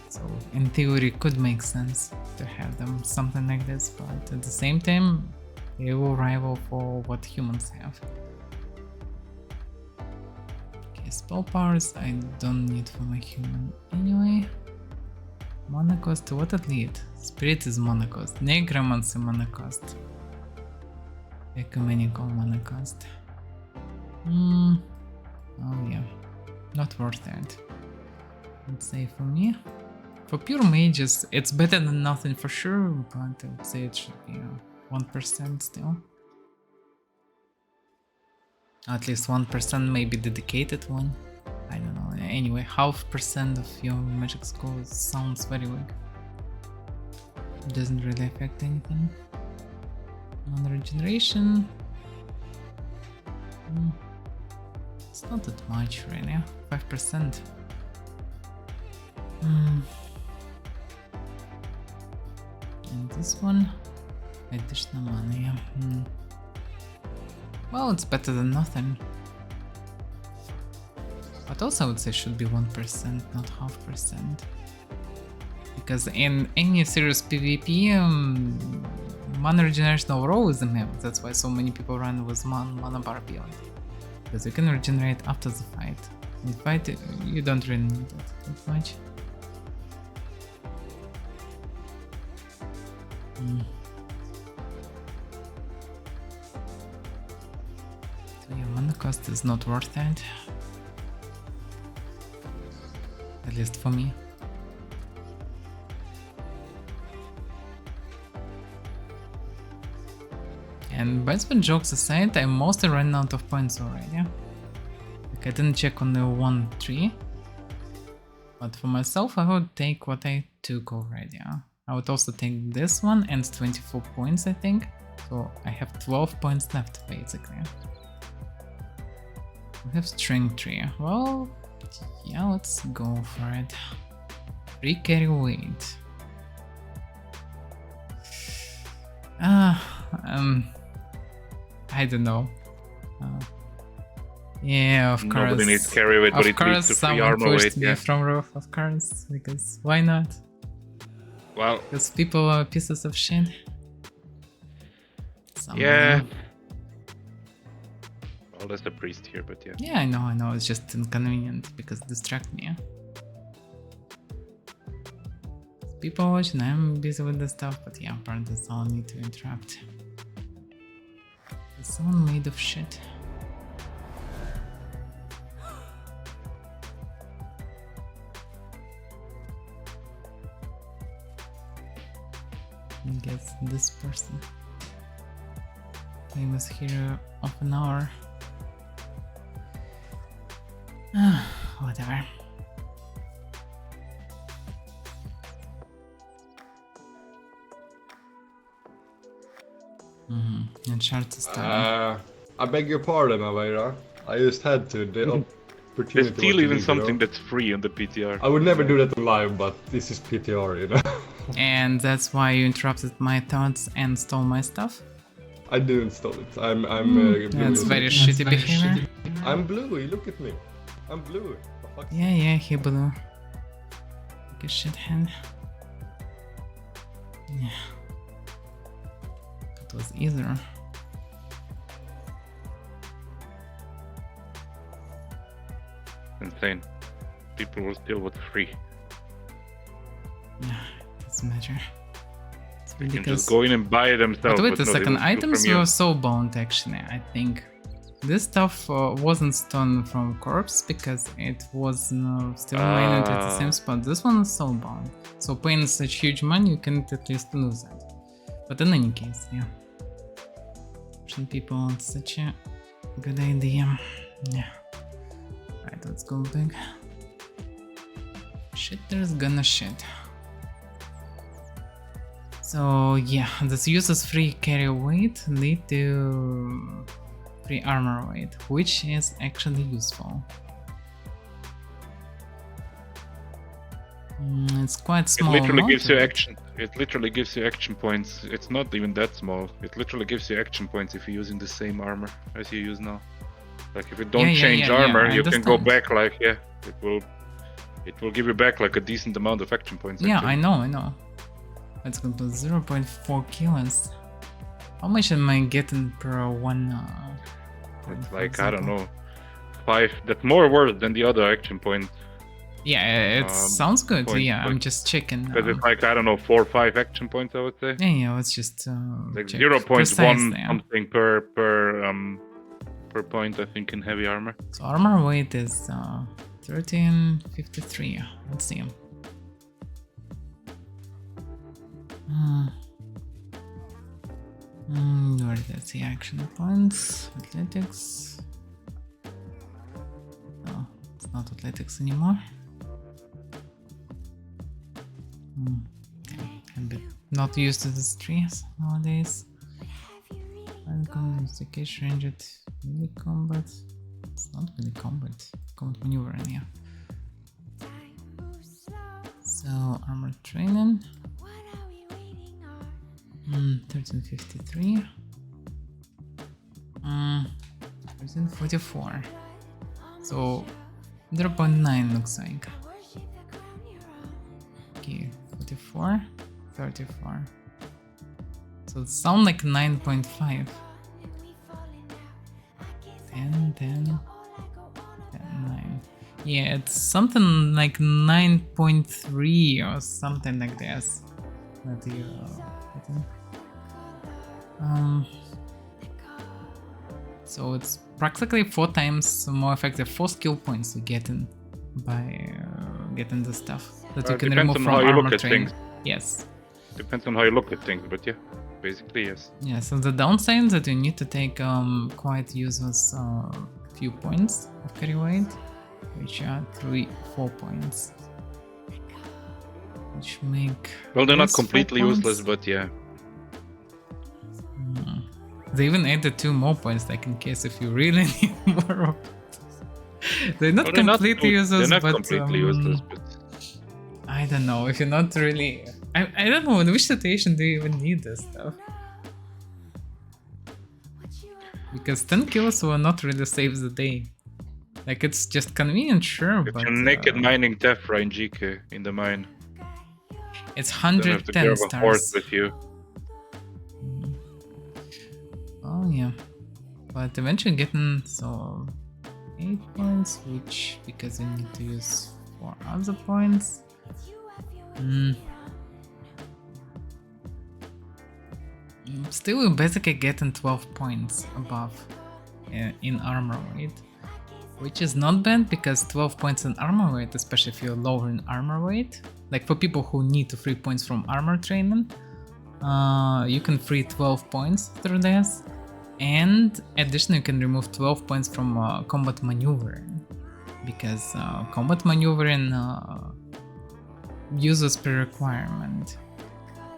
So in theory it could make sense to have them something like this, but at the same time they will rival for what humans have. Spell powers I don't need for my human anyway. Mana cost, what at lead? Spirit is mana cost, Necromancy mana cost, Ecumenical mana cost. Oh yeah, not worth it. Let's say for me. For pure mages it's better than nothing for sure, but I would say it should be 1% still. At least 1%, maybe dedicated one. I don't know. Anyway, 0.5% of your magic score sounds very weak. It doesn't really affect anything. Mana regeneration. It's not that much really. 5%. And this one, additional mana, yeah. Well, it's better than nothing. But also I would say should be 1%, not 0.5%. Because in any serious PvP, mana regeneration overall is amazing. That's why so many people run with mana bar build. Because you can regenerate after the fight. In fight, you don't really need it that much. So yeah, mana cost is not worth it. At least for me. And but jokes aside, I mostly ran out of points already. Like I didn't check on the 1-3. But for myself, I would take what I took already. I would also take this one and 24 points, I think. So I have 12 points left, basically. We have string tree. Well, yeah, let's go for it. 3 carry weight. I don't know. Yeah, of course. Nobody needs carry weight, but Of it leads course, to free someone armor weight. pushed me Yeah. from roof, of course, because why not? Well, Because people are pieces of shit. Someone. yeah. Well, there's a priest here, but yeah. Yeah, I know, it's just inconvenient because distract me. People watching, I'm busy with this stuff, but yeah, apparently someone need to interrupt. Is someone made of shit? I guess this person. Famous hero of an hour. Whatever. And chart is done. I beg your pardon, Avaira. I just had to. The opportunity. There's was still to even leave, something you know? that's free on the PTR. I would never do that live, but this is PTR, you know. And that's why you interrupted my thoughts and stole my stuff? I didn't stall it. I'm That's blue. very shitty behavior. I'm bluey. Look at me. I'm blue. For fuck's sake. Yeah, he blew. Like a shithead. Yeah. It was either. Insane. People will still vote free. Yeah, it doesn't matter. It's They can ridiculous. just go in and buy it themselves. But wait a not second, even steal items from you. were so bound actually, I think. This stuff wasn't stolen from corpse because it was still mined at the same spot. This one is soul bound. So paying such huge money, you can at least lose that. But in any case, yeah. Russian people, it's such a good idea. Yeah. Right, let's go back. Shitter's gonna shit. So yeah, this uses free carry weight lead to free armor weight, which is actually useful. It's quite It small. literally amount gives you of it. action. It literally gives you action points. It's not even that small. It literally gives you action points if you're using the same armor as you use now. Like if you don't change armor, I you can go understand. back. Like it will give you back like a decent amount of action points. Yeah, actually. I know. Let's go to 0.4 kilos. How much am I getting per one? Point, It's for like I don't example? know, 5. That's more worth than the other action points. Yeah, it sounds good. points, Yeah, I'm like- just checking. Because it's like I don't know, 4 or 5 action points. I would say Yeah, let's just like check 0.1 precisely. something per point. I think in heavy armor. So armor weight is 1353. Let's see. Where is the action points? Athletics. No, it's not athletics anymore. I'm a bit not used to the trees nowadays. Investigation ranged melee combat. It's not really combat. Combat maneuver in here. So armor training. 1353. 1344. So 0.9 looks like. Okay, 44, 34. So it sounds like 9.5. 10, 10, 9. Yeah, it's something like 9.3 or something like this. That you put in. So it's practically 4 times more effective, 4 skill points you get in by getting the stuff that you can Depends remove on from how you armor look at train. things. Yes. Depends on how you look at things, but yeah, basically yes. Yeah, so the downside is that you need to take quite useless few points of carry weight, which are 3-4 points. Which make... Well, they're not those 4 completely points- useless, but yeah. They even added 2 more points, like in case if you really need more of it. They're not Well, completely useless, they're not but completely useless, but I don't know, if you're not really... I don't know, in which situation do you even need this stuff? Because 10 kills will not really save the day. Like, it's just convenient, sure, if but... you're naked mining Tefra in GK in the mine, it's you don't have to 110 grab a horse stars. with you. Oh yeah, but eventually getting 8 points, which because you need to use 4 other points. Still, you're basically getting 12 points above in armor weight, which is not bad because 12 points in armor weight, especially if you're lower in armor weight, like for people who need to free points from armor training, you can free 12 points through this. And additionally, you can remove 12 points from combat maneuvering, because combat maneuvering uses per requirement.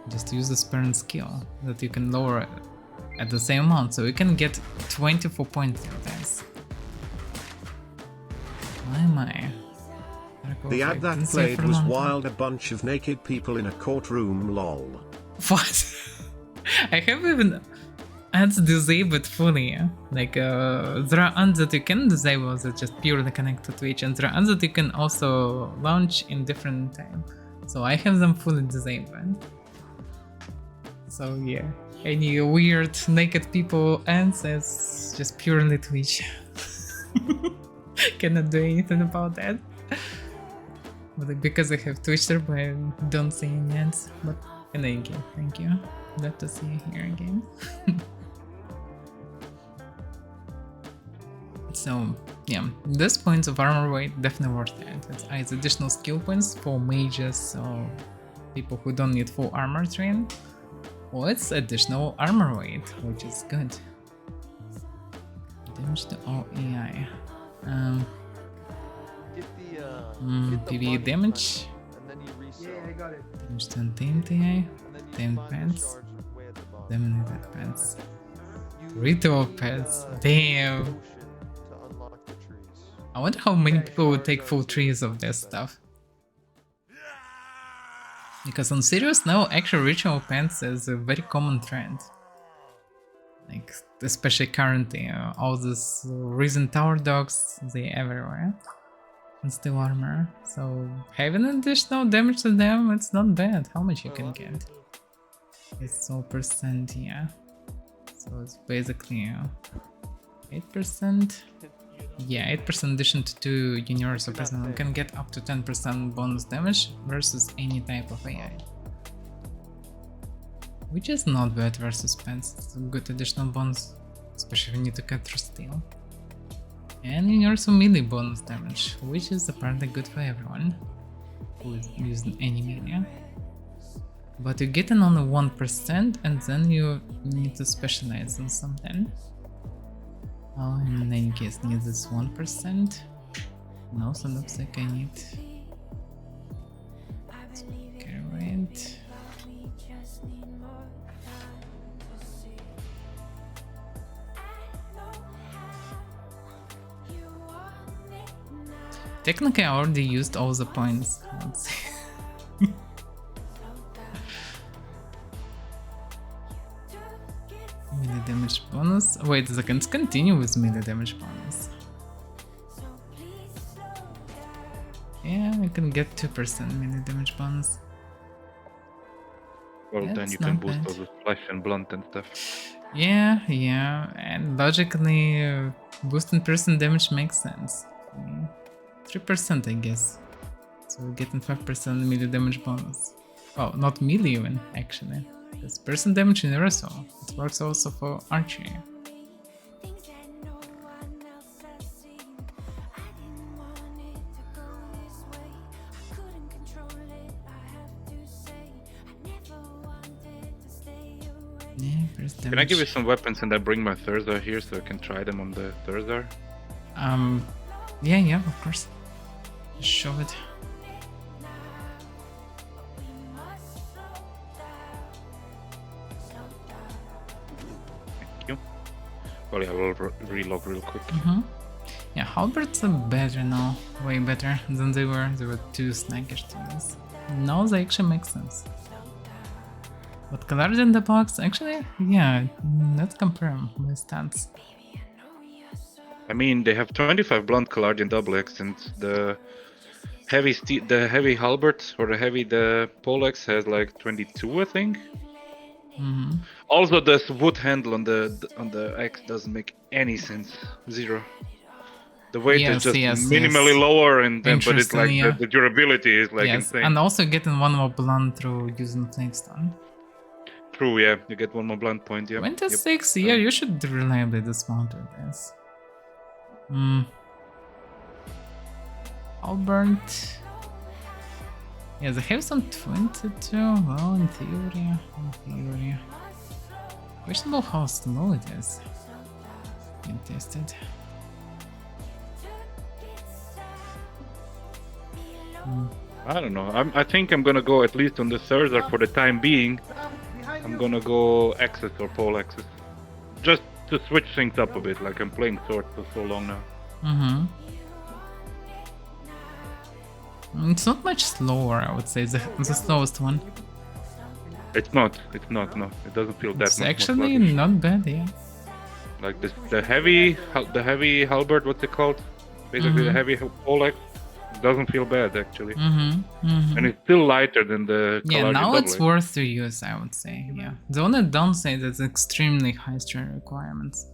Just use the spare skill that you can lower at the same amount, so you can get 24 points through this. My. The ad that played was wild, a bunch of naked people in a courtroom, lol. What? I haven't even ads disabled fully. Like there are ads that you can disable that just purely connect to Twitch, and there are ads that you can also launch in different time. So I have them fully disabled. So yeah, any weird naked people ads, it's just purely Twitch. Cannot do anything about that. But because I have Twitch there, but I don't see any ads. But in any game, thank you. Glad to see you here again. So yeah, this points of armor weight definitely worth it. It's additional skill points for mages or people who don't need full armor train. Or it's additional armor weight, which is good. Damage to all AI. PvE damage. Damage to untamed AI. Tamed pets. Dominated pets. Ritual pets. Damn. I wonder how many people would take full trees of this stuff. Because on serious now, actual ritual pets is a very common trend. Like, especially currently, all these recent tower dogs, they're everywhere. And still armor. So having additional damage to them, it's not bad. How much you can get? It's all percent, yeah. So it's basically 8%. Yeah, 8% addition to 2 universal personnel. You can get up to 10% bonus damage versus any type of AI. Which is not bad versus pets. It's a good additional bonus, especially if you need to cut through steel. And universal melee bonus damage, which is apparently good for everyone who is using any melee. But you get in only 1% and then you need to specialize in something. Oh, in any case, need this 1%. No, so looks like I need. Okay, wait. Technically, I already used all the points. Let's see. Melee damage bonus. Wait a second, let's continue with melee damage bonus. Yeah, I can get 2% melee damage bonus. Well, then That's you can not boost bad. all the splash and blunt and stuff. Yeah, and logically, boosting person damage makes sense. 3%, I guess. So we're getting 5% melee damage bonus. Well, not melee even, actually. It's person damage universal. It works also for archery. Yeah, first damage. Can I give you some weapons and I bring my Thursday here so I can try them on the Thursday? Yeah, of course. Just show it. Thank you. Well, yeah, we'll relog real quick. Yeah, halberds are better now. Way better than they were. They were too snaggish to use. Now they actually make sense. But colored in the box, actually, yeah, let's compare them by stats. I mean, they have 25 blunt Calardian double X, and the heavy halberd or the Polax has like 22, I think. Also, this wood handle on the X doesn't make any sense. 0. The weight is just minimally lower, and then but it's like the durability is like insane. And also getting one more blunt through using Flakestone. True, yeah, you get one more blunt point. Yeah. 26, yeah, you should reliably dismount with this. Albert. Yeah, they have some 22. Well, in theory. Questionable how slow it is. Can test it. I don't know. I think I'm gonna go at least on the Thursday for the time being. I'm gonna go Axis or Polaxes. Just to switch things up a bit, like I'm playing Sword for so long now. It's not much slower, I would say, the slowest one. It's not, no. It doesn't feel that It's much actually more sluggish. not bad, yeah. Like this, the heavy halberd, what's it called? Basically the heavy Polax. Doesn't feel bad actually. And it's still lighter than the Yeah, Calardian now double it's X. worth to use, I would say, yeah. The only downside is extremely high strength requirements.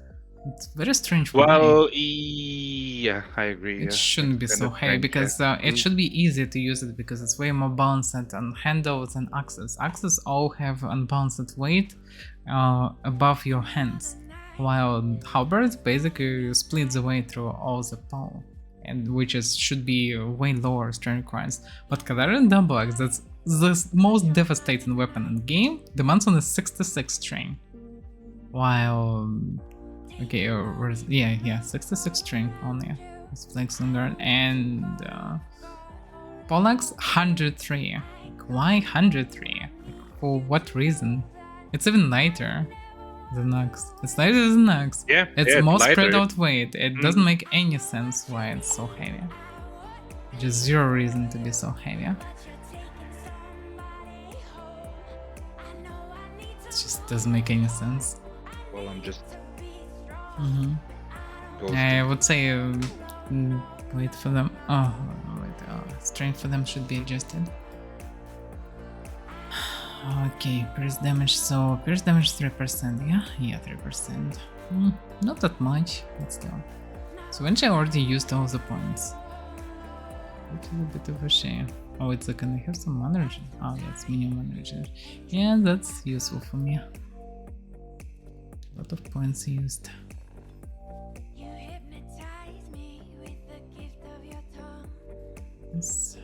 It's very strange for me. Well, yeah, I agree. It shouldn't be so high because it should be easy to use it because it's way more balanced on handles and axes. Axes all have unbalanced weight above your hands, while halberds basically split the weight through all the power, and which should be way lower strength requirements. But Calardian double X, that's the most devastating weapon in the game, demands only 66 strength, while. Okay, 66 string only. It's Flexing Guard and Polax 103. Like, why 103? Like, for what reason? It's even lighter than Nux. It's lighter than Nux. Yeah, it's yeah, more it's spread lighter. out weight. It doesn't make any sense why it's so heavy. Just zero reason to be so heavy. It just doesn't make any sense. Well, I'm just. I would say wait for them. Oh, wait. Strength for them should be adjusted. Okay, pierce damage. So pierce damage 3%. Yeah, 3%. Not that much, but still. So when I already used all the points. A little bit of a shame. Oh, it's like, can I have some mana regen? Oh, that's minimum mana regen. Yeah, that's useful for me. A lot of points used. Yes.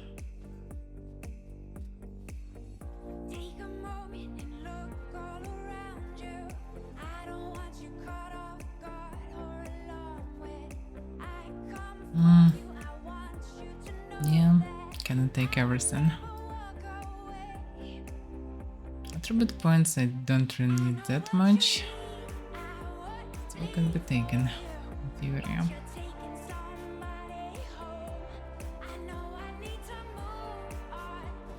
Yeah, can I take everything? Attribute points I don't really need that much. So it can be taken in theory.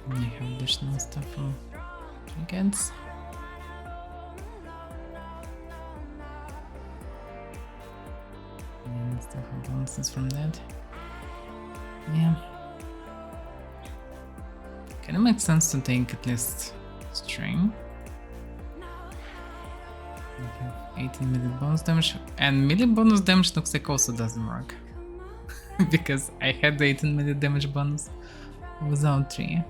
I have additional stuff from trinkets. And still have bonuses from that. Yeah. Can it make sense to take at least string? We have 18 melee bonus damage, and melee bonus damage looks like also doesn't work. Because I had the 18 melee damage bonus without 3.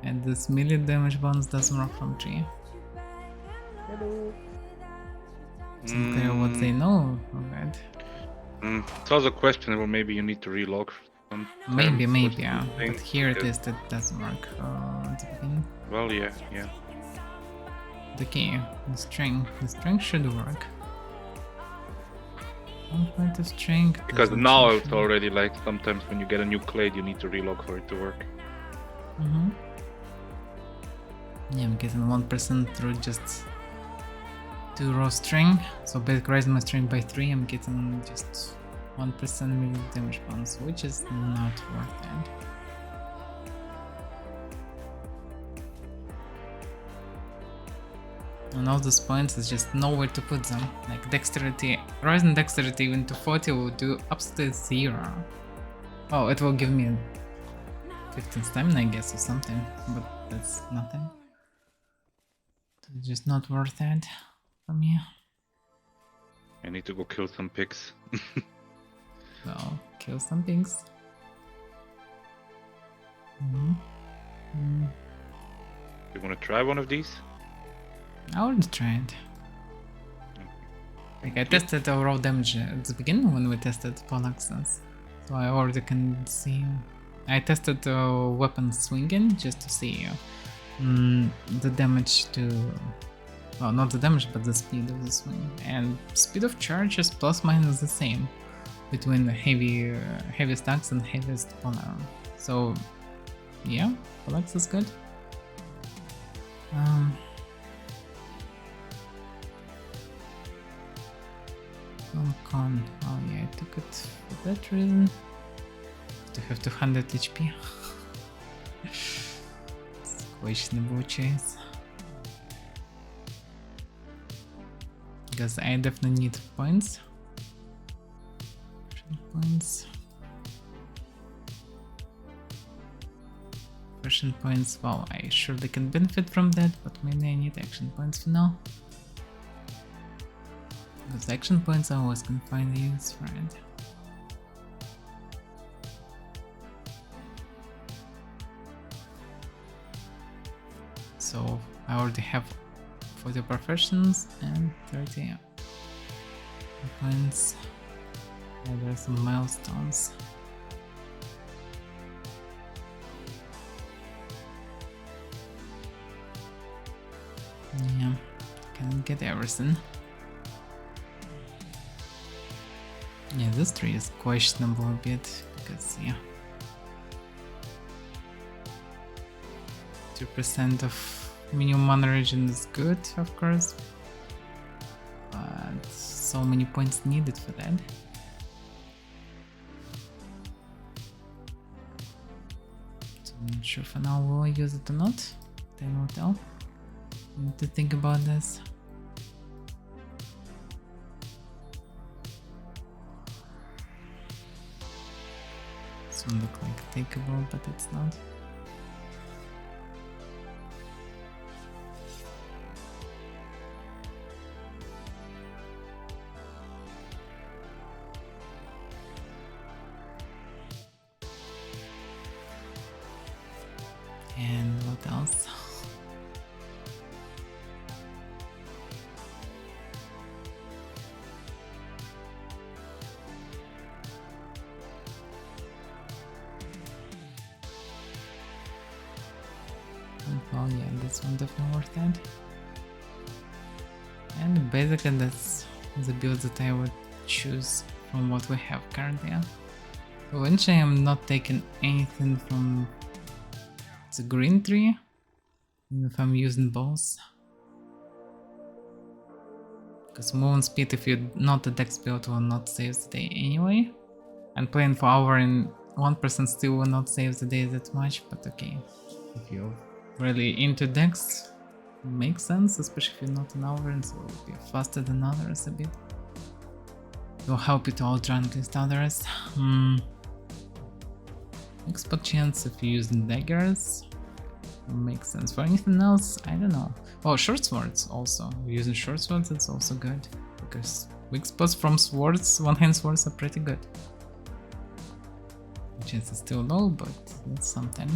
And this melee damage bonus doesn't work from 3. It's unclear what they know of that. It's also questionable, maybe you need to relog. Maybe, sometimes or yeah. something, But here it because- is that doesn't work at the beginning. Well, yeah. The key, the string. The string should work. 1 point of string. Because doesn't now seem it's to- already like sometimes when you get a new clade, you need to relog for it to work. Yeah, I'm getting 1% through just 2 raw string. So basically raising my string by 3, I'm getting just 1% melee damage bonus, which is not worth it. And all those points is just nowhere to put them. Like dexterity, rising dexterity even to 40 will do absolutely 0. Oh, it will give me 15 stamina, I guess, or something, but that's nothing. It's just not worth it for me. I need to go kill some pigs. Well, kill some pigs. You wanna try one of these? I already tried. Like I tested overall damage at the beginning when we tested Polaxes, so I already can see. I tested weapon swinging just to see the damage to, well, not the damage but the speed of the swing, and speed of charge is plus minus the same between the heavy stacks and heaviest polar. So yeah, Polax is good. Con. Oh yeah, I took it for that reason. To have 200 HP. It's questionable choice. Because I definitely need points. Points. Action points. Well, I surely can benefit from that, but mainly I need action points for now. Because action points I always can find use for it. So I already have 40 professions and 30 points. And there are some milestones. Yeah, can get everything. Yeah, this tree is questionable a bit because, yeah, 2% of minimum mana regen is good, of course, but so many points needed for that. So I'm not sure for now will I use it or not. Time will tell. I need to think about this. This one look like takeable, but it's not. And what else? Oh yeah, this one definitely worth it. And basically that's the build that I would choose from what we have currently. So eventually I'm not taking anything from the green tree, even if I'm using both. Because movement speed, if you're not a dex build, will not save the day anyway. And playing for hour in 1% still will not save the day that much, but okay. If you're really into dex, makes sense, especially if you're not an hour, so you'll be faster than others a bit. It will help you to outrun at least others. Expert chance if you're using daggers. makes sense. For anything else, I don't know. Oh, short swords also. Using short swords, it's also good. Because weak spots from swords, one-hand swords are pretty good. Chance is still low, but that's something.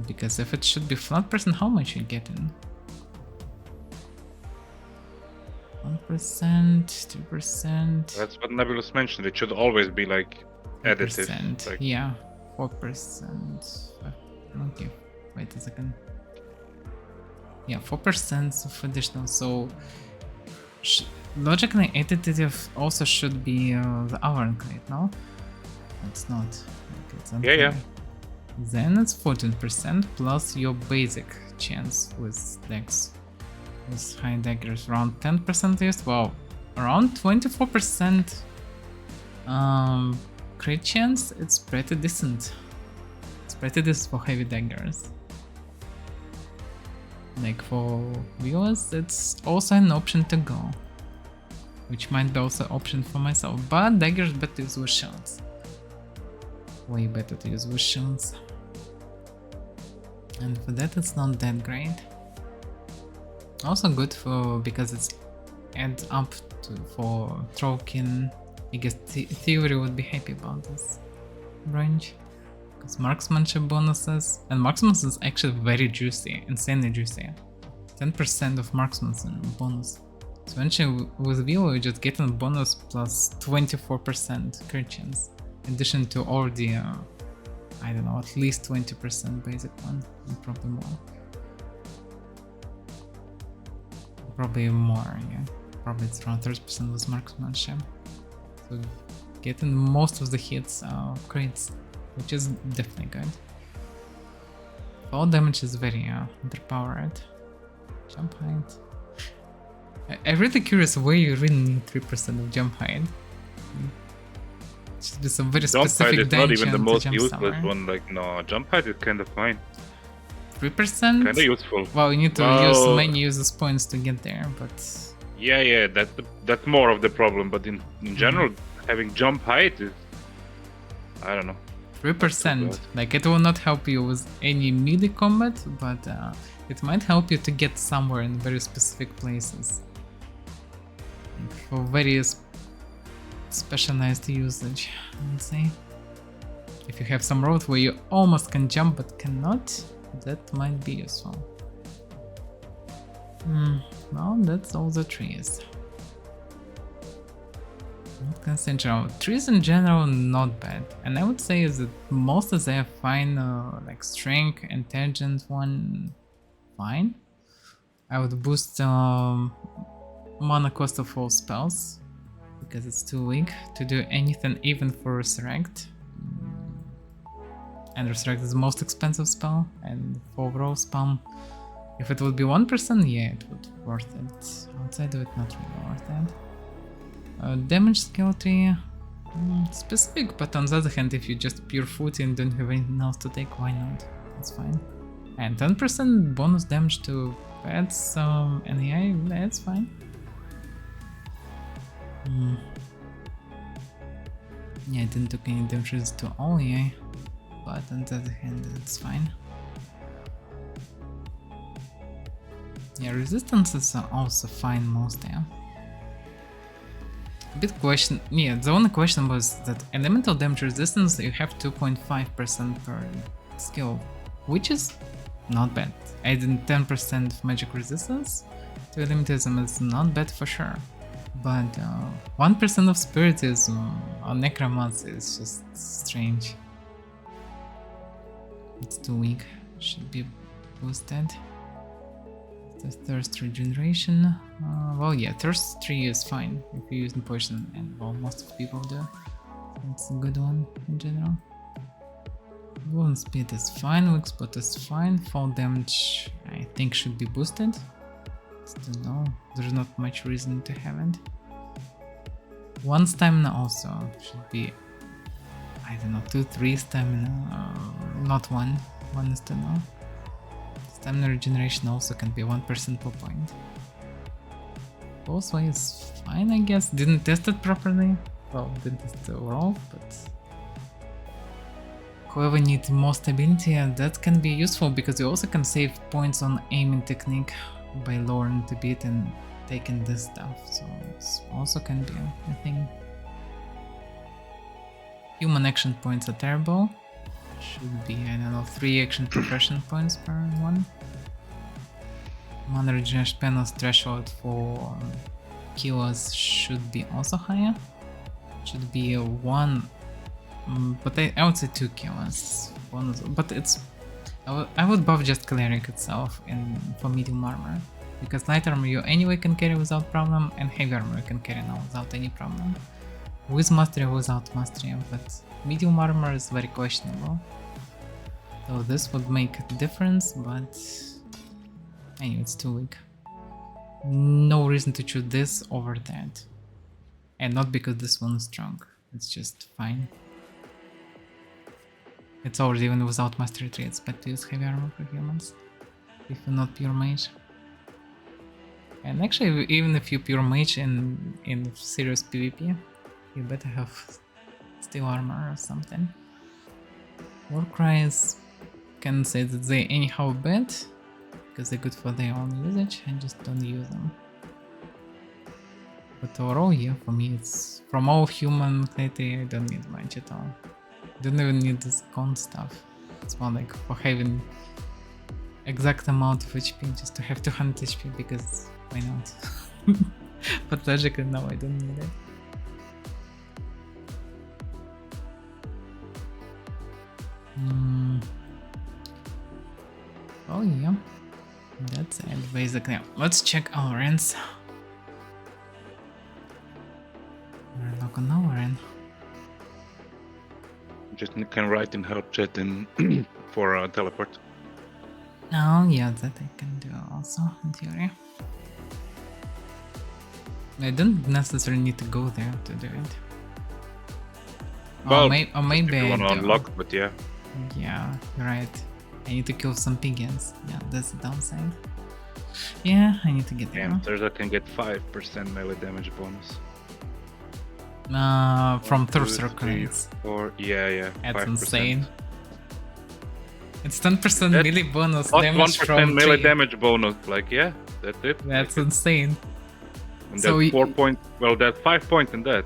Because if it should be flat percent, how much you getting? 1%, 2%. That's what Nebulous mentioned. It should always be like additive. 3%, Like, yeah, 4%. Okay, wait a second. Yeah, 4% of additional. So logically, additive also should be the hour crate, no? It's not. Like, it's yeah. Then it's 14% plus your basic chance with dex. With high daggers, around 10% used. Wow, around 24% crit chance. It's pretty decent. It's pretty decent for heavy daggers. Like for viewers, it's also an option to go. Which might be also an option for myself. But daggers better to use with shields. Way better to use with shields. And for that it's not that great. Also good for because it's adds up to for Trollkin. I guess Theory would be happy about this range. Because marksmanship bonuses, and marksmanship is actually very juicy, insanely juicy. 10% of marksmanship bonus. So eventually with Velo you just get a bonus plus 24% crit chance. In addition to already, I don't know, at least 20% basic one, and probably more. Probably more, yeah. Probably it's around 30% with marksmanship. So getting most of the hits are crits, which is definitely good. Fall damage is very underpowered. Jump height. I'm really curious where you really need 3% of jump height. It should be some very jump height specific is not even the most jump useless somewhere. one. Like, no, jump height is kind of fine. 3%? Kind of useful. Well, you need to use many users points to get there, but... Yeah, that's more of the problem. But in general, having jump height is, I don't know. 3%, like it will not help you with any melee combat, but it might help you to get somewhere in very specific places. Like for various specialized usage, I would say. If you have some road where you almost can jump but cannot, that might be useful. Well, that's all the trees. Trees in general not bad, and I would say that most of them fine, like strength, intelligence one fine. I would boost mana cost of all spells because it's too weak to do anything even for resurrect. And resurrect is the most expensive spell, and for overall spam, if it would be 1%, yeah, it would be worth it. Outside of it, not really worth it. Damage skill tree, specific, but on the other hand, if you just pure footy and don't have anything else to take, why not? That's fine. And 10% bonus damage to pets, and AI, that's fine. Yeah, I didn't take any damages to all AI, but on the other hand, it's fine. Yeah, resistances are also fine most, yeah. Bit question, yeah, the only question was that elemental damage resistance you have 2.5% per skill, which is not bad. Adding 10% of magic resistance to elementalism is not bad for sure, but 1% of spiritism on necromancy is just strange. It's too weak, should be boosted. The thirst regeneration, well yeah, thirst 3 is fine if you use the poison, and well, most of people do. It's a good one in general. Wound speed is fine, weak spot is fine, fall damage I think should be boosted. Still no, there's not much reason to have it. 1 stamina also should be, I don't know, 2-3 stamina, not 1 is to know. Stamina regeneration also can be 1% per point. Both ways fine, I guess. Didn't test it properly. Well, didn't test it overall, but Whoever needs more stability, that can be useful because you also can save points on aiming technique by lowering the beat and taking this stuff. So it's also can be a thing. Human action points are terrible. Should be, I don't know, 3 action progression points per one. Mana regeneration panels threshold for killers should be also higher. Should be a 1, but I would say 2 killers. But it's I would buff just cleric itself for medium armor, because light armor you anyway can carry without problem, and heavy armor you can carry now without any problem. With mastery, without mastery, but medium armor is very questionable. So this would make a difference, but anyway, it's too weak. No reason to choose this over that. And not because this one is strong, it's just fine. It's already even without mastery traits, but to use heavy armor for humans, if you're not pure mage. And actually, even if you're pure mage in serious PvP, you better have steel armor or something. War cries can say that they anyhow bad, because they're good for their own usage, and just don't use them. But overall, yeah, for me it's from all human lately, I don't need much at all. Don't even need this con stuff. It's more like for having exact amount of HP, just to have 200 HP, because why not? But logically, no, I don't need it. Oh yeah, that's it basically. Let's check our ends. We're not on our end. Just can write in help chat in for teleport. Oh yeah, that I can do also in theory. I don't necessarily need to go there to do it. Well, or maybe if you I want to do. unlock, but yeah. Yeah, you're right. I need to kill some pigeons. Yeah, that's the downside. Yeah, I need to get there. Damn, Thursday can get 5% melee damage bonus. From 1, 2, Thirster 3, crates. 4, yeah. That's 5%. insane. It's 10% That's melee bonus Plus damage 1% from melee tree. damage bonus. Like, yeah, that's it. That's insane. And so that's 4 points. Well, that's 5 points in that.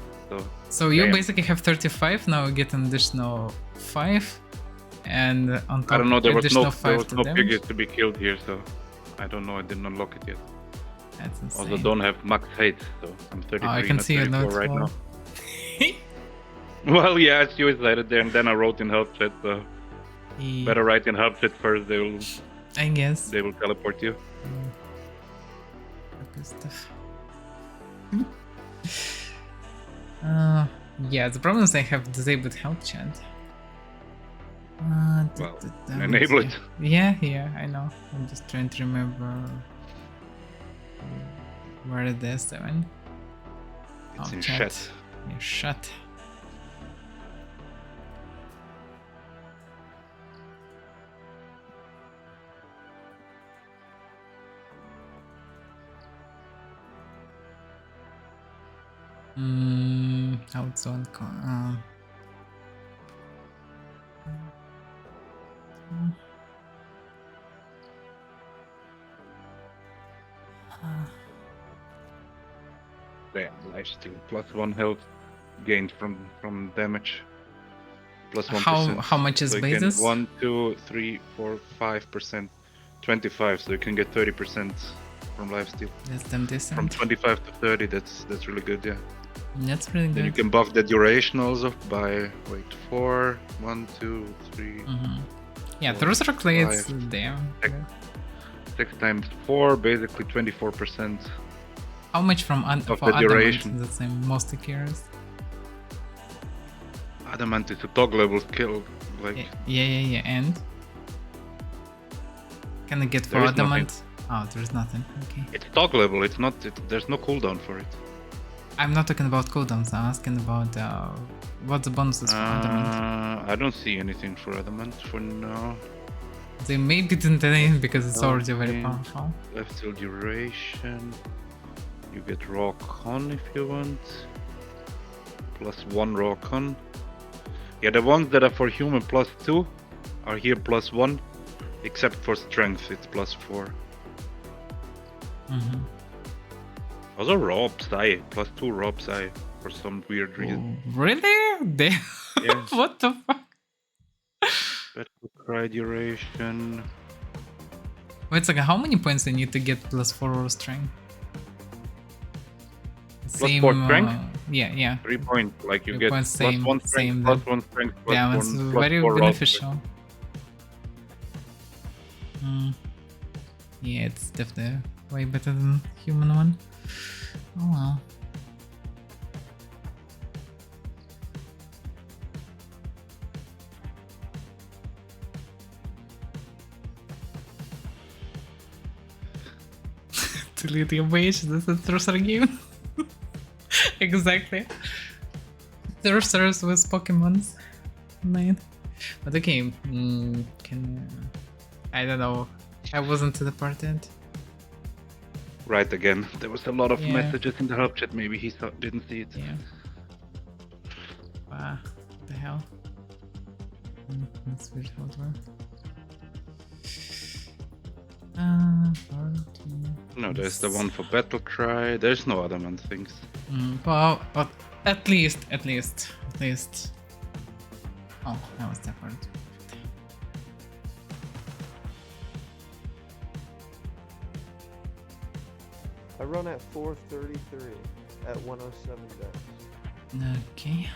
So you damn. basically have 35, now you get an additional 5. And on top I don't know, there was additional no 5 to damage. piggies to be killed here, so I don't know, I didn't unlock it yet. That's insane. Also don't have max hate, so I'm 33, I can not see a 34 note right well. now. Well, yeah, I suicided there and then I wrote in help chat, so better write in help chat first, I guess. they will teleport you. Good stuff. Yeah, the problem is I have disabled help chat. Well, enable it. Yeah, I know. I'm just trying to remember where it is. Seven. It's in chat. chat. Yeah, shut. How it's on Damn, lifesteal. Plus 1 health gained from damage. Plus 1%. How much is so basis? 1, 2, 3, 4, 5%. 25, so you can get 30% from lifesteal. That's damn decent. From 25 to 30, that's really good, yeah. That's really good. Then you can buff the duration also by 4, 1, 2, 3. Yeah, four, Thruster Clades, 5, damn. 6 times 4, basically 24%. How much from of for the duration. Adamant? That's I'm mostly curious. Adamant is a toggleable skill, like Yeah, and can I get for There is Adamant? Oh, there's nothing. Okay. it's toggleable. It's not. There's no cooldown for it. I'm not talking about cooldowns. I'm asking about what the bonuses for Adamant. I don't see anything for Adamant for now. They maybe didn't anything because it's already very Okay. powerful. Lifesteal duration. You get raw con if you want. Plus 1 raw con. Yeah, the ones that are for human +2 are here +1, except for strength, it's +4. Mm-hmm. Also raw psi, +2 raw psi, for some weird reason. Really? Yeah. What the fuck? Battle cry duration. Wait a second, how many points do you need to get +4 raw strength? +4 strength? Yeah. 3 points, like you 3 get points, +1 same strength, then. +1 strength, Yeah, it's +1, very +4 raw. beneficial. Yeah, it's definitely way better than human one. Oh well. Delete your wage, this is Sorcerer game. Exactly. Sorcerers with Pokemons. Man. But okay, can I don't know. I wasn't to the part yet. Right again. There was a lot of Yeah. messages in the help chat, maybe he didn't see it. Yeah. What the hell? That's weird hardware. No, there's the one for battle cry. There's no other man things. Well, but at least. Oh, that was that part. I run at 433 at 107 dex. Okay.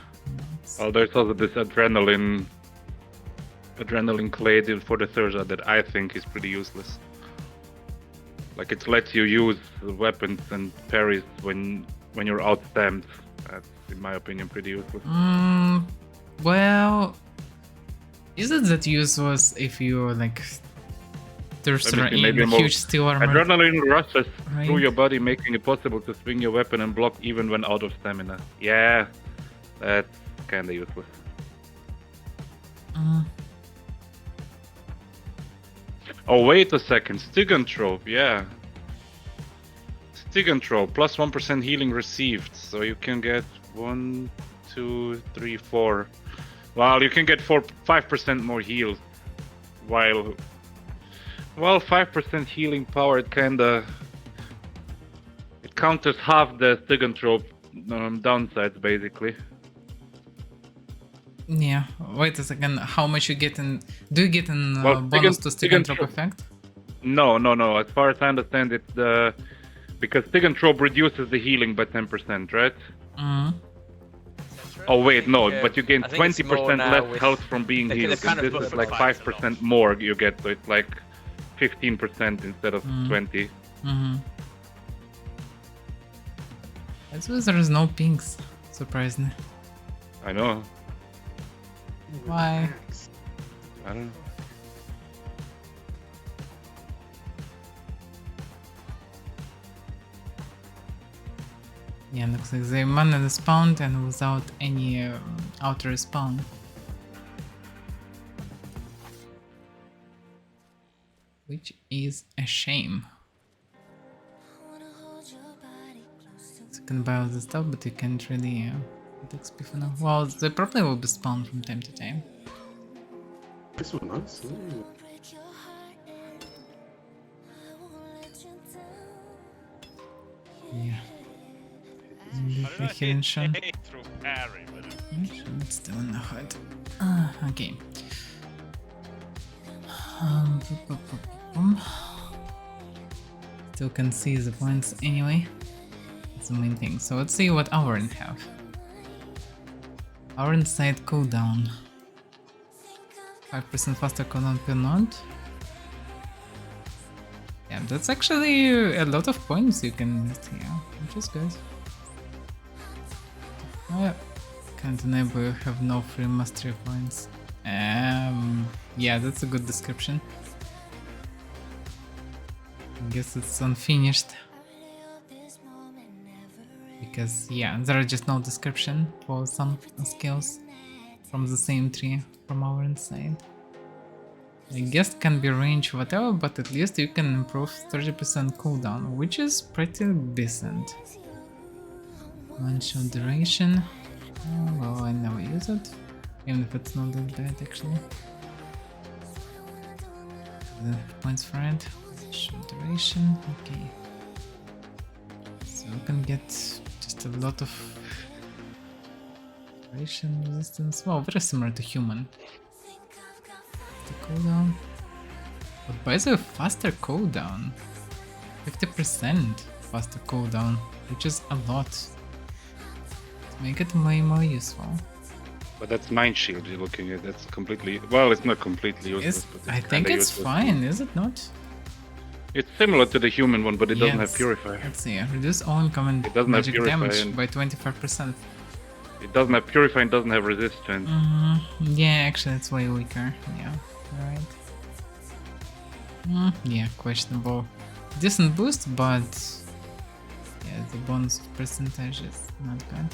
Oh, there's also this adrenaline clade for the Thurza that I think is pretty useless. Like it lets you use weapons and parries when you're outstamped. That's, in my opinion, pretty useless. Well, is it that useless if you're like Thurster in maybe a more huge steel armor? Adrenaline rushes Right. through your body, making it possible to swing your weapon and block even when out of stamina. Yeah, that's kinda useless. Oh, wait a second. Stiganthrope, yeah. Stiganthrope, plus 1% healing received. So you can get 1, 2, 3, 4. Well, you can get 5% more heals. While 5% healing power, it counters half the Stiganthrope downsides, basically. Yeah. Wait a second. How much you get in? Do you get in Well, bonus to Stiganthrope Stiganthrope- effect? No. As far as I understand, it's because Stiganthrope reduces the healing by 10%, right? Oh wait, no, but you gain 20% less health from being healed. And this is like 5% more you get, so it's like 15% instead of 20. I suppose there is no pinks. Surprisingly. I know. Why? I don't know. Yeah, looks like they mana spawned and without any outer spawn. Which is a shame. So you can buy all the stuff, but you can't really get XP for now. Well, they probably will be spawned from time to time. This one nice. Ooh. Yeah. It's still in the hood. Okay. Still can see the points anyway. That's the main thing. So let's see what Avaira have. Avaira side cooldown. 5% faster cooldown per node. Yeah, that's actually a lot of points you can list here, which is good. Can't enable you have no free mastery points. Yeah, that's a good description. I guess it's unfinished. Because, yeah, there are just no description for some skills from the same tree from our inside. I guess it can be range whatever, but at least you can improve 30% cooldown, which is pretty decent. One shot duration. Well, I never use it. Even if it's not that bad, actually. The points for it. Short duration. Okay. So we can get just a lot of duration resistance. Wow, very similar to human. The cooldown. But by the way, faster cooldown. 50% faster cooldown, which is a lot. To make it way more useful. But that's Mind Shield you're looking at. That's completely... Well, it's not completely useless, but it's I think kinda it's useless. fine, is it not? It's similar to the human one, but it doesn't have Yes. Purify. Let's see. Reduce all incoming It doesn't have magic Purify damage and- by 25%. It doesn't have Purify and doesn't have Resistance. Yeah, actually, it's way weaker. Yeah, right. Yeah, questionable. Decent boost, but yeah, the bonus of percentage is not good.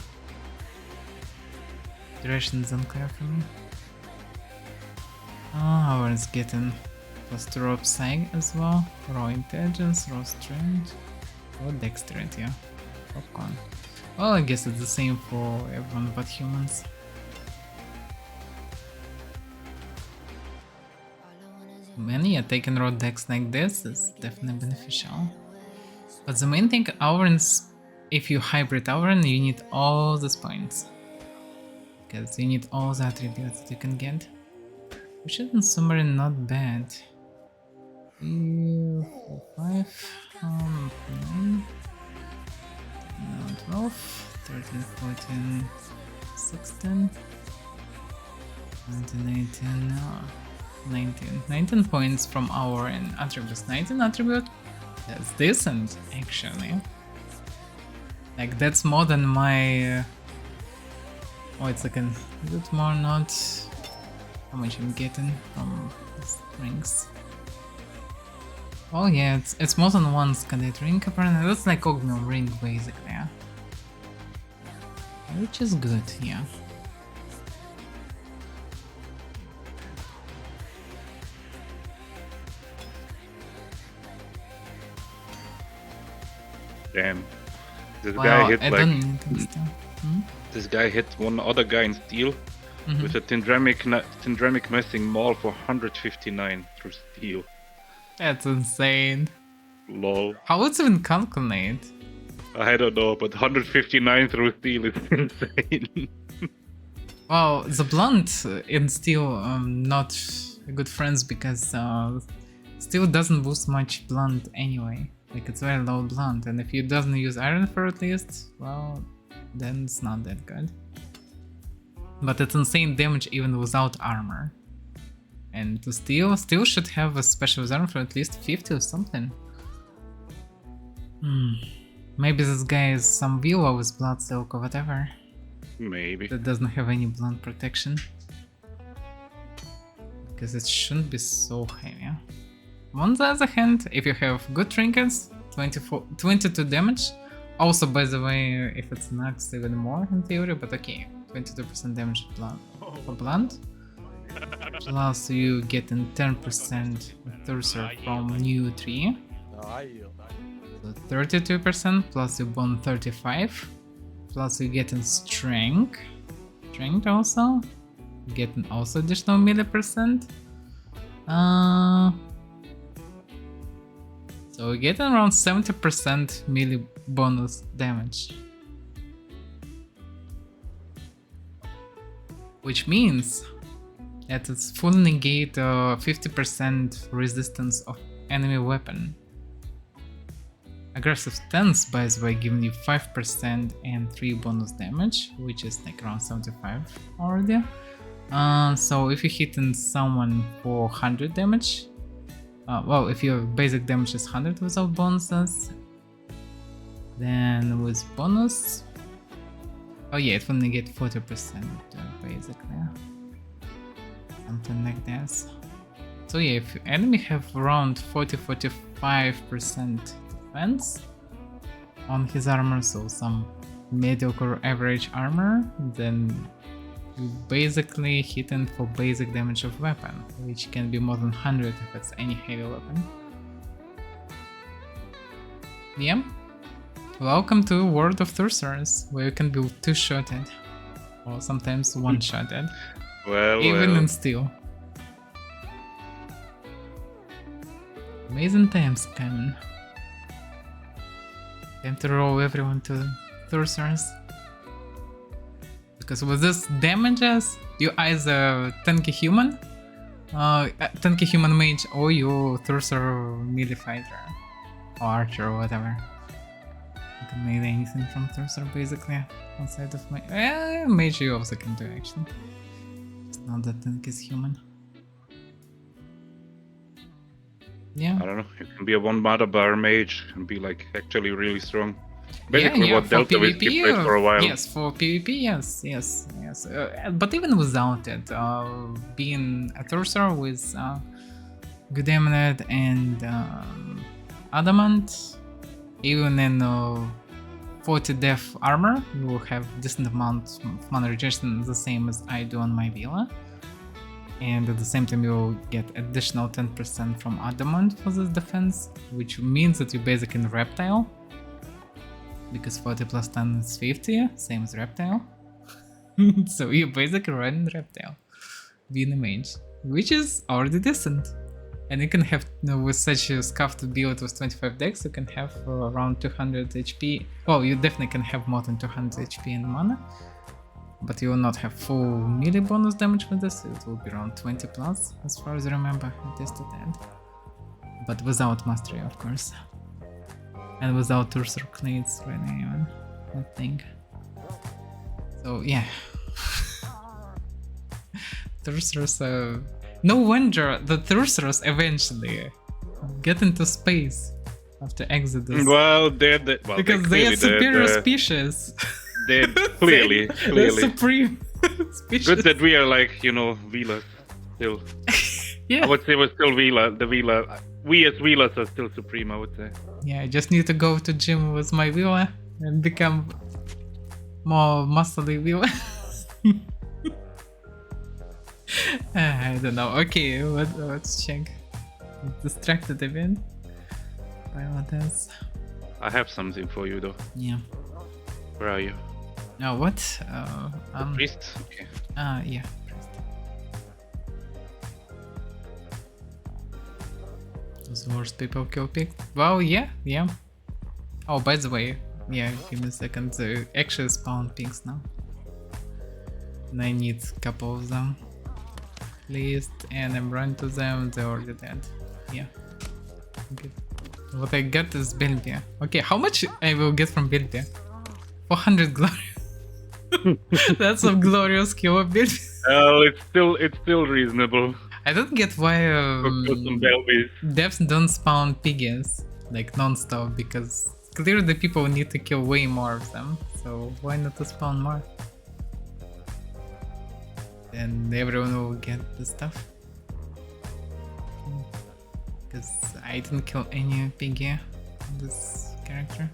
Duration is unclear for me. Ours getting plus 2 raw psych as well. Raw intelligence, raw strength, raw dexterity. Yeah. Popcorn. Well, I guess it's the same for everyone but humans. Man, yeah, taking raw dex like this is definitely beneficial. But the main thing, Aurans, if you hybrid Auran, you need all these points. Because you need all the attributes that you can get. Which is in summary not bad. 3, 4, 5, 9, 12, 13, 14, 16, 17, 18, 19 points from our attributes. 19 attribute? That's decent, actually. Like, that's more than my... wait a second. Is it more not... how much I'm getting from these rings? Oh yeah, it's more than one Cadet ring apparently. That's like Ogmium ring, basically, yeah. Which is good, yeah. Damn. This Well, guy hit I like... don't need them still. This guy hit one other guy in steel with a Tindremic Messing Maul for 159 through steel. That's insane. Lol. How would it even calculate? I don't know, but 159 through steel is insane. Well, the blunt in steel not good friends because steel doesn't boost much blunt anyway. Like, it's very low blunt, and if you doesn't use iron for at least, well, then it's not that good. But it's insane damage even without armor. And to steel should have a special armor for at least 50 or something. Maybe this guy is some Vila with blood silk or whatever. Maybe. That doesn't have any blunt protection. Because it shouldn't be so heavy. On the other hand, if you have good trinkets, 22 damage. Also, by the way, if it's Nax, even more in theory, but okay, 22% damage for blunt. Plus you getting 10% Thurser from new tree. So 32% plus you bond 35. Plus you getting strength. Strength also. Getting also additional melee percent. So we get around 70% melee bonus damage. Which means that it's full negate 50% resistance of enemy weapon. Aggressive stance, by the way, giving you 5% and 3 bonus damage, which is like around 75 already. So if you're hitting someone for 100 damage, well, if your basic damage is 100 without bonuses, then with bonus, oh yeah, it will negate 40% basically, something like this. So yeah, if your enemy have around 40-45% defense on his armor, so some mediocre average armor, then you basically hitting for basic damage of weapon, which can be more than 100 if it's any heavy weapon. Yeah. Welcome to World of Thursars, where you can be two-shotted, or sometimes one-shotted. Well, Even well. in steel. Amazing times coming. Time to roll everyone to Thursars. Because with this damages, you either tanky human, tanky human mage, or you Thursar melee fighter, or archer, or whatever. You can melee anything from Thursar basically, outside of my mage you also can do actually. It's not that tank is human. Yeah. I don't know. You can be a one mother bar mage and be like actually really strong. Basically, what for Delta Whiskey played for a while. Yes, for PvP, yes. But even without it, being a Thursar with good eminent and adamant, even in 40 def armor, you will have decent amount of mana rejection, the same as I do on my villa. And at the same time, you'll get additional 10% from adamant for this defense, which means that you're basically in reptile. Because 40 plus 10 is 50, same as reptile. So you basically run reptile, being a mage, which is already decent. And you can have, with such a scuffed build with 25 dex, you can have around 200 HP. Well, you definitely can have more than 200 HP in mana. But you will not have full melee bonus damage with this, it will be around 20 plus, as far as I remember, I tested that. But without mastery, of course. And without Thursar Clades really even, I think. So yeah. Thursars, no wonder the Thursars eventually get into space after Exodus. Well, they're because they are superior species. They're clearly. They're supreme species. Good that we are like, you know, Velas still. Yeah. I would say we're still Vela. The Vela. We as Velas are still supreme, I would say. Yeah, I just need to go to gym with my Vela and become more muscly Vela. I don't know. Okay, let's check. Distracted event. What else? I have something for you though. Yeah. Where are you? Oh, what? Priest? Okay. Yeah. Priest. Those worst people kill pig. Well, yeah. Oh, by the way, yeah, give me a second. They actually spawn pigs now. And I need a couple of them. Least, and I'm running to them, they're already dead. Yeah. Okay. What I got is Bilbia. Okay, how much I will get from Bilbia? 400 glory. That's some glorious kill of Bilbia. Well, it's still reasonable. I don't get why devs don't spawn piggies like non-stop, because clearly people need to kill way more of them. So why not to spawn more? And everyone will get the stuff. Because I didn't kill any piggy on this character.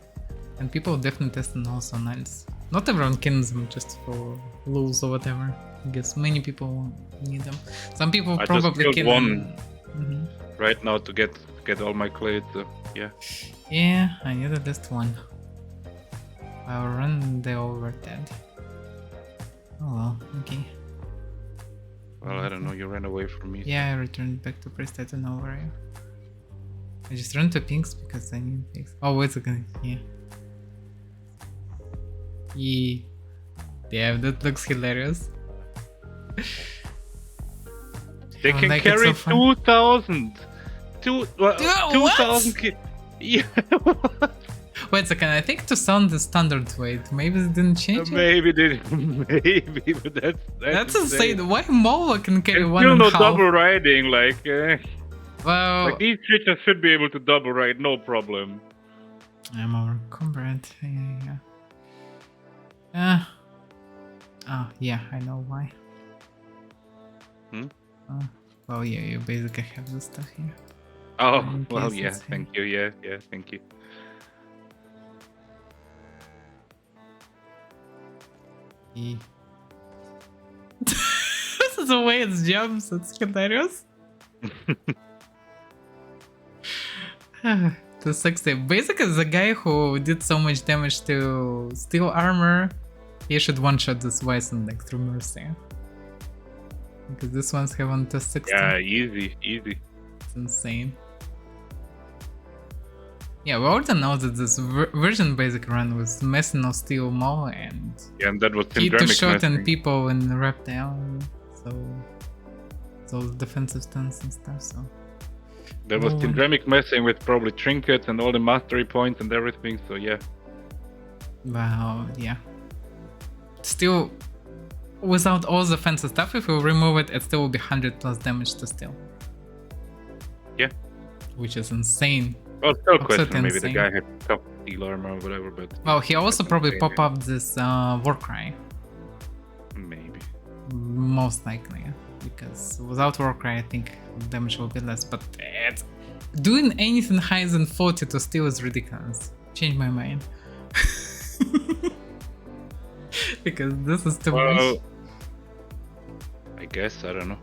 And people definitely testing also nulls. Not everyone kills them just for lulz or whatever. I guess many people need them. Some people probably just kill one them. right now to get all my clades, so yeah. Yeah, I need at least one. I'll run the over dead. Oh well, okay. Well, I don't know, you ran away from me. Yeah, I returned back to priest, I don't know where I am. I just ran to pinks because I need pinks. Oh, wait a second, yeah. Yeah, that looks hilarious. They can like carry so 2,000! 2,000 Yeah, Wait a second, I think to sound the standard weight, maybe they didn't change it? maybe, but That's insane, why Mola can carry and one still and no a half? double riding, like Well, these creatures should be able to double ride, no problem. I'm overcumbered, yeah. Oh, yeah, I know why. Well, yeah, you basically have this stuff here. Oh, In well, case yeah, it's thank you, yeah, thank you. This is the way it jumps, it's hilarious. The 60. Basically, the guy who did so much damage to steel armor, he should one-shot this Wyson like through mercy. Because this one's have on to 60. Yeah, easy. It's insane. Yeah, we already know that this version basic run was messing of steel maul and Yeah, and that was key to syndrome shot and messing. people in reptile, so it's all defensive stance and stuff. So There was syndrome messing with probably trinkets and all the mastery points and everything. So yeah. wow, yeah. Still, without all the fancy stuff, if we remove it, it still will be 100 plus damage to steel. Yeah. Which is insane. Well, still Absolutely question. Maybe the insane. guy had tough steel armor or whatever, but Well, he also that's probably insane, pop yeah. up this war cry. Maybe. Most likely, because without war cry, I think damage will be less. But doing anything higher than 40 to steel is ridiculous. Change my mind. Because this is too much. I guess, I don't know.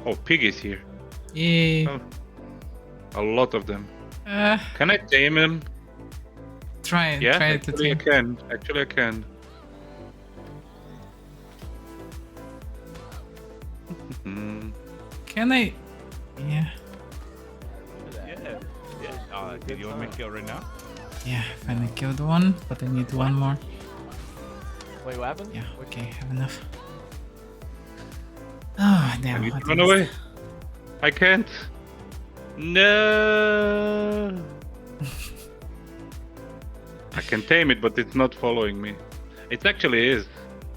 Oh, Pig is here. Yay. Oh. A lot of them. Can I tame him? Try Yeah, to actually I tame. can. Actually I can. Can I? Yeah. Yeah. Did you want me to kill right now? Yeah, finally killed one, but I need one more. Wait, what happened? Yeah, okay, have enough. Oh, I damn. need to what run is- away. I can't. No. I can tame it, but it's not following me. It actually is.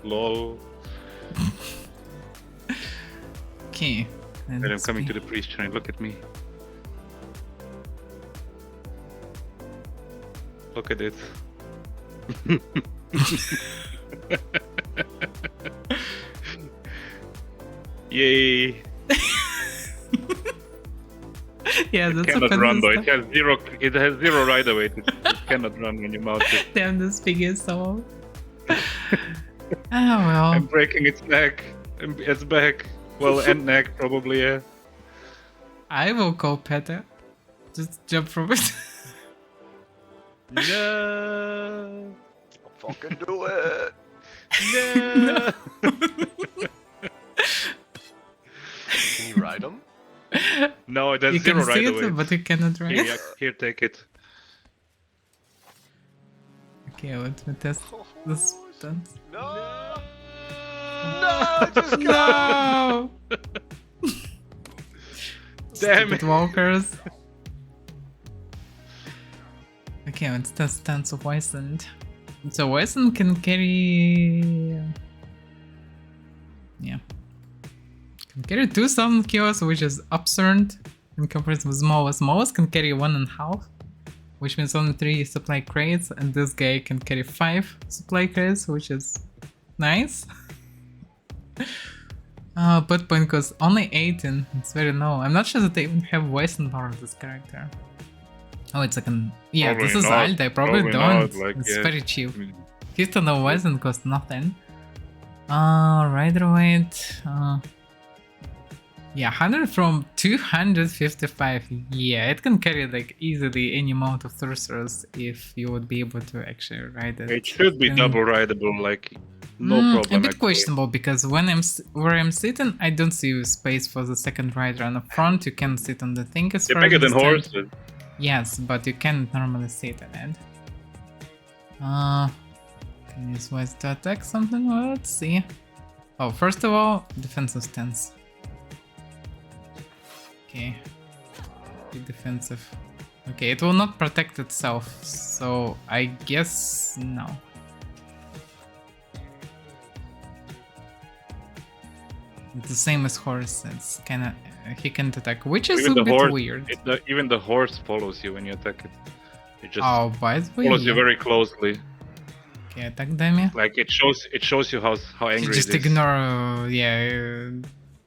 Lol. Okay. And I'm coming to the priest shrine. Look at me. Look at it. Yay! Yeah, that's Cannot a run though. stuff. It has zero rider weight. It cannot run when you mount it. Damn, this pig is so. Ah, well. I'm breaking its neck. Its back. Well, and neck probably. Yeah. I will call Peter. Just jump from it. No. Fucking do it. No. Can you ride them? No, it has You zero can see rider it, weight. but you cannot ride. Here, take it. Okay, let me test this stance. No! No! Just go! No! Damn Stupid it. walkers. Okay, let's test stance of Wyson. So Wyson can carry... Yeah. Can carry 2,000 kills, which is absurd in comparison with Smallest. Smallest can carry 1.5, which means only 3 supply crates, and this guy can carry 5 supply crates, which is nice. Put point cost only 18, it's very low. I'm not sure that they even have Wyson power of this character. Oh, it's like an... Yeah, Probably this is not. alt, I probably Probably don't. not, like, It's yeah. very cheap. I mean, 50 no Wyson costs nothing. Rider weight... Yeah, 100 from 255. Yeah, it can carry like easily any amount of sorcerers if you would be able to actually ride it. it should be And- double rideable, like no A problem. bit actually. questionable because when where I'm sitting, I don't see space for the second rider on the front. You can sit on the thing as They're far as bigger than I understand. horses. Yes, but you can't normally sit on it. Can use Wise to attack something? Well, let's see. Oh, first of all, defensive stance. Okay. Be defensive. Okay, it will not protect itself, so I guess no. It's the same as horse. It's kinda he can't attack, which is Even a the bit horse, weird. even the horse follows you when you attack it. It just Oh, by the way, follows you yeah. very closely. Okay, attack damage. Like it shows you how He angry just it is. ignore,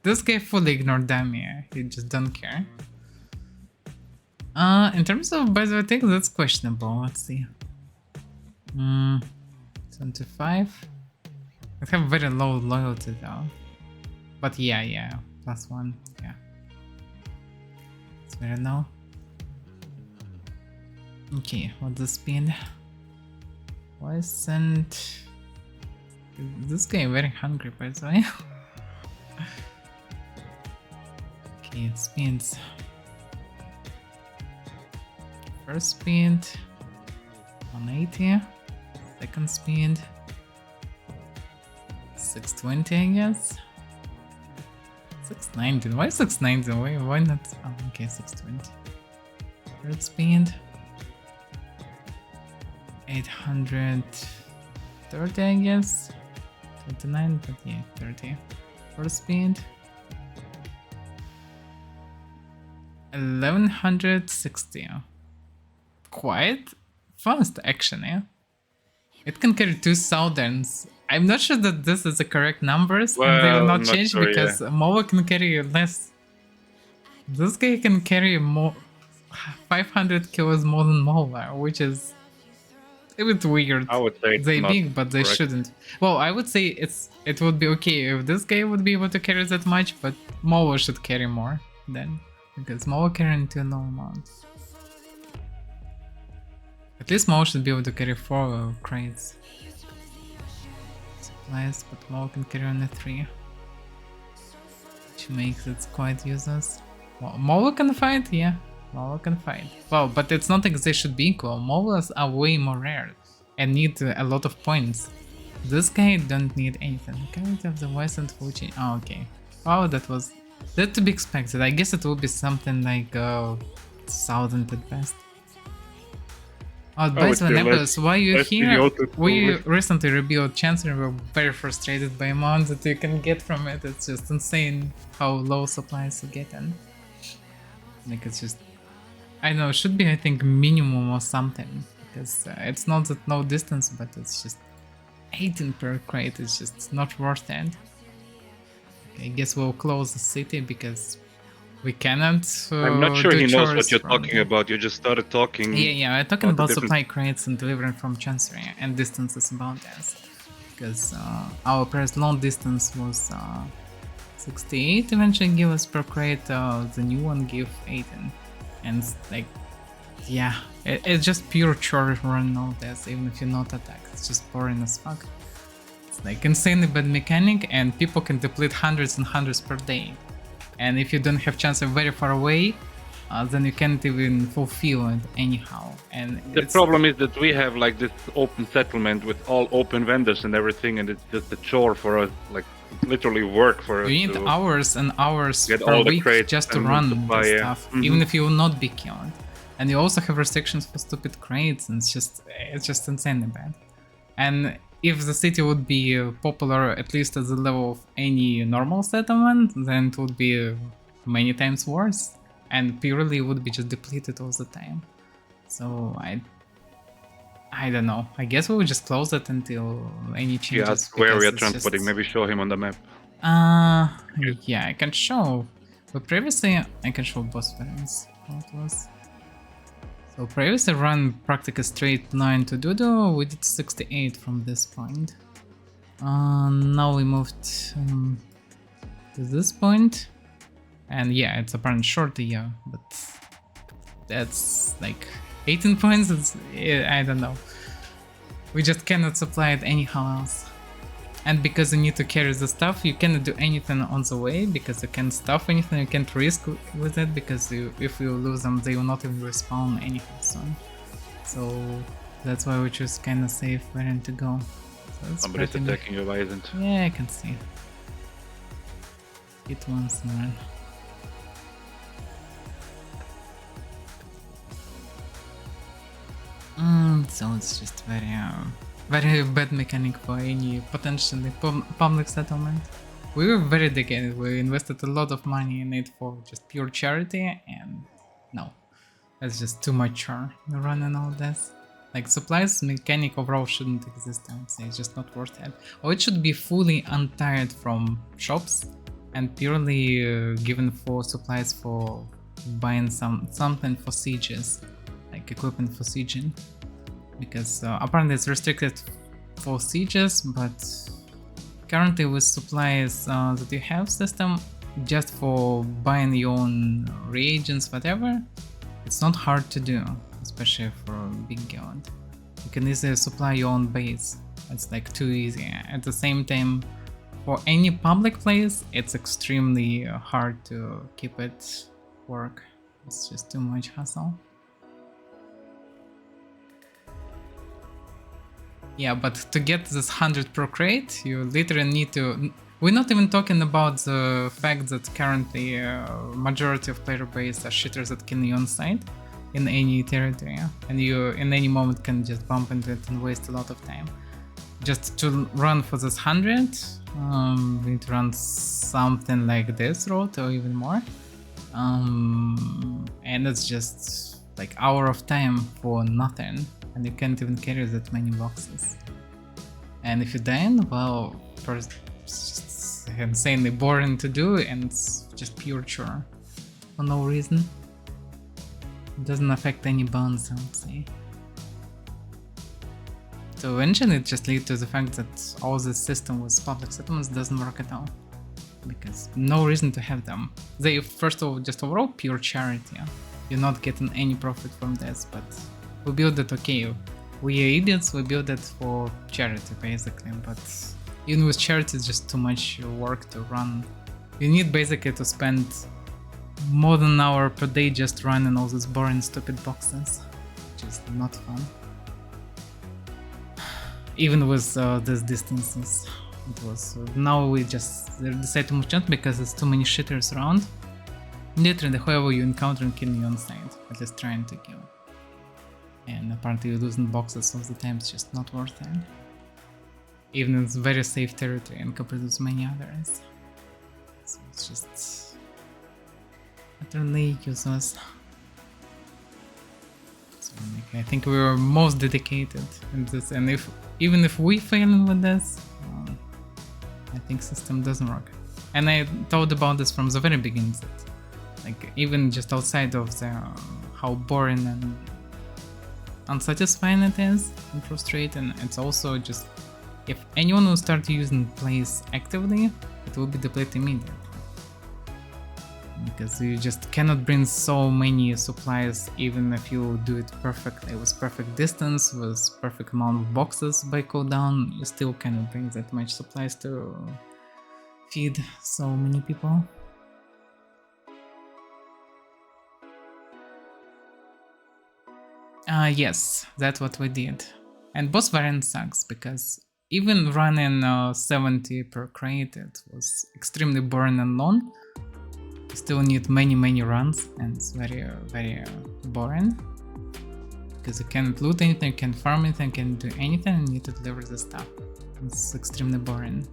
this guy fully ignored Damia. He just don't care. In terms of base attack, that's questionable. Let's see. 25. I have very low loyalty though. But yeah, +1, yeah. It's very low. Okay, what's the speed? Wasn't this guy very hungry by the way? Okay, speeds. First speed 180, second speed 620, I guess. 690. Why 690? Why not? Oh, okay, 620. Third speed 830, I guess. 29, but yeah, 30. First speed 1160. Quite fast, actually. It can carry 2 Southerns. I'm not sure that this is the correct numbers, and they will Well, not I'm not change sure, because Moa can carry less. This guy can carry more 500 kilos more than Moa, which is a bit weird. I would say it's They not big, but they correct. shouldn't. Well, I would say it would be okay if this guy would be able to carry that much, but Moa should carry more then, because Moa carrying 2 low amounts. At least Moa should be able to carry 4 crates. Supplies, but Moa can carry only 3. Which makes it quite useless. Well, Moa can fight, yeah. Moa can fight. Well, but it's not like they should be equal. Moas are way more rare and need a lot of points. This guy don't need anything. Quality of the voice and full change. Oh, okay. Oh, that to be expected. I guess it will be something like 1000 at best. Oh, Bison Nebulous, why you let's see the here? auto We cover. recently rebuilt Chancery, we were very frustrated by amount that you can get from it. It's just insane how low supplies you get in. Like it's just, I don't know, it should be I think minimum or something. Because it's not that no distance, but it's just 18 per crate, it's just not worth it. Okay, I guess we'll close the city because we cannot I'm not sure do he knows chores what you're from talking there. about. You just started talking. Yeah, I'm talking about about the different- supply crates and delivering from Chancery and distances about this. Because our first long distance was 68 eventually give us per crate, the new one give 18. And like, yeah, it's just pure chore run all this, even if you're not attacked. It's just boring as fuck. It's like insanely bad mechanic and people can deplete hundreds and hundreds per day. And if you don't have chance of very far away, then you can't even fulfill it anyhow. And The problem is that we have like this open settlement with all open vendors and everything, and it's just a chore for us, like literally work for us. you need to hours and hours get per all the week crates just to and run supply, this yeah. stuff, Mhm. even if you will not be killed. And you also have restrictions for stupid crates, and it's just insanely bad. And if the city would be popular at least at the level of any normal settlement, then it would be many times worse, and purely would be just depleted all the time. So I don't know. I guess we will just close it until any changes. Yeah, that's where we because are it's transporting. just- Maybe show him on the map. Yeah, I can show. But previously, I can show boss variants. How it was. So previously run practically straight line to Dodo, we did 68 from this point. Now we moved to this point. And yeah, it's apparently shorter, yeah, but that's like 18 points, I don't know. We just cannot supply it anyhow else. And because you need to carry the stuff, you cannot do anything on the way, because you can't stuff anything, you can't risk with it, because if you lose them, they will not even respawn anything soon. So that's why we choose kind of safe variant to go. So that's Somebody's pretty- attacking you, why isn't? Yeah, I can see. Hit once, man. So it's just very bad mechanic for any potentially public settlement. We were very dedicated, we invested a lot of money in it for just pure charity, and no, that's just too much chore running all this. Like supplies mechanic overall shouldn't exist, I would say, it's just not worth it. Or it should be fully untied from shops and purely given for supplies for buying something for sieges, like equipment for sieging. Because apparently it's restricted for sieges, but currently with supplies that you have system, just for buying your own reagents, whatever, it's not hard to do, especially for a big guild. You can easily supply your own base, it's like too easy. At the same time, for any public place, it's extremely hard to keep it work. It's just too much hassle. Yeah, but to get this 100 per crate, you literally need to... We're not even talking about the fact that currently majority of player base are shitters that can be on site in any territory, and you in any moment can just bump into it and waste a lot of time. Just to run for this 100, we need to run something like this route or even more. And it's just like hour of time for nothing, and you can't even carry that many boxes. And if you die, well, first it's just insanely boring to do, and it's just pure chore for no reason. It doesn't affect any bones, I would say. So eventually it just leads to the fact that all this system with public settlements doesn't work at all. Because no reason to have them. They first of all just overall pure charity. You're not getting any profit from this, but we build it okay. We are idiots, we build it for charity basically, but even with charity it's just too much work to run. You need basically to spend more than an hour per day just running all these boring stupid boxes, which is not fun. Even with these distances, it was. Now we just decide to move on because there's too many shitters around. Literally, whoever you encounter can be on site, at least trying to kill. And apparently, you're losing boxes all the time. It's just not worth it. Even in very safe territory and compared with many others. So it's just utterly useless. So, I think we were most dedicated in this, and even if we fail with this, I think system doesn't work. And I thought about this from the very beginning. That, like, even just outside of the how boring and unsatisfying it is and frustrating, it's also just if anyone will start using plays actively, it will be depleted immediately. Because you just cannot bring so many supplies even if you do it perfectly, with perfect distance, with perfect amount of boxes by cooldown, you still cannot bring that much supplies to feed so many people. Yes, that's what we did. And boss variant sucks because even running 70 per crate, it was extremely boring and long. You still need many runs, and it's very boring. Because you can't loot anything, you can't farm anything, you can't do anything, and you need to deliver the stuff. It's extremely boring.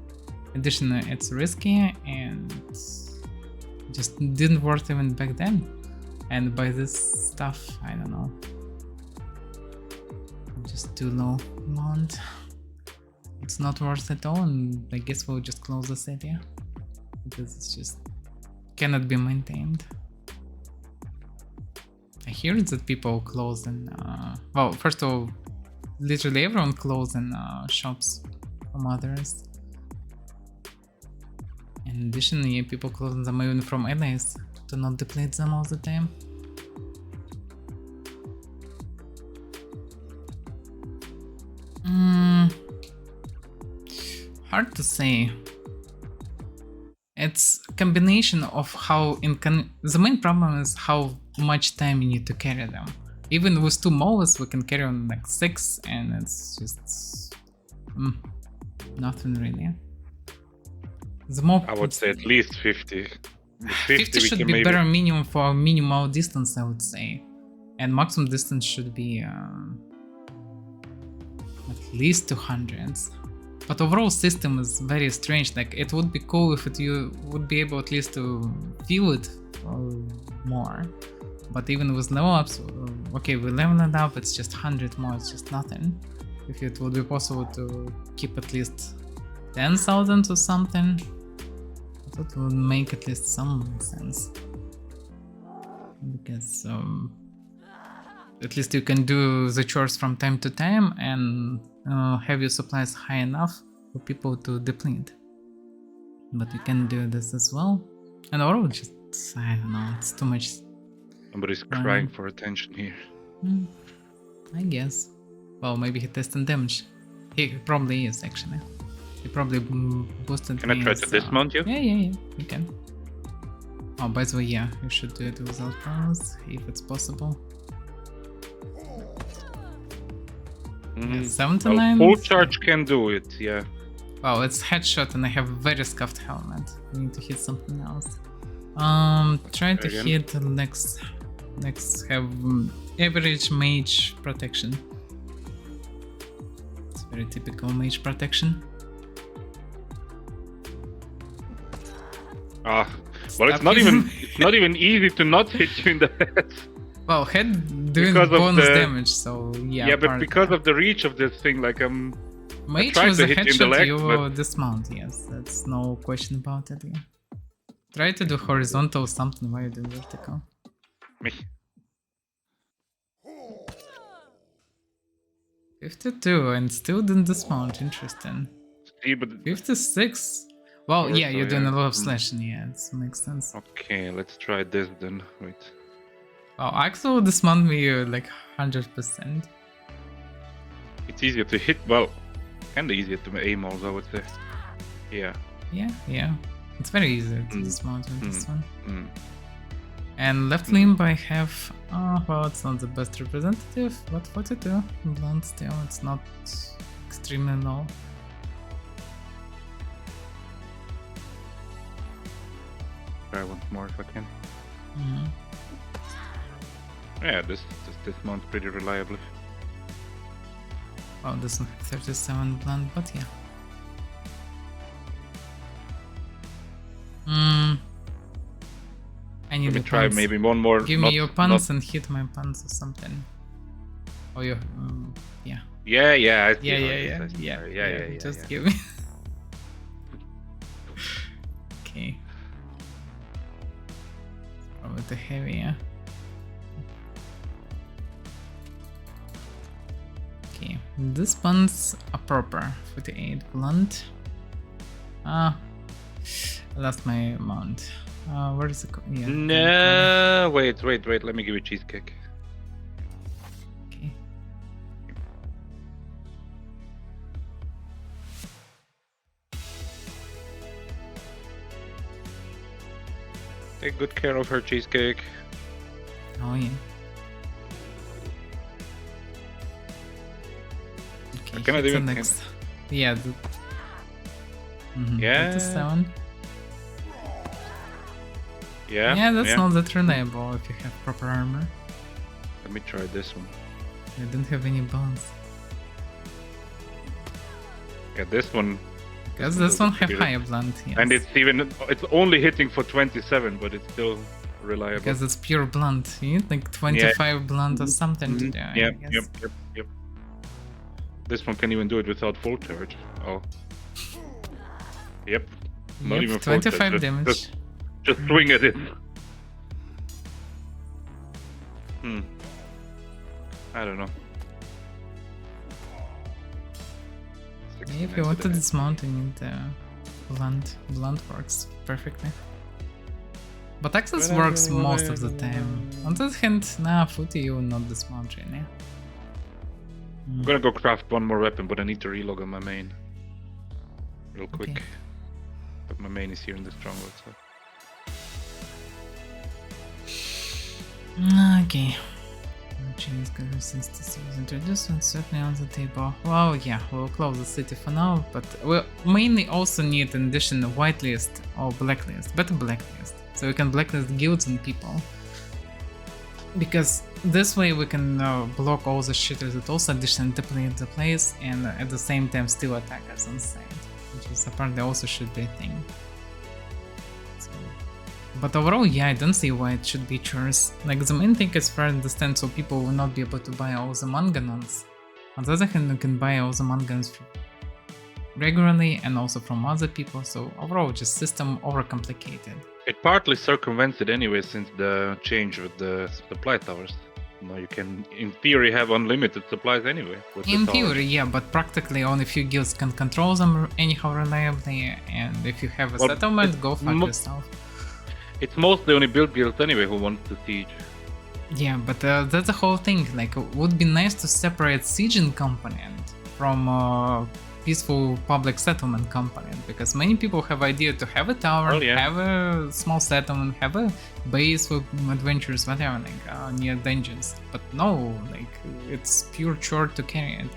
Additionally, it's risky and just didn't worth even back then. And by this stuff, I don't know. Just too low amount. It's not worth it all, and I guess we'll just close the city. Because it's just cannot be maintained. I hear that people closing, well, first of all, literally everyone closing shops from others. In addition, people closing them even from allies to not deplete them all the time. Hard to say. It's a combination of how the main problem is how much time you need to carry them. Even with 2 moles we can carry on like 6, and it's just nothing really. The more I would say at least 50. 50 should be better minimum for minimal distance, I would say, and maximum distance should be at least 200s. But overall system is very strange. Like, it would be cool if you would be able at least to feel it more. But even with level ups, okay, we level it up, it's just 100 more, it's just nothing. If it would be possible to keep at least 10,000 or something, that would make at least some sense. Because at least you can do the chores from time to time and have your supplies high enough for people to deplete. But you can do this as well. And overall, just, I don't know, it's too much. Somebody's crying for attention here. I guess. Well, maybe he tested damage. He probably is, actually. He probably boosted Can I me. try to dismount you? Yeah, you can. Oh, by the way, yeah, you should do it without problems, if it's possible. Yeah, 79. Full charge can do it, yeah. Wow, it's headshot and I have very scuffed helmet. We need to hit something else. Try to Again? hit next have average mage protection. It's very typical mage protection. Ah, well, it's not even easy to not hit you in the head. Well, head doing Because of bonus the- damage, so yeah. Yeah, but part because of the reach of this thing, like mage tried was to a hit you in the headshot, leg, you but- dismount, yes, that's no question about it, yeah. Try to do horizontal something while you do vertical. Me. 52 and still didn't dismount, interesting. See, but 56? Well, Or yeah, so, you're doing yeah. a lot of slashing, yeah, it makes sense. okay, let's try this then. Wait. Well, Axel dismount me like 100%. It's easier to hit. Well, kinda easier to aim also, I would say. Yeah. Yeah. It's very easy to Mm. dismount with this one. Mm. And left limb I have, well, it's not the best representative, but 42. Blunt still, it's not extremely low. Try once more if I can. Mhm. Yeah, this mounts pretty reliably. Oh, this one have 37 blunt, but yeah. I need Let me a try pants. maybe one more. Give me your pants and hit my pants or something. Oh, you, yeah. Yeah, I see how it Yeah. is, I see. Yeah. Just give me. Okay. Probably the heavy, yeah. Okay, these pants are proper. 48 blunt. I lost my mount. Where is the yeah? No, wait. Let me give you cheesecake. Okay. Take good care of her, cheesecake. Oh yeah. Okay, Can I hit do the it? next. Yeah. Yeah. 37. Yeah. That's not that reliable if you have proper armor. Let me try this one. You don't have any bones. Yeah, this one. Because this one have Here. higher blunt, yes. And it's only hitting for 27, but it's still reliable. Because it's pure blunt. You need like 25 blunt or something to do, I Yep. guess. This one can even do it without full charge. Oh. Yep. Not Yep, even full charge, 25 damage. Just swing at it. I don't know. Yeah, if you want to dismount, you need blunt. Blunt works perfectly. But access works most of the time. On the other hand, footy you will not dismount really. I'm gonna go craft one more weapon, but I need to relog on my main. Real quick. Okay. But my main is here in the stronghold, so. Okay. Chinese government since this was introduced and certainly on the table. Well, yeah, we'll close the city for now, but we'll mainly also need in addition a whitelist or blacklist, better blacklist, so we can blacklist guilds and people. Because this way we can block all the shitters that also additionally deplete the place and at the same time still attack us on site, which is apparently also should be a thing. But overall, yeah, I don't see why it should be chores. Like, the main thing is fair to understand, so people will not be able to buy all the manganons. On the other hand, you can buy all the manganons regularly and also from other people, so overall, just system overcomplicated. It partly circumvents it anyway since the change with the supply towers. Now you can, in theory, have unlimited supplies anyway. With the In towers. theory, yeah, but practically only few guilds can control them anyhow reliably, and if you have a Well, settlement, go fuck yourself. It's mostly only build guilds anyway who want to siege. Yeah, but that's the whole thing. Like, it would be nice to separate sieging component from peaceful public settlement component, because many people have idea to have a tower, Oh, yeah. have a small settlement, have a base with adventures, whatever, like near dungeons. But no, like it's pure chore to carry it.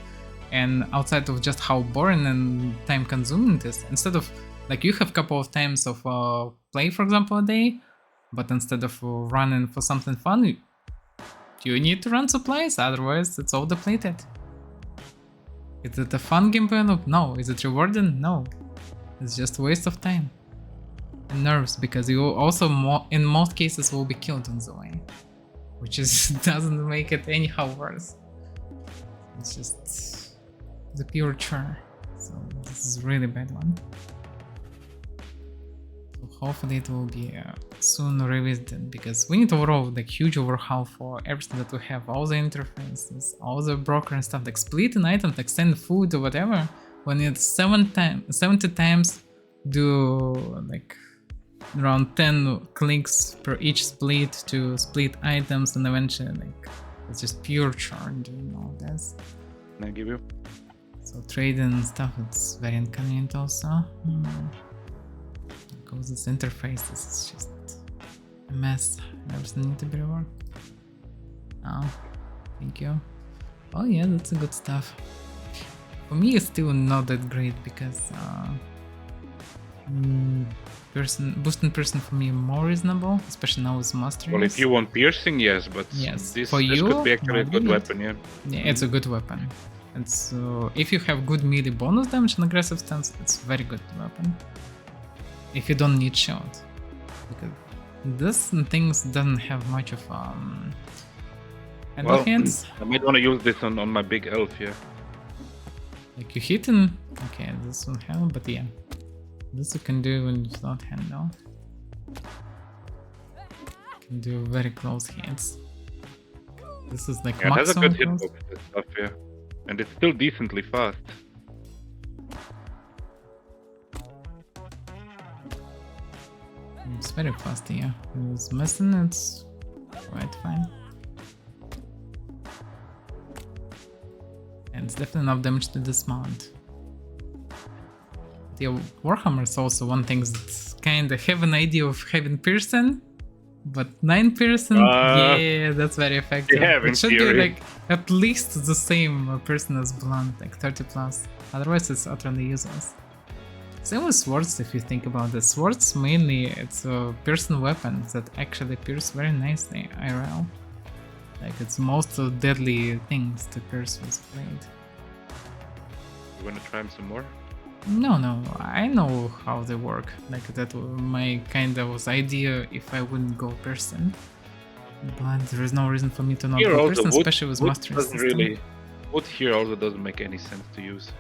And outside of just how boring and time consuming it is, instead of like you have a couple of times of play, for example, a day, but instead of running for something fun, you need to run supplies, otherwise it's all depleted. Is it a fun gameplay loop? No. Is it rewarding? No. It's just a waste of time. And nerves, because you also in most cases will be killed on the way. Which is doesn't make it anyhow worse. It's just the pure chore. So this is a really bad one. So hopefully it will be soon revisited, because we need overall like huge overhaul for everything that we have, all the interfaces, all the broker and stuff, like split an item, like send food or whatever. We need 70 times do like around 10 clicks per each split to split items, and eventually like it's just pure chore doing all this. Can I give you? So trading and stuff, it's very inconvenient also. Because this interface is just a mess. Everything needs to be reworked. Oh, thank you. Oh yeah, that's a good stuff. For me, it's still not that great because boosting person for me more reasonable, especially now with mastery. Well, if you want piercing, yes, but yes, this for you, could be actually a might good be weapon, yeah. Yeah, it's a good weapon. And so if you have good melee bonus damage and aggressive stance, it's a very good weapon. If you don't need shield, because this things doesn't have much of Well, hands. I might want to use this on my big elf, yeah. Like you hitting, okay, this will help, but yeah, this you can do when without hand now. You can do very close hits. This is like Yeah, that's a good maximum hitbox and stuff, yeah. And it's still decently fast. It's very fast, yeah. It's missing, it's quite fine. And it's definitely enough damage to dismount. The Warhammer is also one thing that's kinda have an idea of having piercing, but 9 piercing, yeah, that's very effective. Yeah, it should be theory. like at least the same person as blunt, like 30 plus. Otherwise it's utterly useless. Same with swords, if you think about it. Swords mainly it's a piercing weapon that actually pierce very nicely IRL. Like it's most deadly things to pierce with blade. You wanna try them some more? No, I know how they work. Like that my kind of idea if I wouldn't go piercing. But there is no reason for me to not Here go also, piercing, wood, especially with wood mastery doesn't system. really... Wood here also doesn't make any sense to use.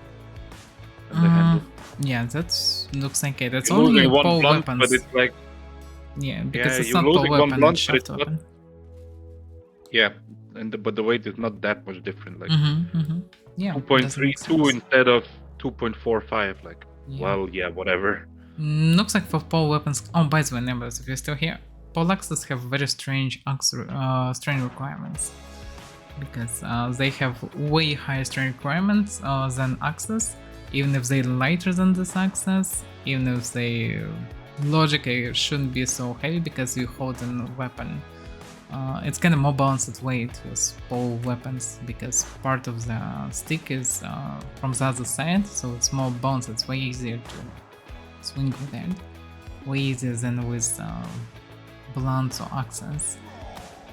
And the handle. Yeah, that looks like it. That's You're only losing one pole blunt, weapons. but it's like... Yeah, because Yeah, it's you're not pole losing one weapon, blunt, it's but shaft it's not- weapon. Yeah, but the weight is not that much different. Like Yeah, it doesn't make 2.32 sense. instead of 2.45. Like, Yeah. well, yeah, whatever. Looks like for pole weapons. Oh, by the way, numbers, if you're still here, Polaxes have very strange strain requirements, because they have way higher strain requirements than axes, even if they're lighter than this axes, even if they logically shouldn't be so heavy because you hold a weapon. It's kind of more balanced weight with pole weapons, because part of the stick is from the other side, so it's more balanced. It's way easier to swing with it, way easier than with blunts or axes.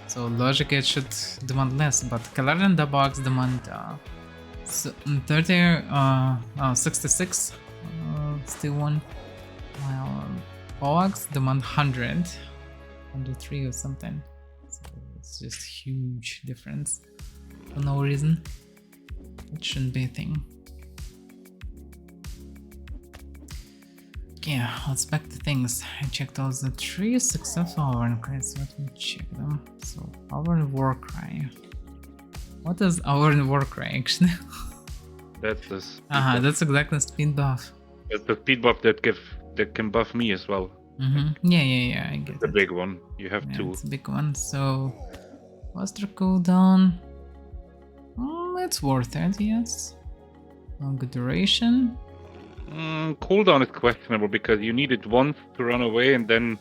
So logically it should demand less, but Kalar and double axe demand 66 still one, while Polax demand 103 or something. So it's just huge difference for no reason. It shouldn't be a thing. Yeah, let's back to things. I checked all the 3 successful Avaira crates. Let me check them. So, Avaira Warcry. What is Avaira Warcry actually? That's the speed Uh-huh, buff. that's exactly speed buff. That's the speed buff that can buff me as well. Yeah, I get The it. big one. You have Yeah, two. it's a big one. So, what's the cooldown? It's worth it, yes. Longer duration. Cooldown is questionable because you need it once to run away and then...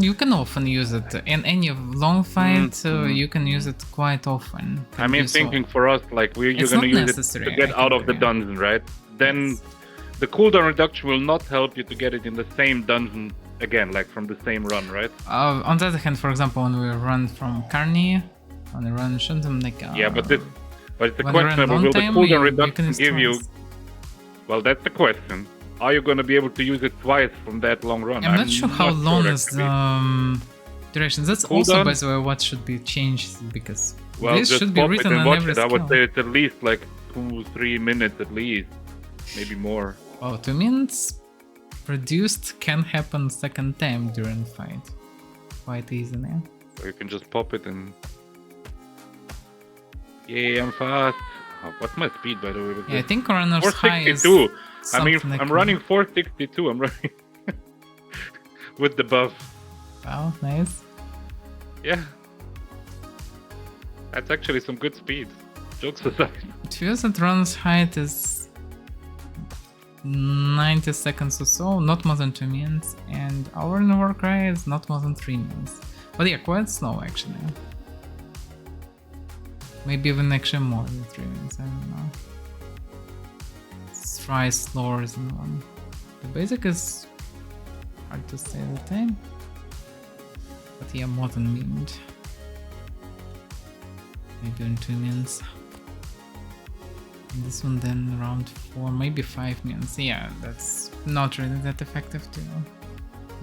You can often use it in any long fight. You can use it quite often. I mean, thinking for us, like you're It's gonna not use it necessary, to get I out can of the agree. dungeon, right? Then Yes. the cooldown reduction will not help you to get it in the same dungeon again, like from the same run, right? On the other hand, for example, when we run from Carney, when we run Shuntem, like Yeah, but it's the when we run questionable. long Will the time, cooldown you reduction can use give you? twice. Well, that's the question. Are you gonna be able to use it twice from that long run? I'm not sure how long is actually. the duration. That's also, Cooldown? by the way, what should be changed because Well, this just should be pop it written and on watch every it. I would skill. say it's at least like 2-3 minutes at least, maybe more. Oh, 2 minutes produced can happen second time during fight, quite easily. So you can just pop it and... Yeah, I'm fast. Oh, what's my speed, by the way? with Yeah, I this? think runner's high is 462. I mean, something like I'm running 462. I'm running with the buff. Wow, nice. Yeah, that's actually some good speed. Jokes aside. To use it, runner's height is 90 seconds or so, not more than 2 minutes, and our Warcry is not more than 3 minutes. But yeah, quite slow actually. Maybe even actually more than 3 minutes, I don't know. It's twice slower than one. The basic is hard to say the time. But yeah, more than a minute. Maybe in 2 minutes. And this one then around 4, maybe 5 minutes. Yeah, that's not really that effective too.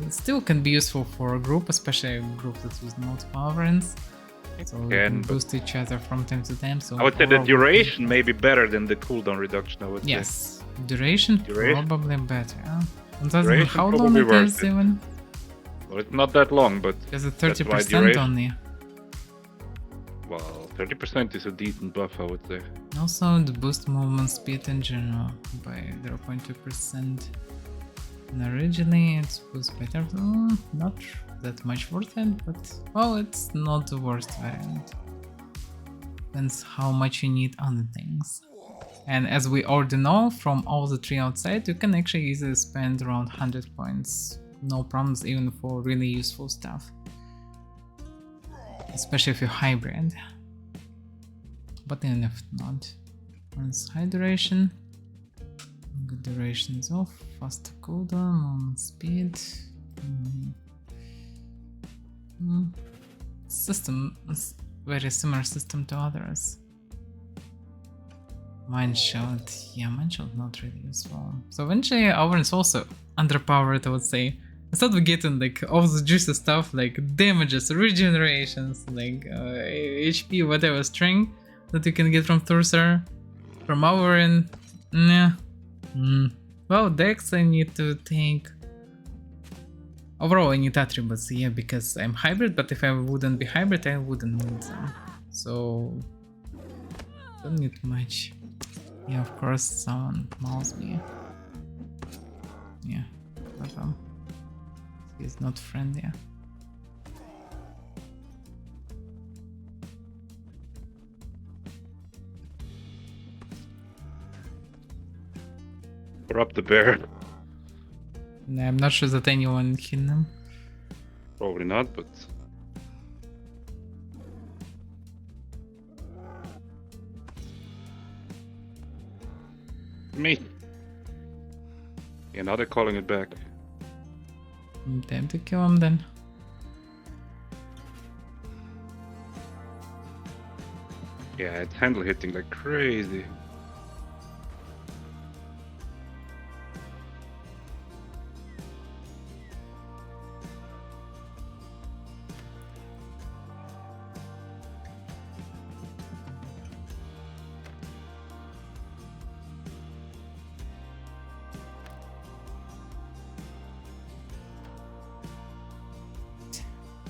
It still can be useful for a group, especially a group that uses multiple overruns. So we can but- boost each other from time to time. So I would say the overall we duration can- may be better than the cooldown reduction. I would say. Yes, duration Duration? probably better. And doesn't Duration how long probably it worth is it. even? Well, it's not that long, but Because it's That's why 30% duration- only. well, 30% is a decent buff, I would say. Also, the boost movement speed in general by 0.2%. And originally it's boost better. Not that much worth it, but well, it's not the worst variant. Depends how much you need other things. And as we already know from all the 3 outside, you can actually easily spend around 100 points. No problems, even for really useful stuff. Especially if you're hybrid. But even if not. Once high duration. Good duration is off. Faster cooldown, movement speed. System is very similar system to others. Mind Shield, yeah, Mind Shield not really useful. So eventually our is also underpowered, I would say. Instead of getting like all the juicy stuff like damages, regenerations, like HP, whatever string that you can get from Thurser, from our end, nah. Well, Dex I need to take. Overall I need attributes, yeah, because I'm hybrid, but if I wouldn't be hybrid I wouldn't need them. So don't need much. Yeah, of course someone mouse me. Yeah, but he's not friendly. Corrupt the bear. Nah, I'm not sure that anyone hit him. Probably not, but me. Yeah, now they're calling it back. Time to kill him then. Yeah, it's handle hitting like crazy.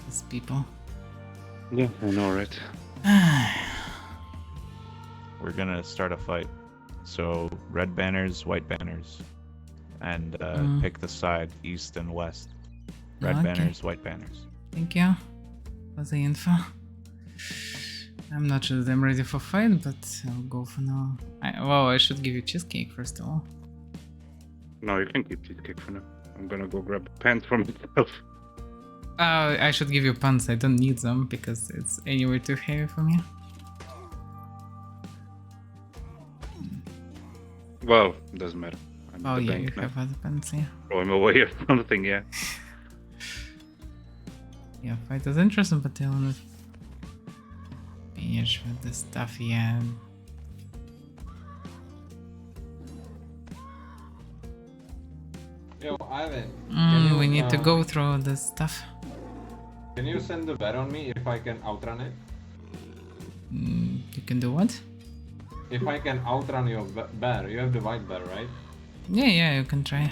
These people. Yeah, I know, right? We're gonna start a fight. So red banners, white banners, and pick the side, east and west. Red Okay. banners, white banners. Thank you for the info. I'm not sure that I'm ready for fight, but I'll go for now. Well, I should give you cheesecake first of all. No, you can keep cheesecake for now. I'm gonna go grab pants for myself. I should give you pants. I don't need them because it's anyway too heavy for me. Well, doesn't matter. I'm Oh at the yeah, bank you now. have other pants, yeah. Throw him away or something, yeah. Yeah, fight is interesting, but I wanna finish with this stuff, yeah. Yo, Ivan. We need to go through this stuff. Can you send the bear on me if I can outrun it? You can do what? If I can outrun your bear, you have the white bear, right? Yeah, you can try.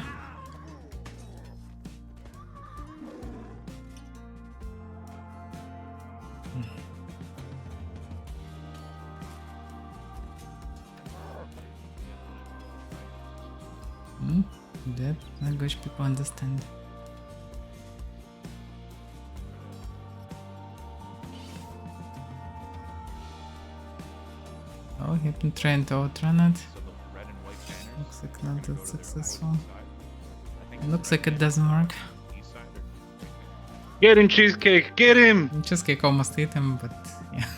That language people understand. Oh, he been trying to outrun it. So the red and white banners. Looks like not go to that the successful. right side. I think Looks like it doesn't work. east side or Get him, cheesecake! Get him! Cheesecake almost ate him, but yeah.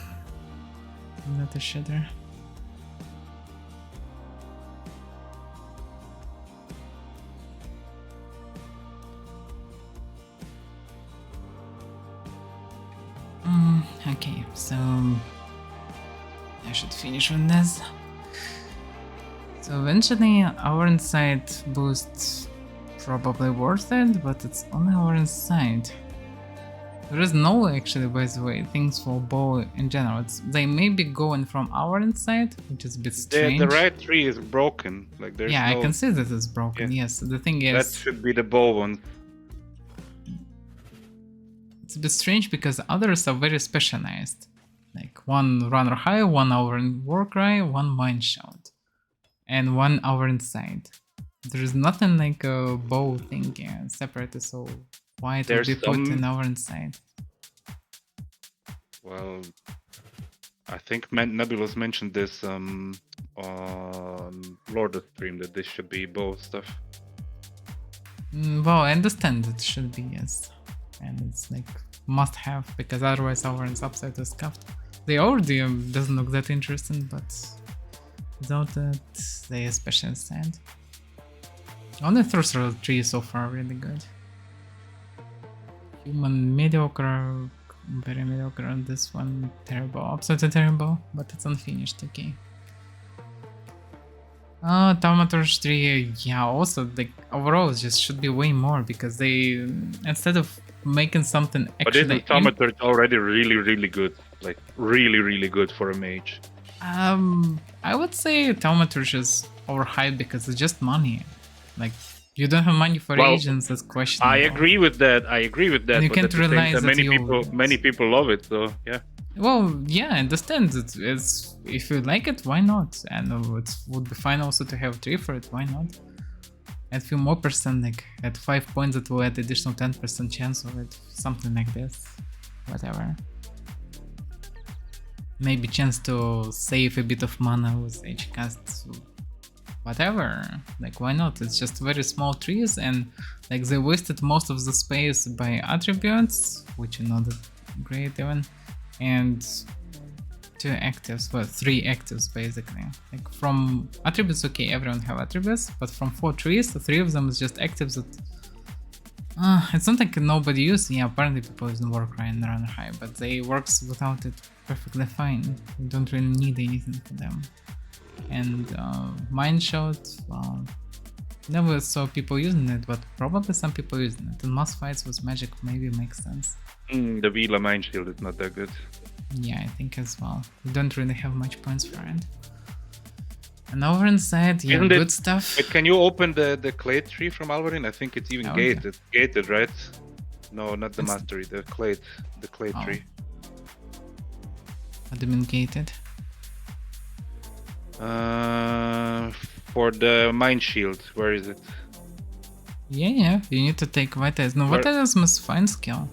Not a shitter. Okay, so I should finish on this. So eventually our insight boost probably worth it, but it's only our insight. There is no actually, by the way, things for bow in general. They may be going from our insight, which is a bit strange. The right tree is broken. Like there's yeah, no... I can see that it's broken. Yeah. Yes, the thing That is, should be the bow one. it's a bit strange because others are very specialized. Like one runner high, 1 hour in war cry, 1 mine shout, and 1 hour inside. There is nothing like a bow thing separated, so why it would There's be put some- in our inside? Well, I think Nebulous mentioned this on Lord of Stream that this should be bow stuff. Well, I understand it should be, yes. And it's like must have, because otherwise our upside is scuffed. The already doesn't look that interesting, but without that, they especially stand. Only through 3 so far really good. Human mediocre, very mediocre on this one, terrible, absolutely terrible, but it's unfinished, okay. Thaumaturge 3, yeah, also, like, overall, it just should be way more, because they, instead of making something But actually... isn't Thaumaturge already really good? Like, really good for a mage? I would say Thaumaturge is overhyped because it's just money. Like, you don't have money for Well, agents, that's questionable. I agree with that. And you can't at the same realize time, that many people love it. So yeah. Well, yeah, I understand. It's if you like it, why not? And it would be fine also to have 3 for it, why not? Add few more percent, like at 5 points it will add additional 10% chance of it, something like this. Whatever. Maybe chance to save a bit of mana with H-cast. Whatever, like why not? It's just very small trees, and like they wasted most of the space by attributes, which are not that great even, and 2 actives, well 3 actives basically. Like from attributes, okay, everyone have attributes, but from 4 trees, 3 of them is just actives that it's not like nobody uses. Yeah, apparently people use Warcry and Runner High, but they works without it perfectly fine. You don't really need anything for them. And Mind Shout, well, never saw people using it, but probably some people using it. In mass fights with magic maybe makes sense. The Vila Mind Shield is not that good. Yeah, I think as well. We don't really have much points for it. And over inside, yeah, Isn't good it- stuff. Can you open the clay tree from Alvarin? I think it's even Oh, okay. gated, right? No, not the It's- mastery, the clay Oh. tree. Admin-gated. For the Mind Shield, where is it? Yeah, you need to take Vitalism. No, Where- Vitalism is fine skill.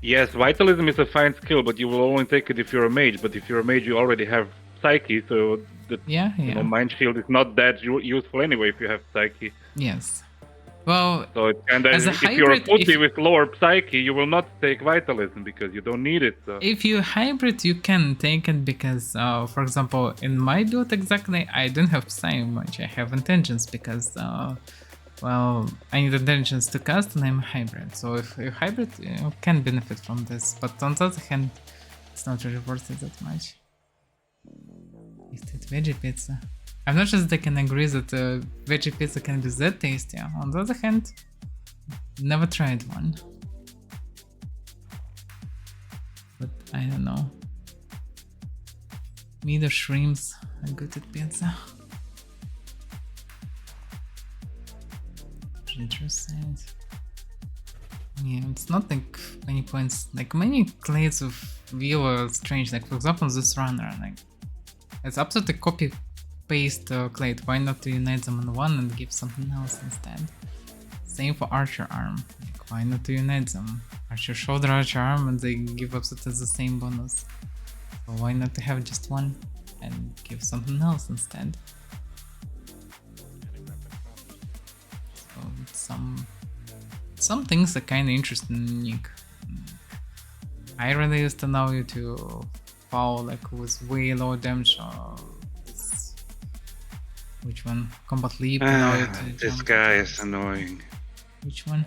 Yes, Vitalism is a fine skill, but you will only take it if you're a mage. But if you're a mage, you already have Psyche, so the Yeah, yeah. Mind Shield is not that useful anyway if you have Psyche. Yes. Well, So it's kind of, as a if you're a hybrid, pussy with lower Psyche, you will not take Vitalism because you don't need it. So. if you hybrid, you can take it because, for example, in my build exactly, I don't have Psy much. I have Intelligence because, well, I need Intelligence to cast and I'm a hybrid. So if you hybrid, you can benefit from this. But on the other hand, it's not really worth it that much. Is it veggie pizza? I'm not sure that I can agree that veggie pizza can be that tasty. On the other hand, never tried one. But I don't know. Meat or shrimps are good at pizza. Interesting. Yeah, it's not like many points. Like many clades of view are strange. Like for example, this runner. Like it's absolutely copy paste clade. Why not to unite them in one and give something else instead? Same for archer arm. Like, why not to unite them? Archer shoulder, archer arm, and they give absolutely the same bonus. So why not to have just one and give something else instead? So some things are kind of interesting and unique. I really used to know you to foul like with way low damage or which one? Combat leap. This jump. guy is annoying. Which one?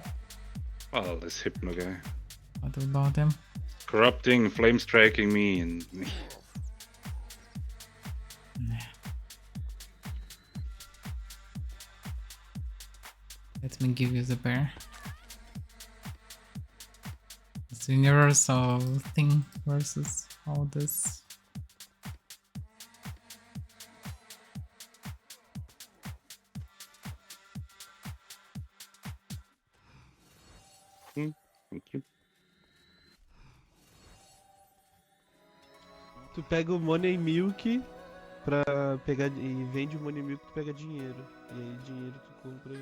Well, this Hypno guy. What about him? Corrupting, flame striking me, and let me give you the bear. It's a universal thing versus all this. thank you. Tu pega o Money Milk pra pegar e vende o Money Milk, tu pega dinheiro. E aí dinheiro tu compra.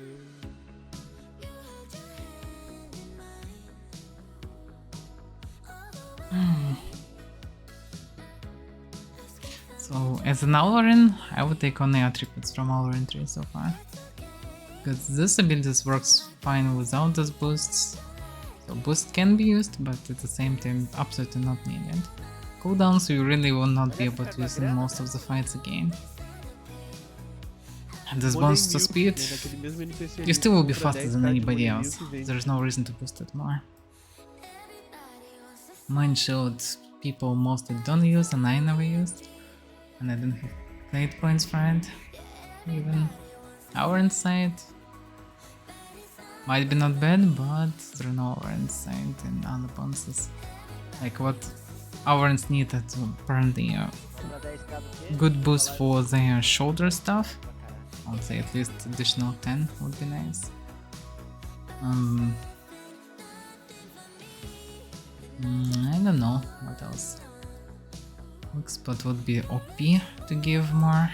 So as an Aloran, I would take only attributes from Aloran 3 so far. Because this ability works fine without those boosts. So boost can be used, but at the same time absolutely not needed. Cooldowns you really will not be able to use in most of the fights again. And this bonus to speed, you still will be faster than anybody else. There's no reason to boost it more. Mind Shield people mostly don't use and I never used. And I don't have plate points for it. Even our insight might be not bad, but there are no our insight and other bonuses. Like what Awarens need at apparently good boost for their shoulder stuff. I would say at least additional 10 would be nice. I don't know what else. Quick spot would be OP to give more.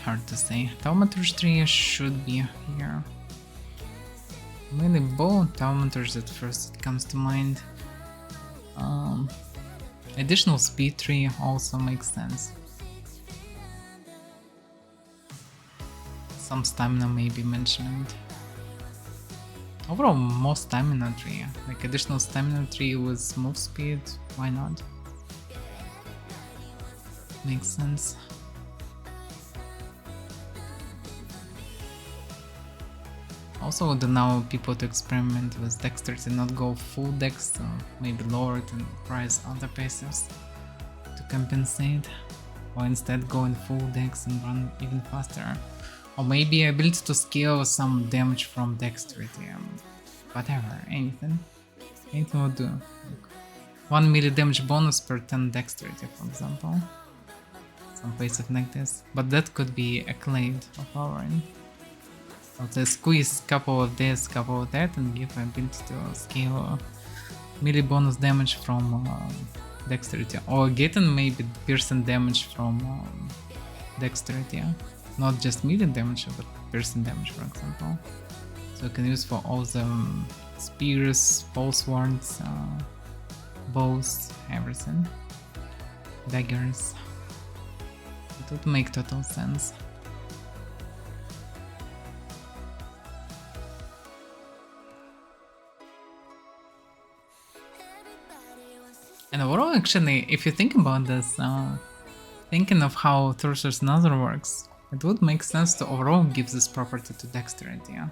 Hard to say. Thaumaturge 3 should be here. Mainly bow Thaumaturge at first it comes to mind. Additional speed 3 also makes sense. Some stamina may be mentioned. Overall, more stamina 3. Like additional stamina 3 with move speed, why not? Makes sense. Also would allow people to experiment with dexterity, not go full dex, so maybe lower it and price other passives to compensate, or instead go in full dex and run even faster. Or maybe ability to scale some damage from dexterity, whatever, anything will do. Like 1 melee damage bonus per 10 dexterity, for example. Some passive like this, but that could be a clade of our end. So squeeze couple of this, couple of that, and give ability to scale melee bonus damage from dexterity, or getting maybe piercing damage from dexterity, yeah? Not just melee damage, but piercing damage, for example. So you can use for all the spears, pole swords, bows, everything. Daggers. It would make total sense. And overall, actually, if you think about this, thinking of how Thurser's Nether works, it would make sense to overall give this property to dexterity, yeah?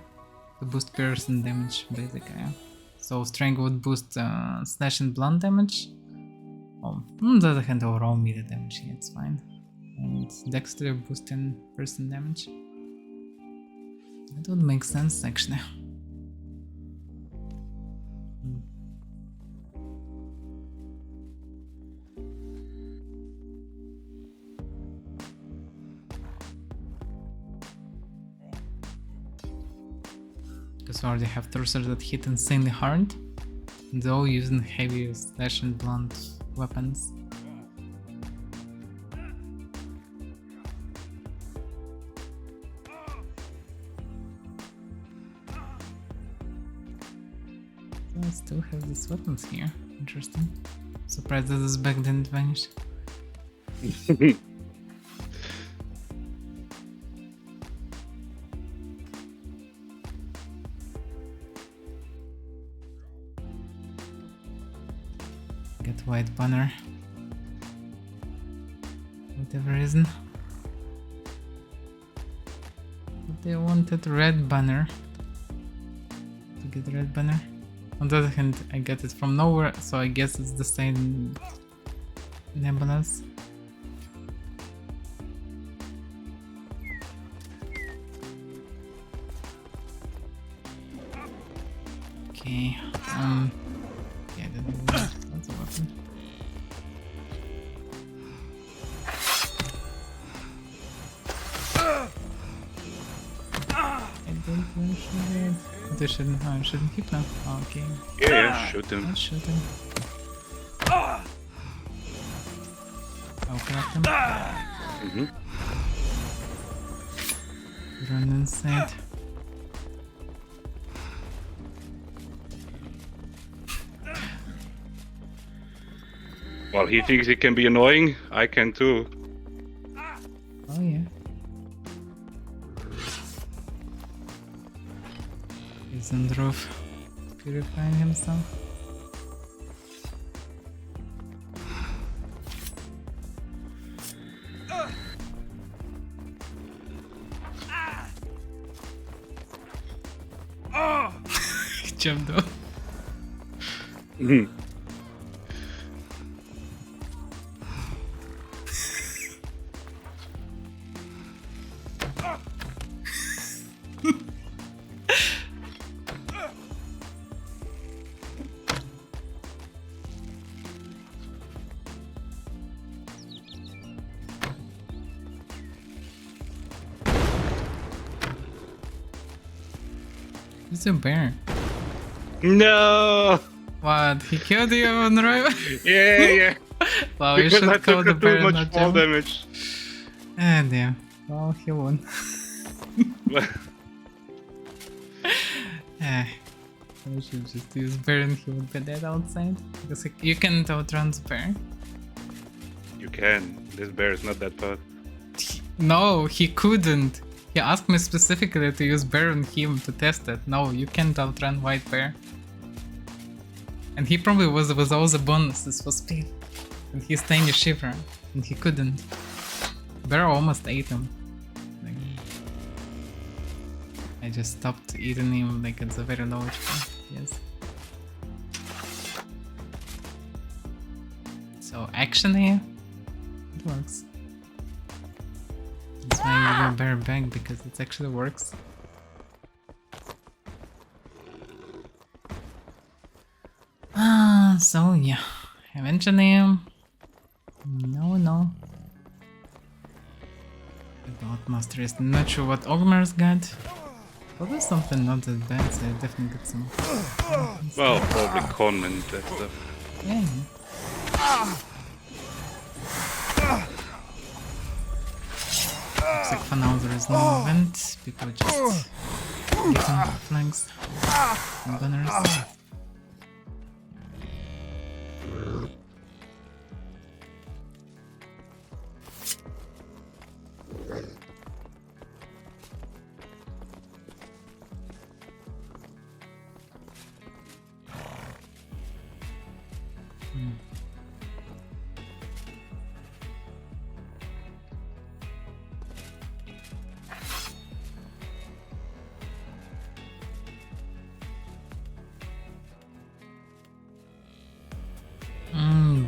To boost piercing damage, basically, yeah? So strength would boost slash and blunt damage. Oh, on the other hand, overall melee damage, yeah, it's fine. And dexterity boosting piercing damage. That would make sense, actually. Because we already have Thurser that hit insanely hard, and they're all using heavy slash and blunt weapons. So I still have these weapons here. Interesting. Surprised that this bag didn't vanish. Get white banner. Whatever reason. But they wanted red banner. To get red banner. On the other hand, I get it from nowhere, so I guess it's the same Nebulas. Okay, yeah, that's a weapon. I don't want to shoot it. I shouldn't keep now. Okay. Yeah, shoot him. Let's shoot him. I'll crack him. Run inside. Well, he thinks he can be annoying. I can too. Oh yeah. He's on the roof, purifying himself. He jumped off. It's a bear. No! What? He killed you on the right? Yeah. Wow, you Because should I kill the took bear too and much not fall him. damage. Ah, damn. Well, he won. I should just use bear and he would be dead outside. Because you can't outrun the bear. You can. This bear is not that fast. No, he couldn't. He asked me specifically to use bear on him to test it. No, you can't outrun white bear. And he probably was with all the bonuses for speed. And he's tiny shiver. And he couldn't. Bear almost ate him. Like, I just stopped eating him like at the very lowest point. Yes. So actually, it works. That's why I give a bear back, because it actually works. So yeah, eventually, no. About Master is not sure what Ogmar's got. Probably something not that bad, so I definitely got some. Well, probably con and that stuff. Yeah. Looks like for now there is no event. People just getting flanks and banners.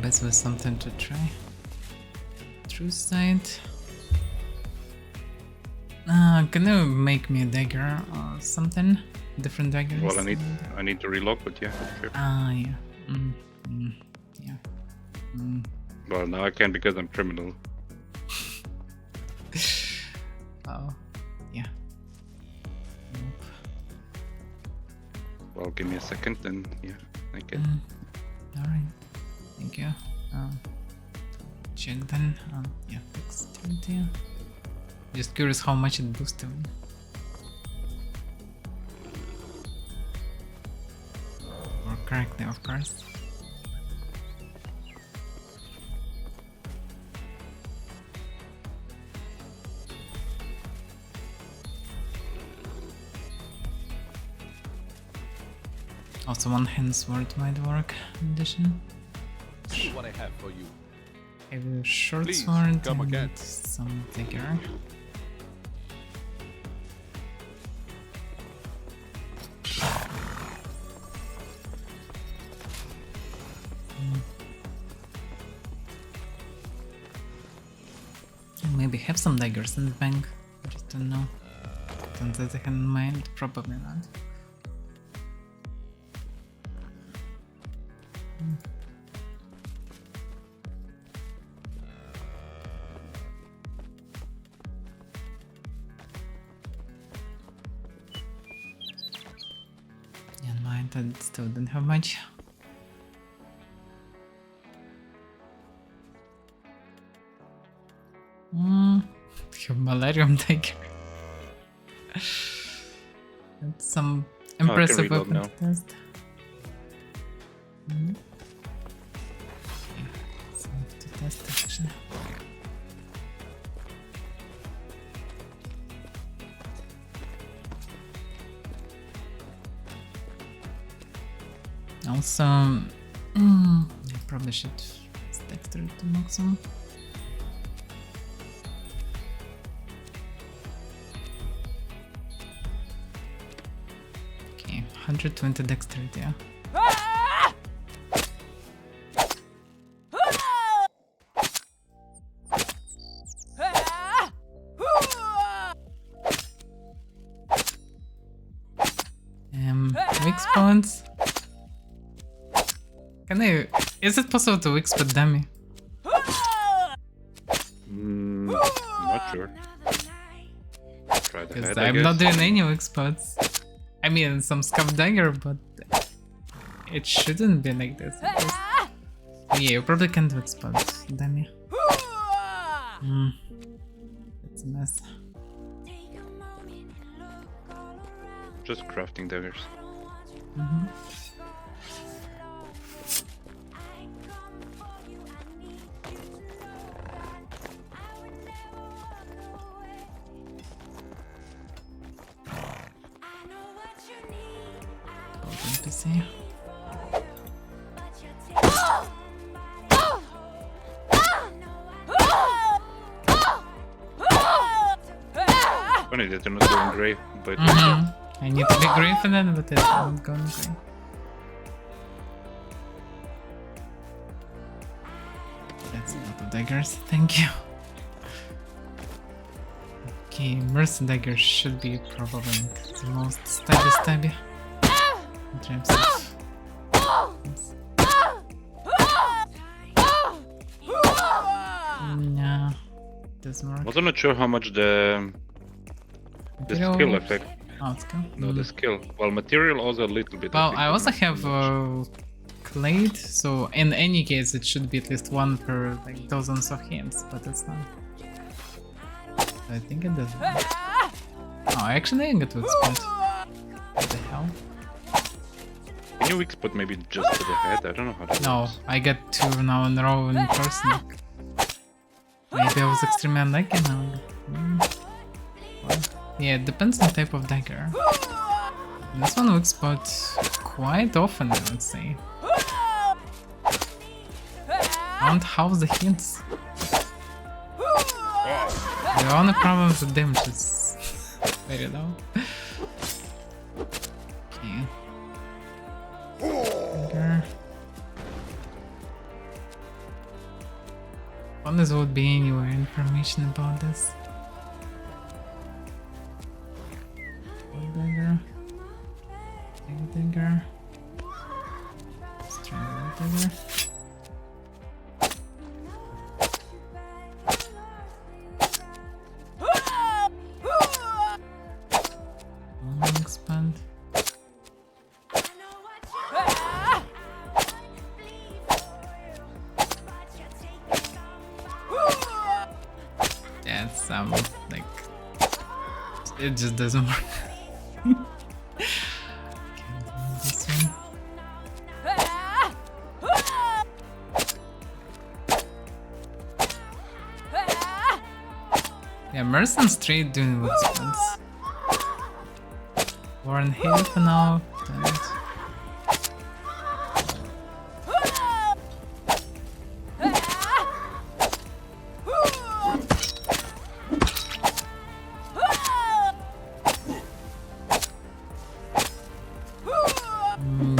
Best was something to try. True sight. Can you make me a dagger or something? Different daggers? Well, I need to relock, but yeah, sure. Yeah. Yeah. Well, now I can because I'm criminal. Oh, yeah. Nope. Well, give me a second, and yeah, I can. Alright. Thank you. Check then. Yeah, dexterity. Just curious how much it boosted. Or correctly, of course. Also, one hand sword might work in addition. See what I have for you. I have a short Please, sword come and again. some dagger. Maybe have some daggers in the bank. I just don't know. Don't that I have in mind. Probably not. Yeah, in mind, I still don't have much. Have Malarium dagger. That's some impressive reload weapon now. to test. Yeah, some to test actually. Also, I probably should stack through to maximum. Okay, 120 dexterity. Yeah. Weak spawns. Can I? Is it possible to weak spot dummy? Not sure. Try the Because head, I I'm not guess. doing any weak spots. I mean, some scuff dagger, but it shouldn't be like this. Because... Yeah, you probably can't weak spot dummy. That's a mess. Just crafting daggers. NPC. Funny that they're not going grave, but I need to be green for that, but it's not going green. That's a lot of daggers, thank you. Okay, Mercy Dagger should be probably the most stabby. In terms of... No, doesn't work. I was not sure how much the skill effect. Oh, skill? No, the skill. Well, material also a little bit. Well, think, I but also not have much. Clade, so in any case it should be at least one per like dozens of hands, but it's not. I think it doesn't. Oh, actually I got weak spot. What the hell? Can you weak spot maybe just to the head? I don't know how that No, works. I got 2 now in a row in person. Maybe I was extremely unlucky now. Well, yeah, it depends on the type of dagger. This one weak spot quite often, I would say. And how's the hits? The only problem is the damage is very low. Okay. Dagger. Unless would be anywhere information about this. Dagger. Dagger. Let's try the dagger. Expand. That's like it just doesn't work. This one. Yeah, Mercy and Straight doing what spells. Warren Hill for now.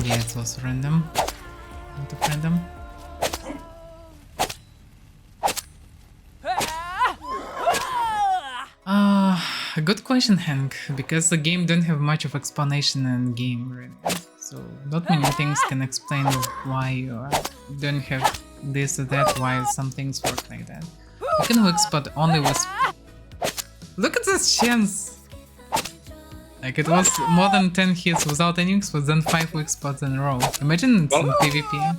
Yeah, it's also random. Out of random. A good question, Hank, because the game don't have much of explanation in game, really. So not many things can explain why you don't have this or that, why some things work like that. You can weak spot only with... Look at this chance! Like it was more than 10 hits without any weak spots, then 5 weak spots in a row. Imagine it's in PvP.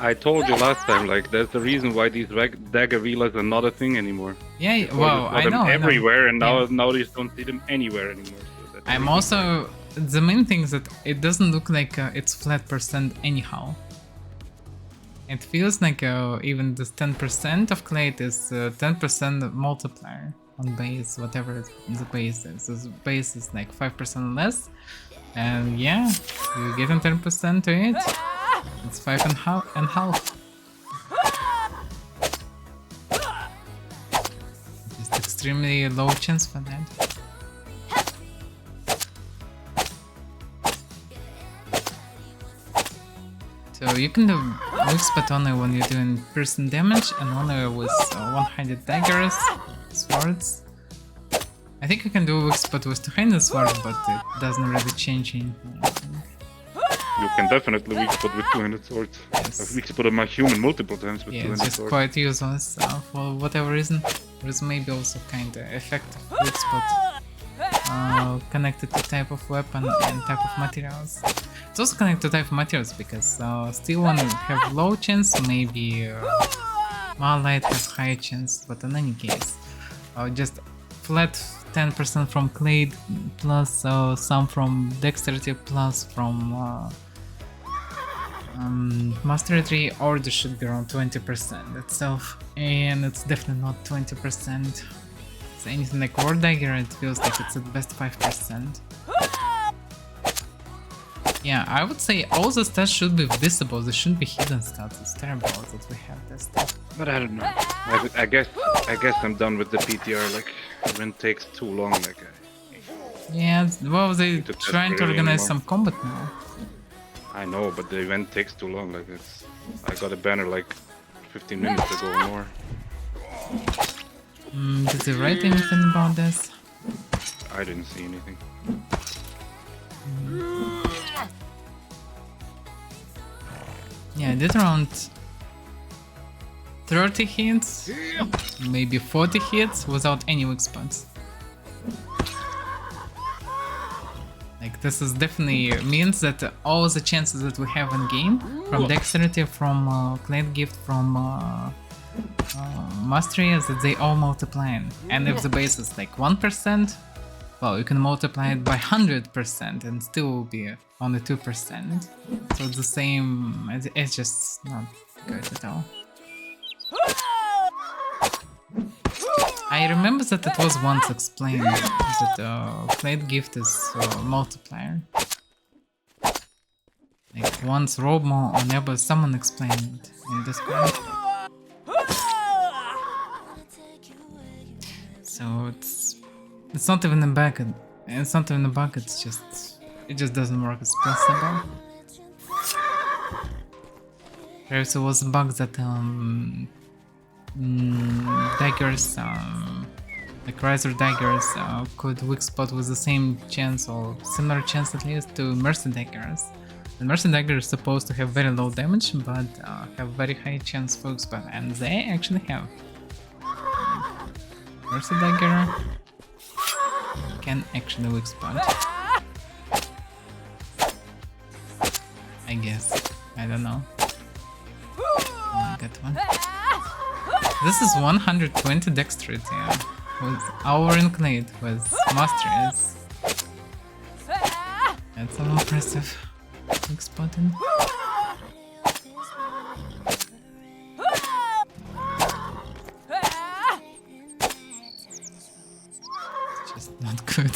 I told you last time, like, that's the reason why these dagger wheelers are not a thing anymore. Yeah, Before well, you saw I them know. everywhere, and now Yeah. now you don't see them anywhere anymore. So that's I'm the reason why. also... The main thing is that it doesn't look like it's flat percent anyhow. It feels like even this 10% of Clade is 10% multiplier on base, whatever the base is. So the base is like 5% less. And yeah, you get 10% to it. It's 5 and half. Just extremely low chance for that. So you can do weak spot only when you're doing person damage and only with one-handed daggers, swords. I think you can do weak spot with two-handed swords, but it doesn't really change anything. You can definitely weak spot with 200 swords. Yes. I've weak spotted my human multiple times with Yeah, 200 it's just swords. quite useless for whatever reason. There's maybe also kinda effective weak spot connected to type of weapon and type of materials. It's also connected to type of materials because steel one have low chance, maybe malite has high chance, but in any case, just flat 10% from clade plus some from dexterity plus from mastery tree, or this should be around 20% itself, and it's definitely not 20%. So anything like War Dagger, it feels like it's at best 5%. Yeah, I would say all the stats should be visible, they shouldn't be hidden stats. It's terrible that we have this stuff. But I don't know. I guess I'm done with the PTR. Like, when it takes too long, like. Yeah, well, they To test trying to really organize anymore. some combat now. I know, but the event takes too long. Like, it's. I got a banner like 15 minutes ago or more. Did they write anything about this? I didn't see anything. Yeah, I did around 30 hits, maybe 40 hits without any weak spots. Like this is definitely means that all the chances that we have in game, from dexterity, from clad gift, from mastery is that they all multiply, and if the base is like 1%, well, you can multiply it by 100% and still will be only 2%. So it's the same, it's just not good at all. I remember that it was once explained that plate gift is multiplier. Like once Robo or Nebo someone explained it in Discord. So it's not even a bucket. It's not even a bucket. It just doesn't work as possible. There also was a bug that daggers, like Riser daggers, could weak spot with the same chance or similar chance at least to Mercy daggers. And Mercy dagger is supposed to have very low damage, but have very high chance for weak spot, and they actually have. Mercy dagger can actually weak spot. I guess. I don't know. Oh, got one. This is 120 dexterity with our inclinate with masteries. That's so impressive. Weak spotting. It's just not good.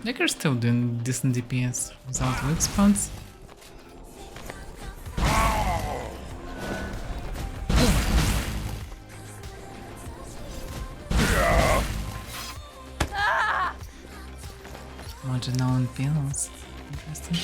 They're still doing decent DPS without weak spots. Marginal and pillows. Interesting.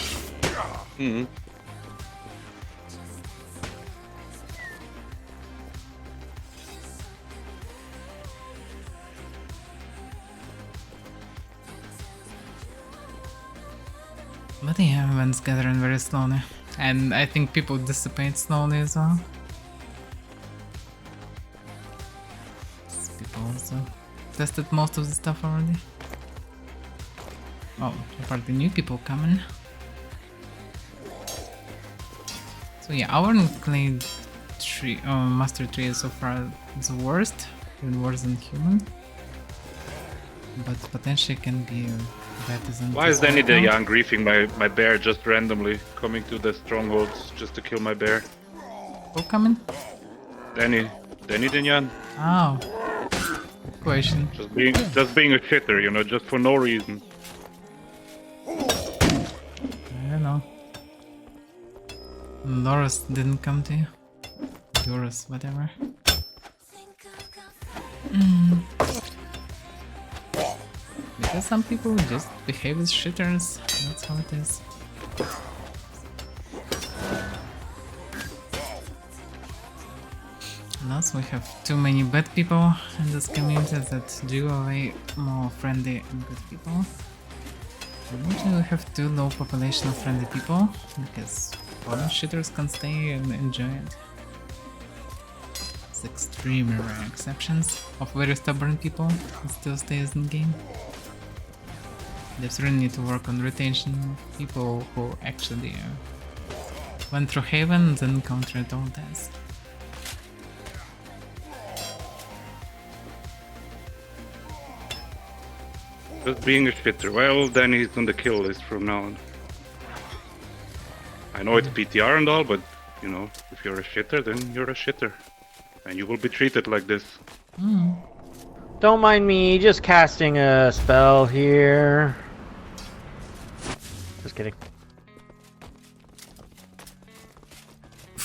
But yeah, events gathering very slowly. And I think people dissipate slowly as well. People also tested most of the stuff already. Oh, apart the new people coming. So yeah, our clay tree, master tree is so far the worst, even worse than human. But potentially can be better than. Why is Danny the Young griefing my bear just randomly coming to the strongholds just to kill my bear? Who coming? Danny the Young. Oh. Question. Just being a shitter, you know, just for no reason. I don't know. Loris didn't come to you. Yours, whatever. Because some people just behave as shitters. That's how it is. And also we have too many bad people in this community that do away more friendly and good people. Usually we have too low population of friendly people because other shitters can stay and enjoy it. It's extremely rare exceptions of very stubborn people that still stays in the game. They really need to work on retention of people who actually went through Haven and then countered all this. Just being a shitter. Well, then he's on the kill list from now on. I know it's PTR and all, but you know, if you're a shitter, then you're a shitter. And you will be treated like this. Don't mind me, just casting a spell here. Just kidding.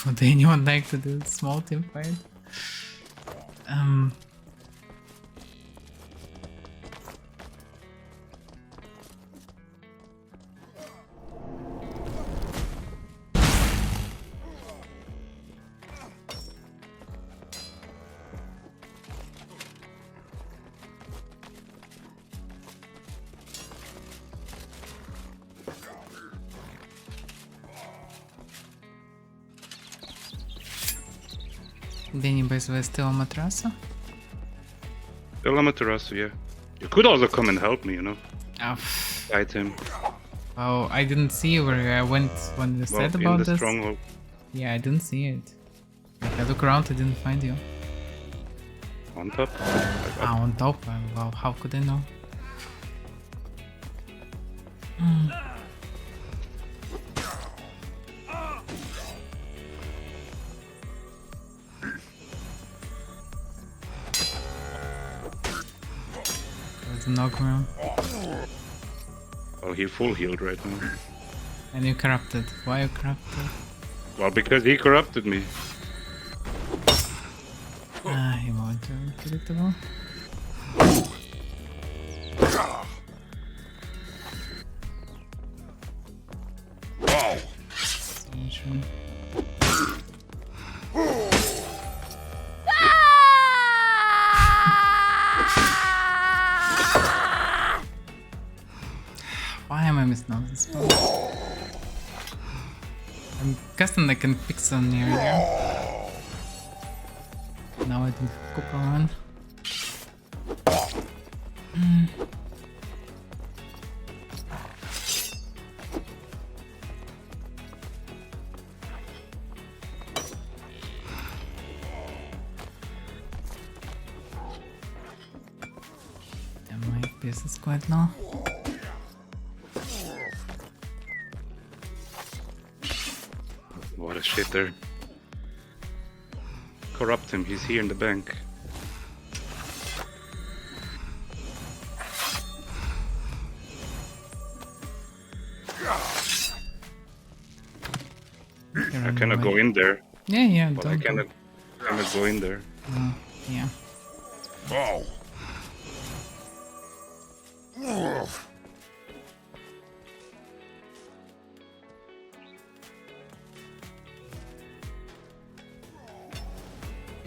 Would anyone like to do a small team fight? Danny, by the way, still on Matrasa? Still Amaterasu, yeah. You could also come and help me, you know. Oh, Fight him. oh, I didn't see where I went when you said In about the this. stronghold. Yeah, I didn't see it. Like, I look around, I didn't find you. On top. Ah, on top. Well, how could I know? There's a knockdown. Oh, he full healed right now. And you corrupted. Why you corrupted? Well, because he corrupted me. Ah, he won't be unpredictable. Solution. Why am I missing all this spell? I'm guessing I can fix on near here. Now I don't have Cooper on. And my base is quite low. What a shitter. Corrupt him, he's here in the bank. I cannot go in there. Yeah, Well, I cannot go in there. Yeah.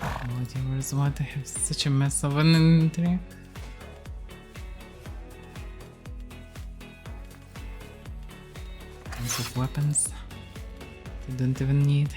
Oh dear, where's what? I have such a mess of an inventory. Tons of weapons I don't even need.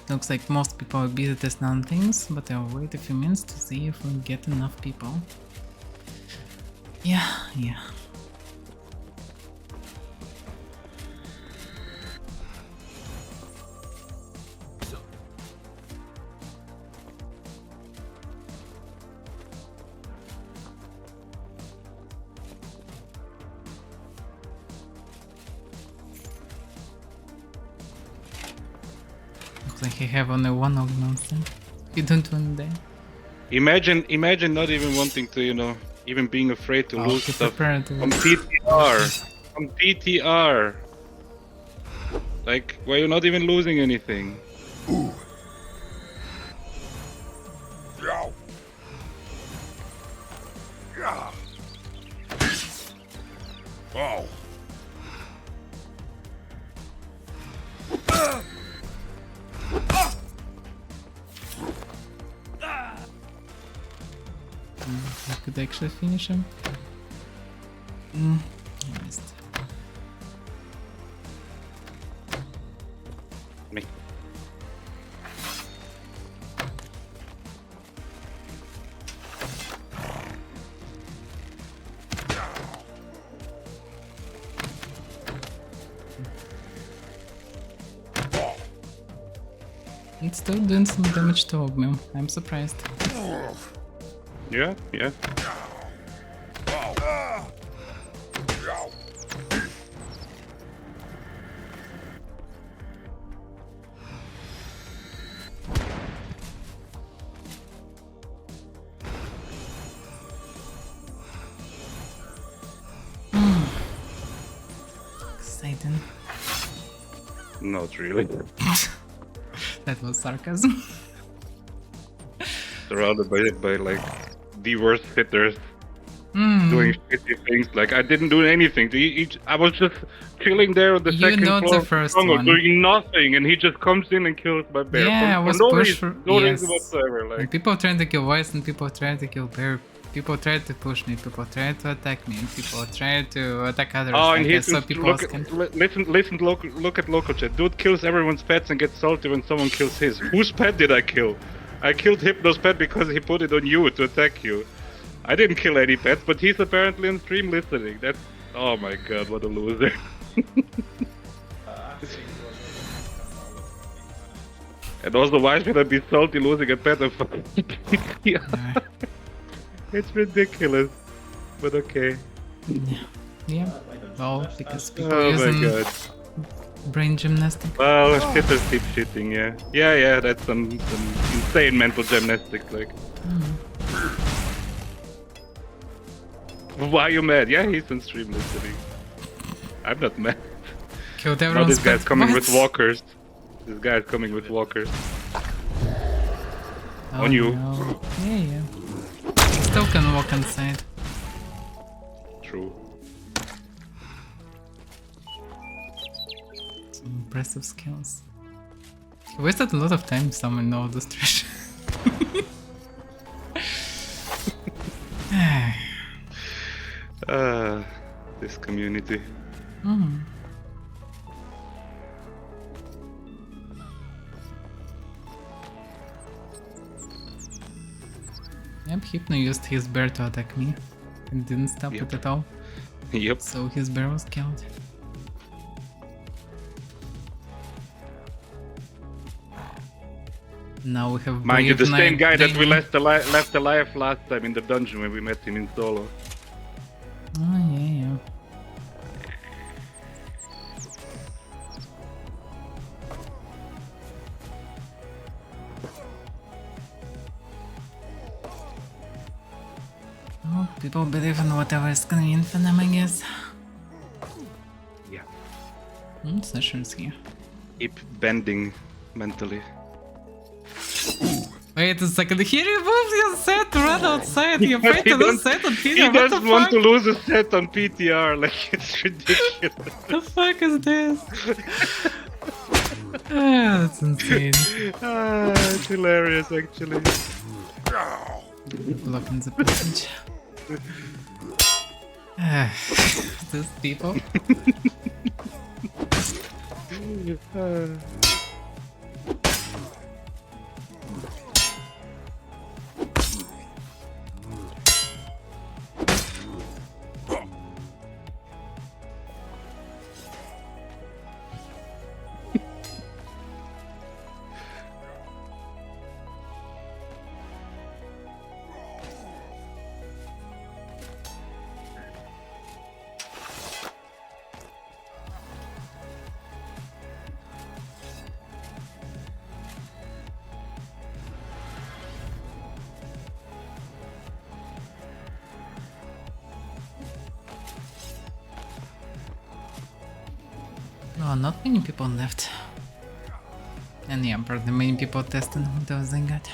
Looks like most people are busy testing on things, but I'll wait a few minutes to see if we get enough people. Yeah. Like I have only one og monster. You don't want that. Imagine not even wanting to, you know, even being afraid to lose stuff on PTR. On PTR. Like, why are you not even losing anything? I could actually finish him. I missed. Me. It's still doing some damage to Ogmim. I'm surprised. Yeah. Clayton. Not really. That was sarcasm. Surrounded by like the worst hitters Mm. doing shitty things. Like I didn't do anything. I was just chilling there on the You second know floor the first of the one. doing nothing, and he just comes in and kills my bear. Yeah, I for was no pushed reason, for no yes. reason whatsoever. And Like people trying to kill Voice and people trying to kill Bear. People tried to push me, people tried to attack me, people tried to attack others. oh, and like, I he's saw people look, asking. listen, look at local chat. Dude kills everyone's pets and gets salty when someone kills his. Whose pet did I kill? I killed Hypno's pet because he put it on you to attack you. I didn't kill any pets, but he's apparently on stream listening. That's oh my god, what a loser. And also, why should I be salty losing a pet of yeah. It's ridiculous, but okay. Yeah, well, because people Oh my using god. brain gymnastics. Well, hitters keep shitting, yeah. Yeah, that's some insane mental gymnastics, like. Why are you mad? Yeah, he's on stream listening. I'm not mad. Killed Oh, everyone's this guy's pet. coming What? with walkers. This guy's coming with walkers. Oh, On you. no. Yeah. Still can walk inside. True. Some impressive skills. He wasted a lot of time someone know this trash. This community. Mm. Yep, Hypno used his bear to attack me and didn't stop Yep. it at all. Yep. So his bear was killed. Now we have Mind you, the Brave same Knight guy that we Damien. left alive last time in the dungeon when we met him in solo. Oh, yeah. Oh, people believe in whatever is convenient for them, I guess. Yeah. Session's here. Keep bending mentally. Wait a second, he removed his set to run outside. He afraid He to lose don't- set on He PTR. What the doesn't want fuck? to lose a set on PTR, like it's ridiculous. The fuck is this? Ah, that's insane. It's hilarious actually. Blocking the passage. These people. No, not many people left. And yeah, probably many people testing those they got.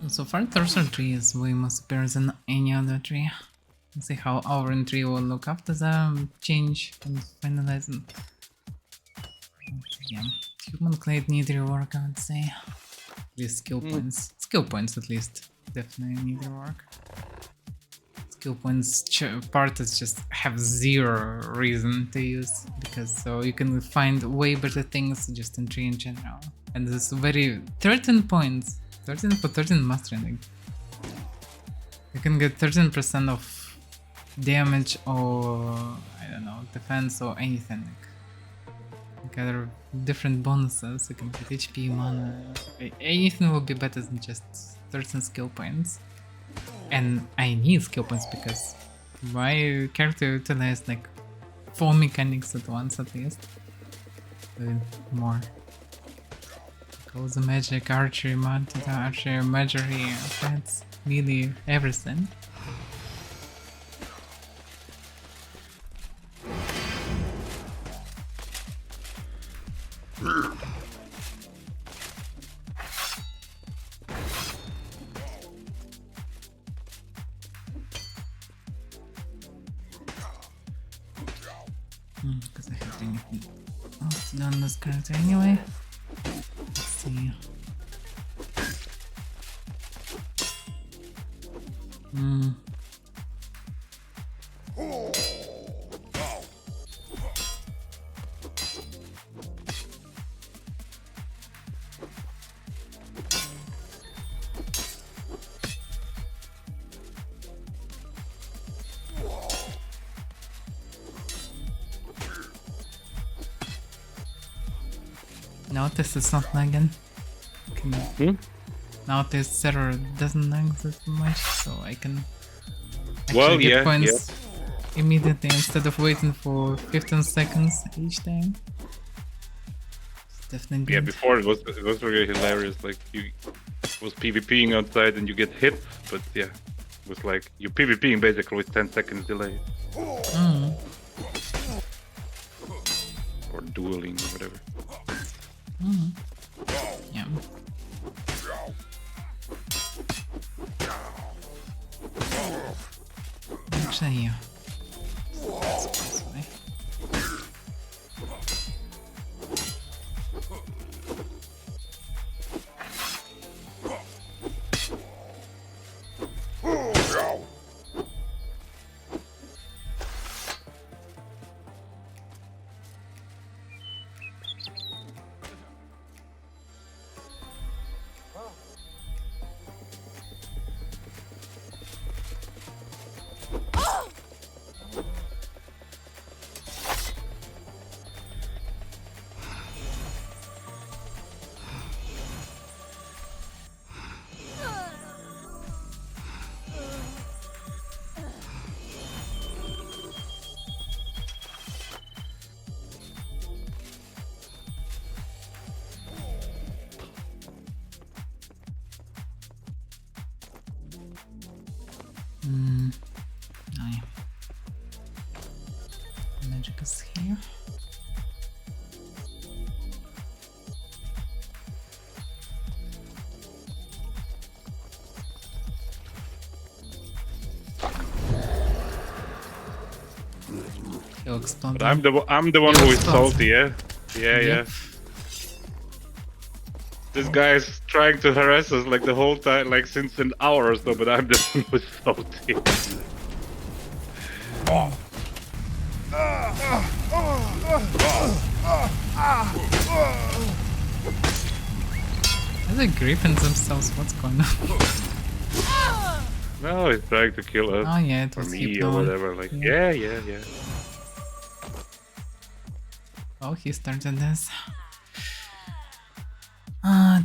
So far, Thursday tree is way more superior than any other tree. Let's see how our tree will look after the change and finalizing. Yeah, human clade need rework, I would say. At least skill points. Skill points, at least. Definitely need rework. Skill points part is just have zero reason to use, because so you can find way better things just in tree in general. And this very 13 points. 13 for 13 mastering. You can get 13% of damage or I don't know, defense or anything. Like other different bonuses. You can get HP, mana. Anything will be better than just 13 skill points. And I need skill points because my character utilized like 4 mechanics at once at least. With more. Goes the magic, archery, mounted archery, magery, pets, melee, everything. Because I have to get done this character anyway. Let's see. Notice it's not lagging. Now this server doesn't lag that much, so I can actually get points immediately instead of waiting for 15 seconds each time. It's definitely good. Yeah, before it was really hilarious. Like you was PvPing outside and you get hit, but yeah, it was like you PvPing basically with 10 seconds delay. Or dueling or whatever. Yeah. Actually, yeah. Let's go this way. Oh yeah. Magic is here. But I'm the one who is salty, yeah? Yeah. This guy's trying to harass us like the whole time, like since an hour or so, but I'm the one who's salty. Are they gripping themselves? What's going on? No, he's trying to kill us. Oh yeah, it or was me or whatever. Like, yeah. Oh, he started this. How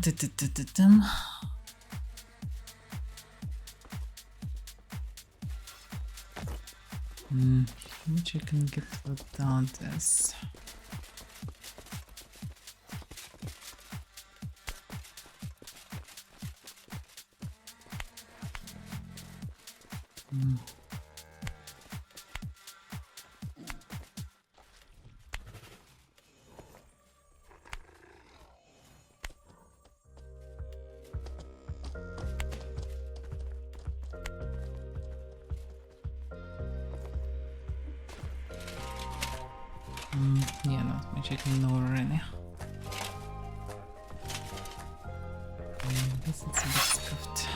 much I can get without this? Yeah, not much I can know already. This is a bit scuffed.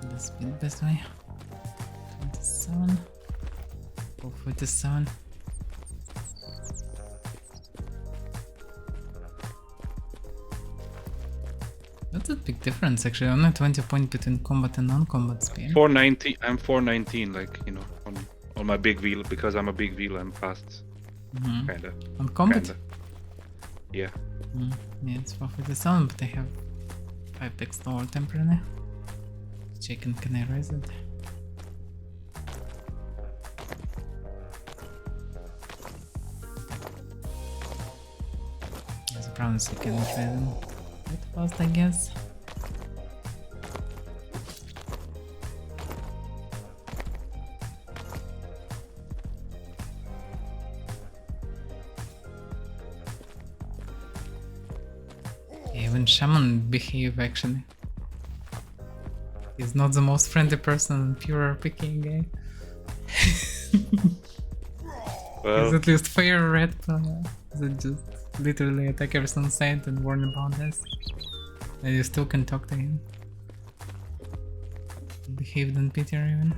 This be the best way. 27. 47. That's a big difference actually, only 20 points between combat and non-combat speed. 490. I'm 419, like, you know, on my big wheel, because I'm a big wheel. I'm fast. Kinda. On combat? Kinda. Yeah. Yeah, it's 447, but I have 5 picks lower temporarily. checking, can I raise it? There's a problem, so you cannot raise them that fast, I guess. Even Shaman behave actually. He's not the most friendly person in pure RPG game. Well, He's at least fair red player that just literally attack everything on sight and warn about this. And you still can talk to him. Behaved on PTR even.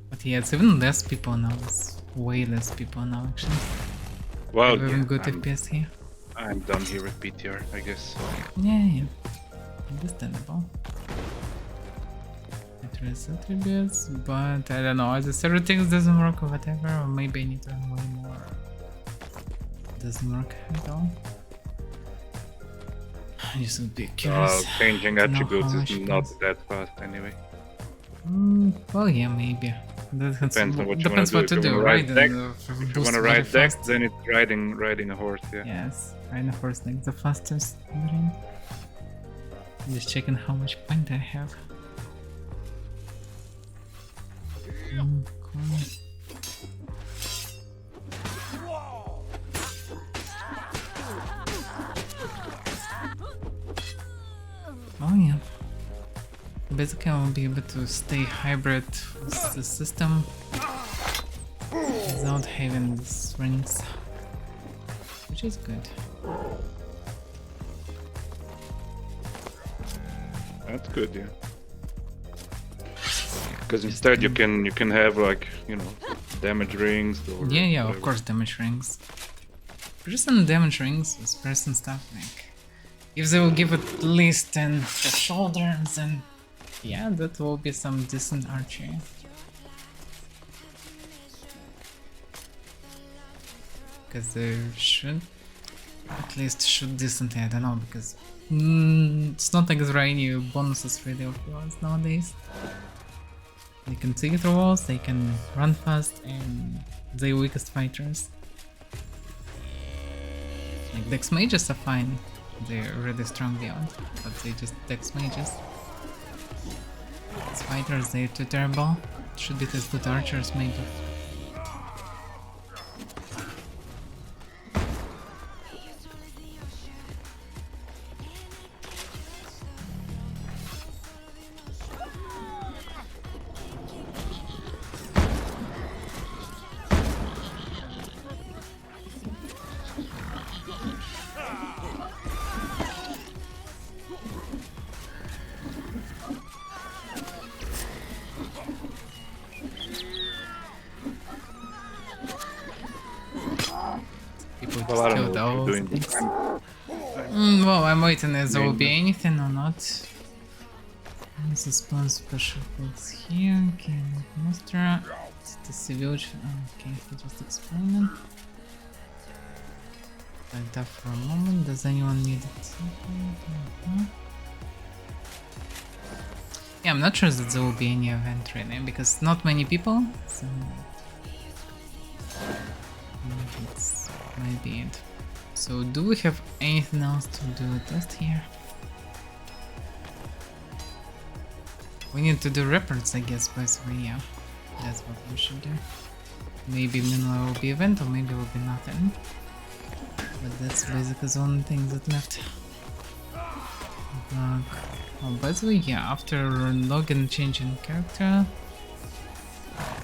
But yeah, it's even less people now. It's way less people now actually. well, Even yeah, good FPS here. I'm done here with PTR, I guess. So. Yeah. Understandable. Interest attributes, but I don't know, either certain things doesn't work or whatever, or maybe I need to learn way more. Doesn't work at all. I just would be curious. Changing to know attributes how is much not does- that fast anyway. Well, yeah, maybe. Depends on what you depends wanna what do. to If you do, wanna right? ride deck, If If you want to ride deck, then it's riding a horse, yeah. Yes, riding a horse like the fastest in the ring. I'm just checking how much point I have. Cool. Oh yeah. Basically I will be able to stay hybrid with the system without having these rings, which is good. That's good, yeah. Because instead you can have like, you know, damage rings or Yeah, of whatever. course, damage rings. Prison damage rings with person stuff, like if they will give at least 10 the shoulders, then yeah, that will be some decent archery. Because they should at least shoot decently, I don't know, because it's not like there are any bonuses really of yours nowadays. They can see through walls, they can run fast, and they're weakest fighters. Like Dex mages are fine, they're really strong beyond, but they just Dex mages. As fighters, they're too terrible. Should be as good archers, maybe. People Well, I just don't killed know all what you're the doing. things. Well, I'm waiting if there will be anything or not. This is spawn special effects here. Okay, monster. It's the civilian. Okay, he just explained it. Like that for a moment. Does anyone need it? Yeah, I'm not sure that there will be any event really, because not many people. So that's might be it. So do we have anything else to do a test here? We need to do reports, I guess, by the way, yeah. That's what we should do. Maybe meanwhile will be event or maybe will be nothing. But that's basically the only thing that left. Oh, by the way, yeah, after login changing character,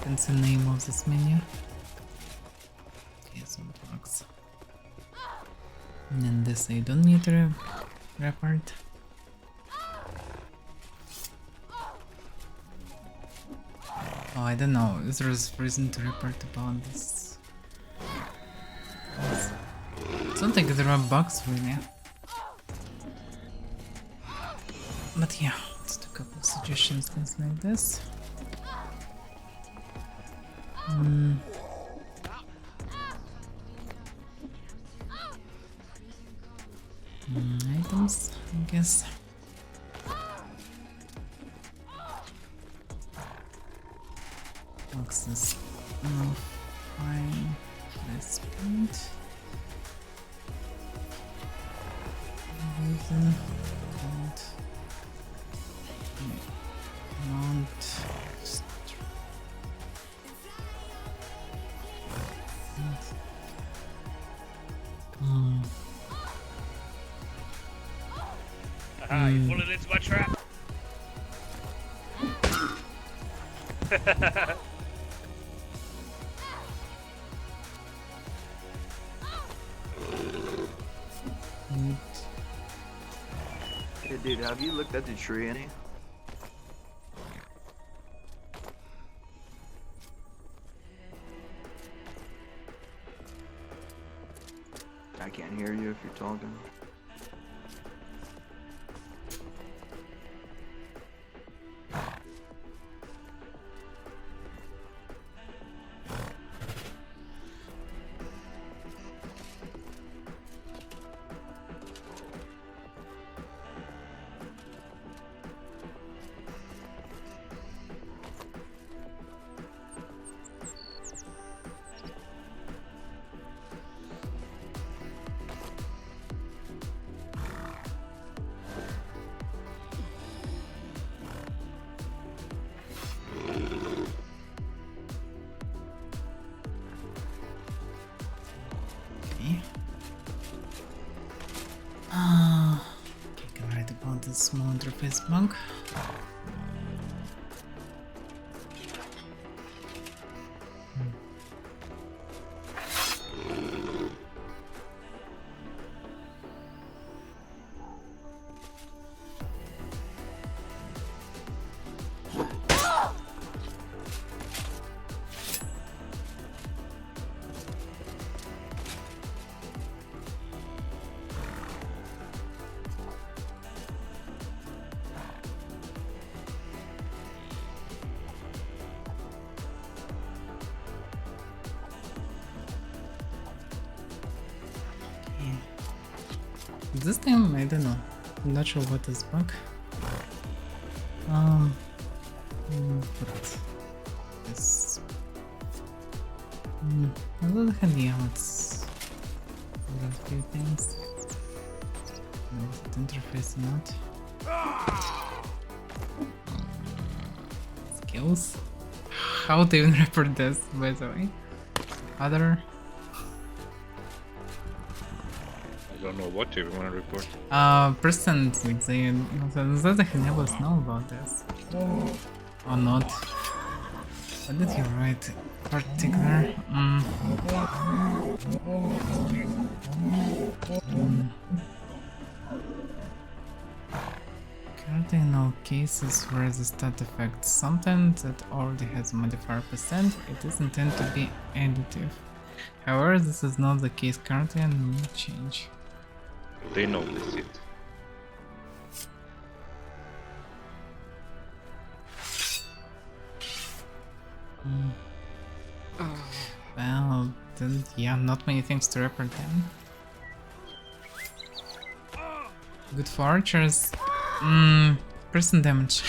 that's the name of this menu. Okay, so it works. And then this I don't need to report. Oh, I don't know, is there a reason to report about this? It's not like there are bugs really. But yeah, let's do a couple of suggestions, things like this. else, I guess. Polaxes. No, fine. Let's paint. Reason. Mount. You pulled it into my trap. Hey dude, have you looked at the tree any? I can't hear you if you're talking. Okay, can write about this small interface bug. This time, I don't know. I'm not sure what is bug. But this. On the other hand, yeah, let's do a few things. Is it interface or not? Skills? How to even report this, by the way? Other. I don't know what you want to report. Percent, like they never know about this. Or not. What did you write? Particular? Currently no cases where the stat effect sometimes that already has a modifier percent, it is intended to be additive. However, this is not the case currently and may change. They notice it. Well, then, yeah, not many things to report then. Good for archers. Person damage.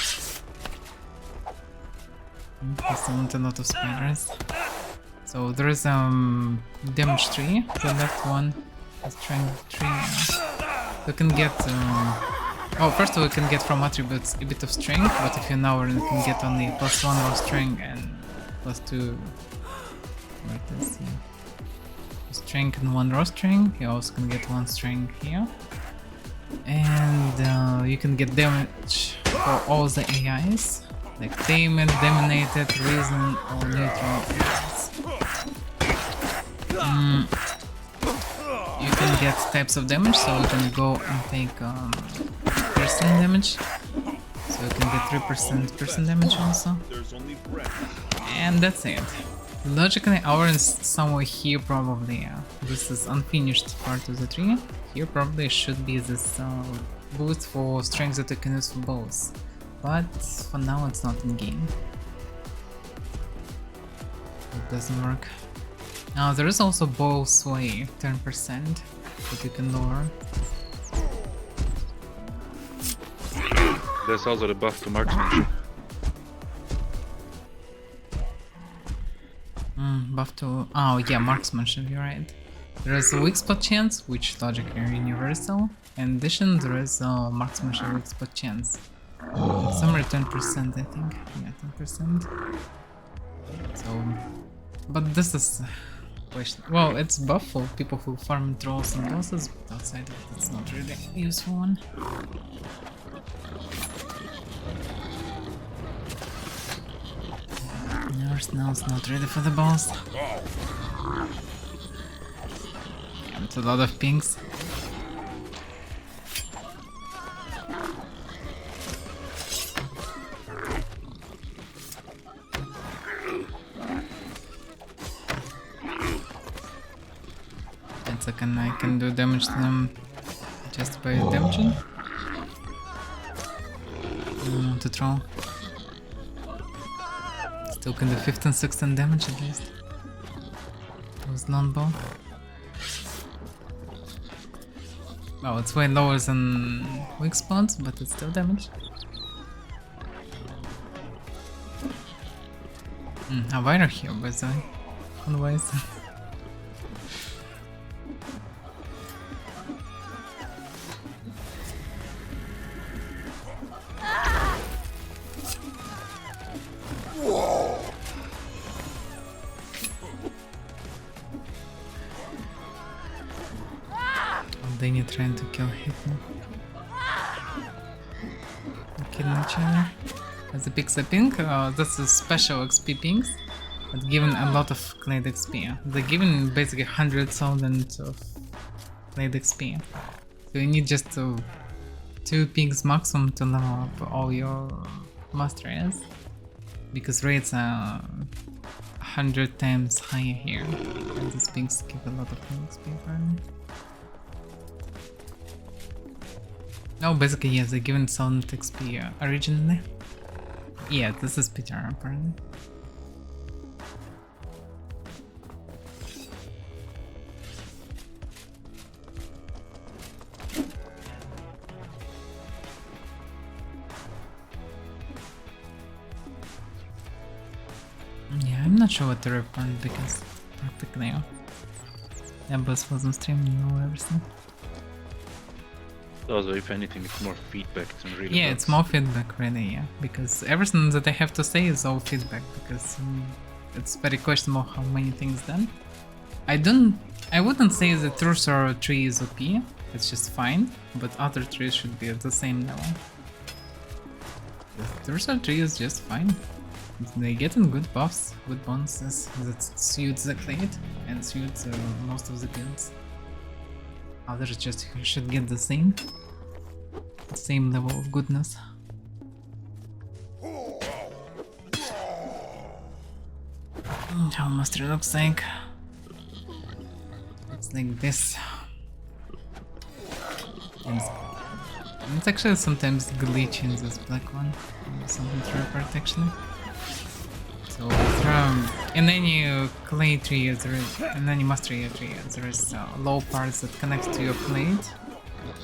There's a lot of spiders. So there is damage tree. The left one is strength tree. You can get oh, first of all, you can get from attributes a bit of strength, but if you now you can get only +1 raw strength and +2. Where it is, yeah. Strength and 1 raw strength. You also can get 1 strength here. And you can get damage for all the AIs, like tamed, dominated, reason, or neutral AIs. You can get types of damage, so you can go and take person damage. So you can get 3% person damage also. And that's it. Logically, ours is somewhere here probably. This is unfinished part of the tree. Here probably should be this boost for strength that you can use for bows. But for now it's not in game. It doesn't work. Now there is also bow sway, 10% that you can lower. there's also the buff to marksmanship. Buff to... Oh yeah, marksmanship, you're right. There is a weak spot chance, which logically are universal. In addition, there is a marksmanship weak spot chance. Somewhere 10%, I think. Yeah, 10%. So... But this is... question. Well, it's buff for people who farm trolls and bosses, but outside of it, it's not really a useful one. Arsenal's not ready for the boss. It's a lot of pings. I can do damage to them just by damaging. To troll. Still can do 15-16 damage at least. With longbow. Well, it's way lower than weak spots, but it's still damage. Avaira here, by the way. Otherwise. Danny trying to kill Hitman. Killing each other. As a pixel ping, that's a special XP pings, but given a lot of Clade XP. They're given basically 100,000 of Clade XP. So you need just 2 pings maximum to level up all your masteries, because rates are 100 times higher here, and these pings give a lot of XP apparently. No, basically yes, they're given solid XP originally. Yeah, this is PTR apparently. Yeah, I'm not sure what to report because practically Abbas wasn't streaming, know everything. Also, if anything, it's more feedback than really. Yeah, it's more feedback, really. Yeah, because everything that I have to say is all feedback. Because it's very questionable how many things done. I wouldn't say the Truthor tree is OP. It's just fine, but other trees should be at the same level. The Truthor tree is just fine. They getting good buffs, good bonuses that suits the Clade and suits most of the builds. Others just should get the same level of goodness. How master looks like. It's like this. And it's actually sometimes glitch in this black one. Something to report actually. So in any clay tree, in any mastery tree, there is low parts that connect to your Clade.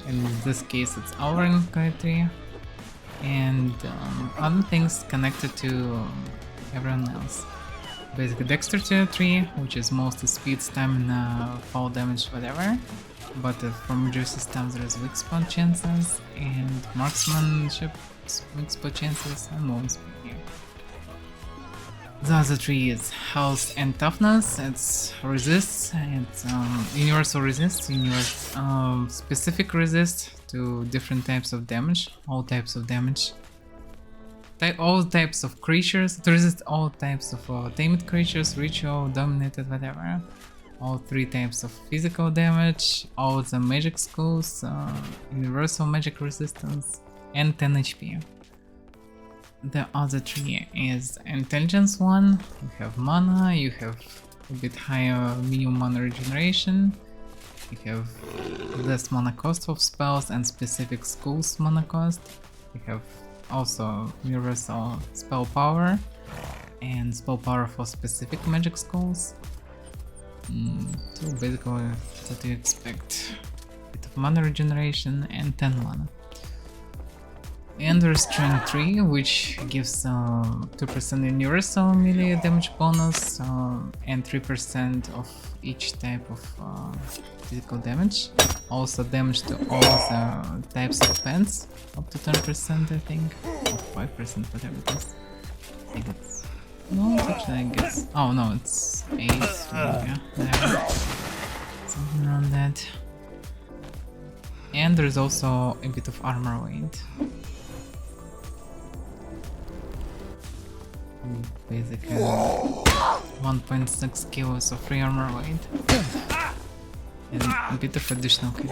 In this case, it's our clay tree, and other things connected to everyone else. Basically, dexterity tree, which is mostly speed, stamina, fall damage, whatever. But for major systems, there is weak spot chances and marksmanship, weak spot chances, and movement speed here. The other tree is health and toughness. It's resists, it's universal resist, specific resist to different types of damage, all types of damage. All types of creatures, to resist all types of tamed creatures, ritual, dominated, whatever. All 3 types of physical damage, all the magic schools, universal magic resistance, and 10 HP. The other tree is intelligence one. You have mana, you have a bit higher minimum mana regeneration, you have less mana cost of spells and specific schools mana cost, you have also universal spell power and spell power for specific magic schools. So basically what you expect. A bit of mana regeneration and 10 mana. And restraint 3, which gives 2% universal melee damage bonus and 3% of each type of physical damage. Also damage to all the types of pants, up to 10% I think, or 5%, whatever it is. I think it's... no, actually I guess... oh no, it's 8, yeah, whatever. Something around that. And there's also a bit of armor weight. Basically 1.6 kilos of free armor weight. And a bit of additional kill.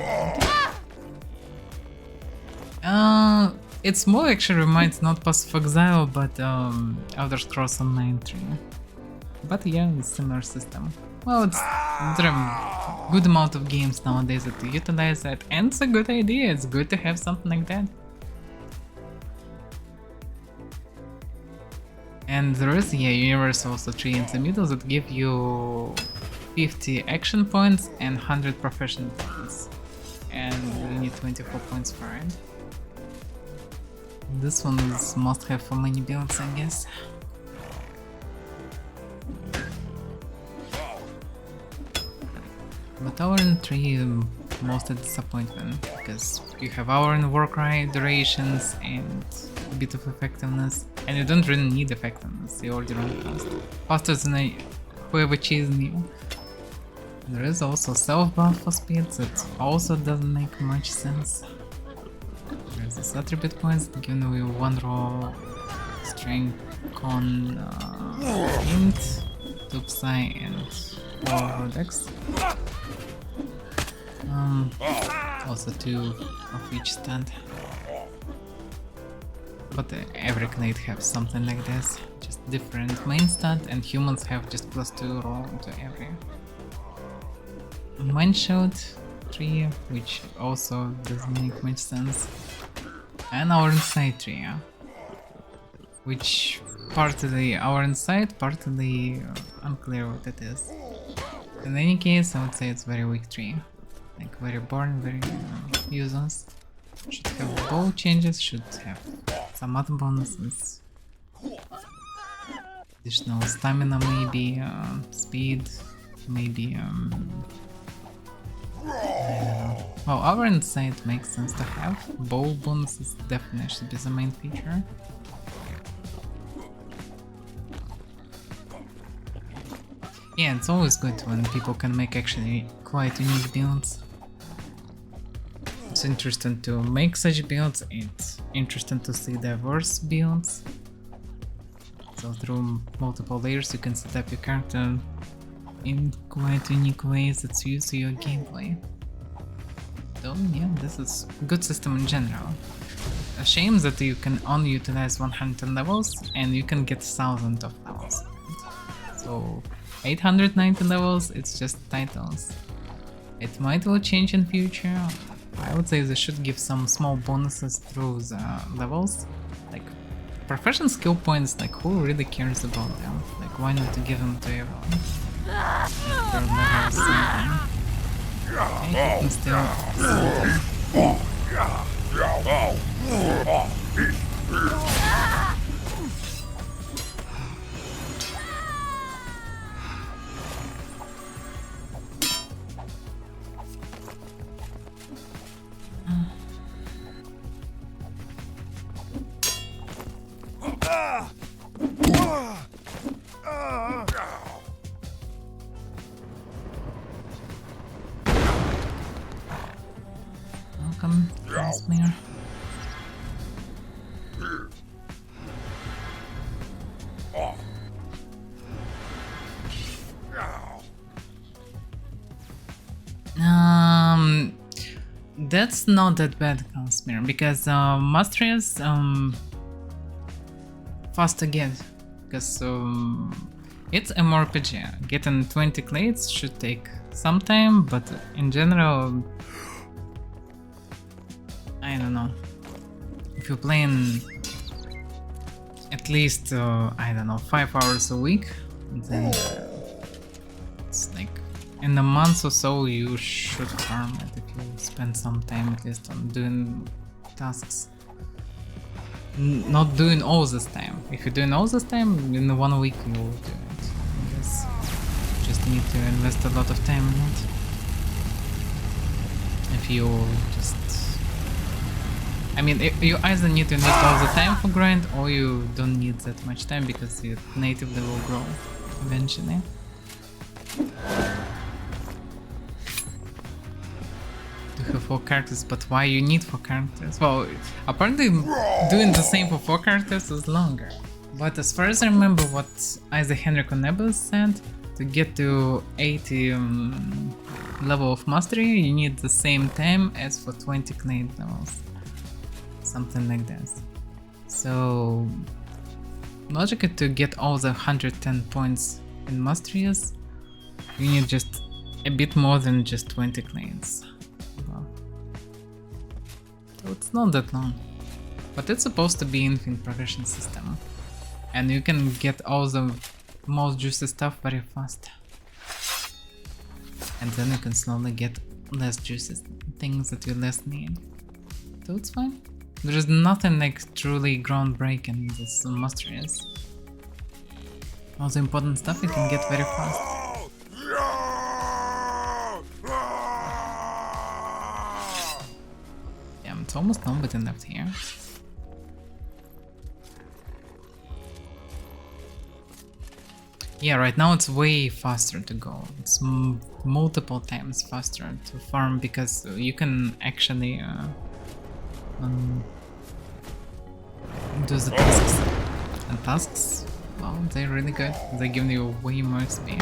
It's more actually reminds not Pass of Exile, but Elder Scrolls Online 3. But yeah, it's similar system. Well, there are good amount of games nowadays that utilize that, and it's a good idea. It's good to have something like that. And there is, yeah, universal also 3 in the middle that give you 50 action points and 100 professional points. And you need 24 points for it. This one is must have for many builds, I guess. But Hour in 3 is most a disappointment, because you have Hour in Warcry durations and a bit of effectiveness, and you don't really need effectiveness, you already run fast. Faster than whoever chasing you. There is also self-buff for speed that also doesn't make much sense. There's this attribute points that give you 1 raw strength on int, 2 psi and 4 raw dex. Also 2 of each stand. But every clade has something like this, just different main stat, and humans have just +2 raw to every. Mine showed 3, which also doesn't make much sense. And our inside 3, which partly our inside, partly unclear what it is. In any case, I would say it's very weak 3. Like very boring, very useless. Should have bow changes, should have some other bonuses. Additional stamina maybe, speed, maybe I don't know. Well, our insight makes sense to have. Bow bonuses definitely should be the main feature. Yeah, it's always good when people can make actually quite unique builds. It's interesting to make such builds, it's interesting to see diverse builds. So through multiple layers you can set up your character in quite unique ways that suits your gameplay. So yeah, this is a good system in general. A shame that you can only utilize 110 levels and you can get 1000 of levels. So 890 levels, it's just titles. It might will change in future. I would say they should give some small bonuses through the levels. Like profession skill points, like who really cares about them? Like why not to give them to everyone? Okay, can still... Welcome, Cosmere. That's not that bad, Cosmere, because Mastery is fast to get, because it's a mmorpg. Getting 20 clades should take some time, but in general, I don't know. If you're playing at least, I don't know, 5 hours a week, then it's like in a month or so you should farm it if you spend some time at least on doing tasks. not doing all this time. If you're doing all this time, in 1 week you will do it. I guess just need to invest a lot of time in it. If you just... I mean, you either need to invest all the time for grind, or you don't need that much time because you natively will grow eventually. To have 4 characters, but why you need 4 characters? Well, apparently doing the same for 4 characters is longer. But as far as I remember what either Henrik or Nave said, to get to 80 level of mastery, you need the same time as for 20 claim levels. Something like this. So, logically to get all the 110 points in masteries, you need just a bit more than just 20 claims. Well, so it's not that long. But it's supposed to be infinite progression system. And you can get all the most juicy stuff very fast. And then you can slowly get less juicy things that you less need. So it's fine. There is nothing like truly groundbreaking in this masteries. All the important stuff you can get very fast. Yeah, it's almost nobody left here. Yeah, right now it's way faster to go. It's multiple times faster to farm because you can actually do the tasks. And tasks, well, they're really good. They give you way more XP.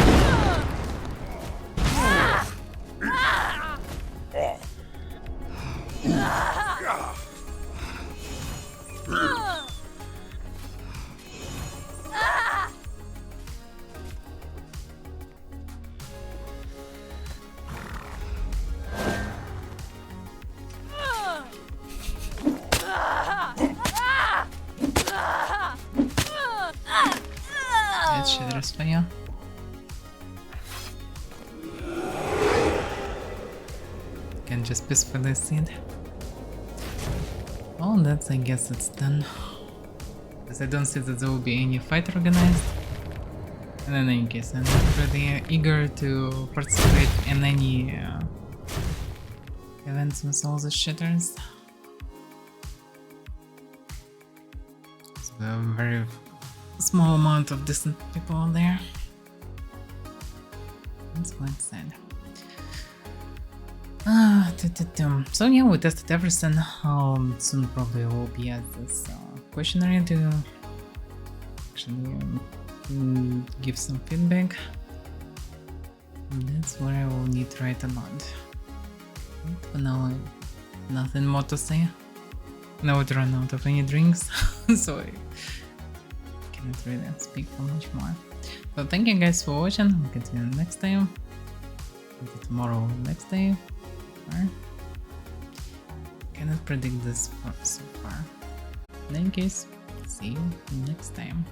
Щедрос твоя. Can just peacefully sit. Well, that's, I guess it's done. Because I don't see that there will be any fight organized. And in any case, I'm not really eager to participate in any events with all the shitters. It's a very small amount of decent people out there. That's quite sad. So yeah, we tested everything. Soon probably will be at this questionnaire to actually give some feedback. And that's where I will need to write a lot. For now, nothing more to say. Now would run out of any drinks, so I cannot really speak for much more. So thank you guys for watching. We'll continue next time. Maybe tomorrow, next day. Or cannot predict this so far. In any case, see you next time.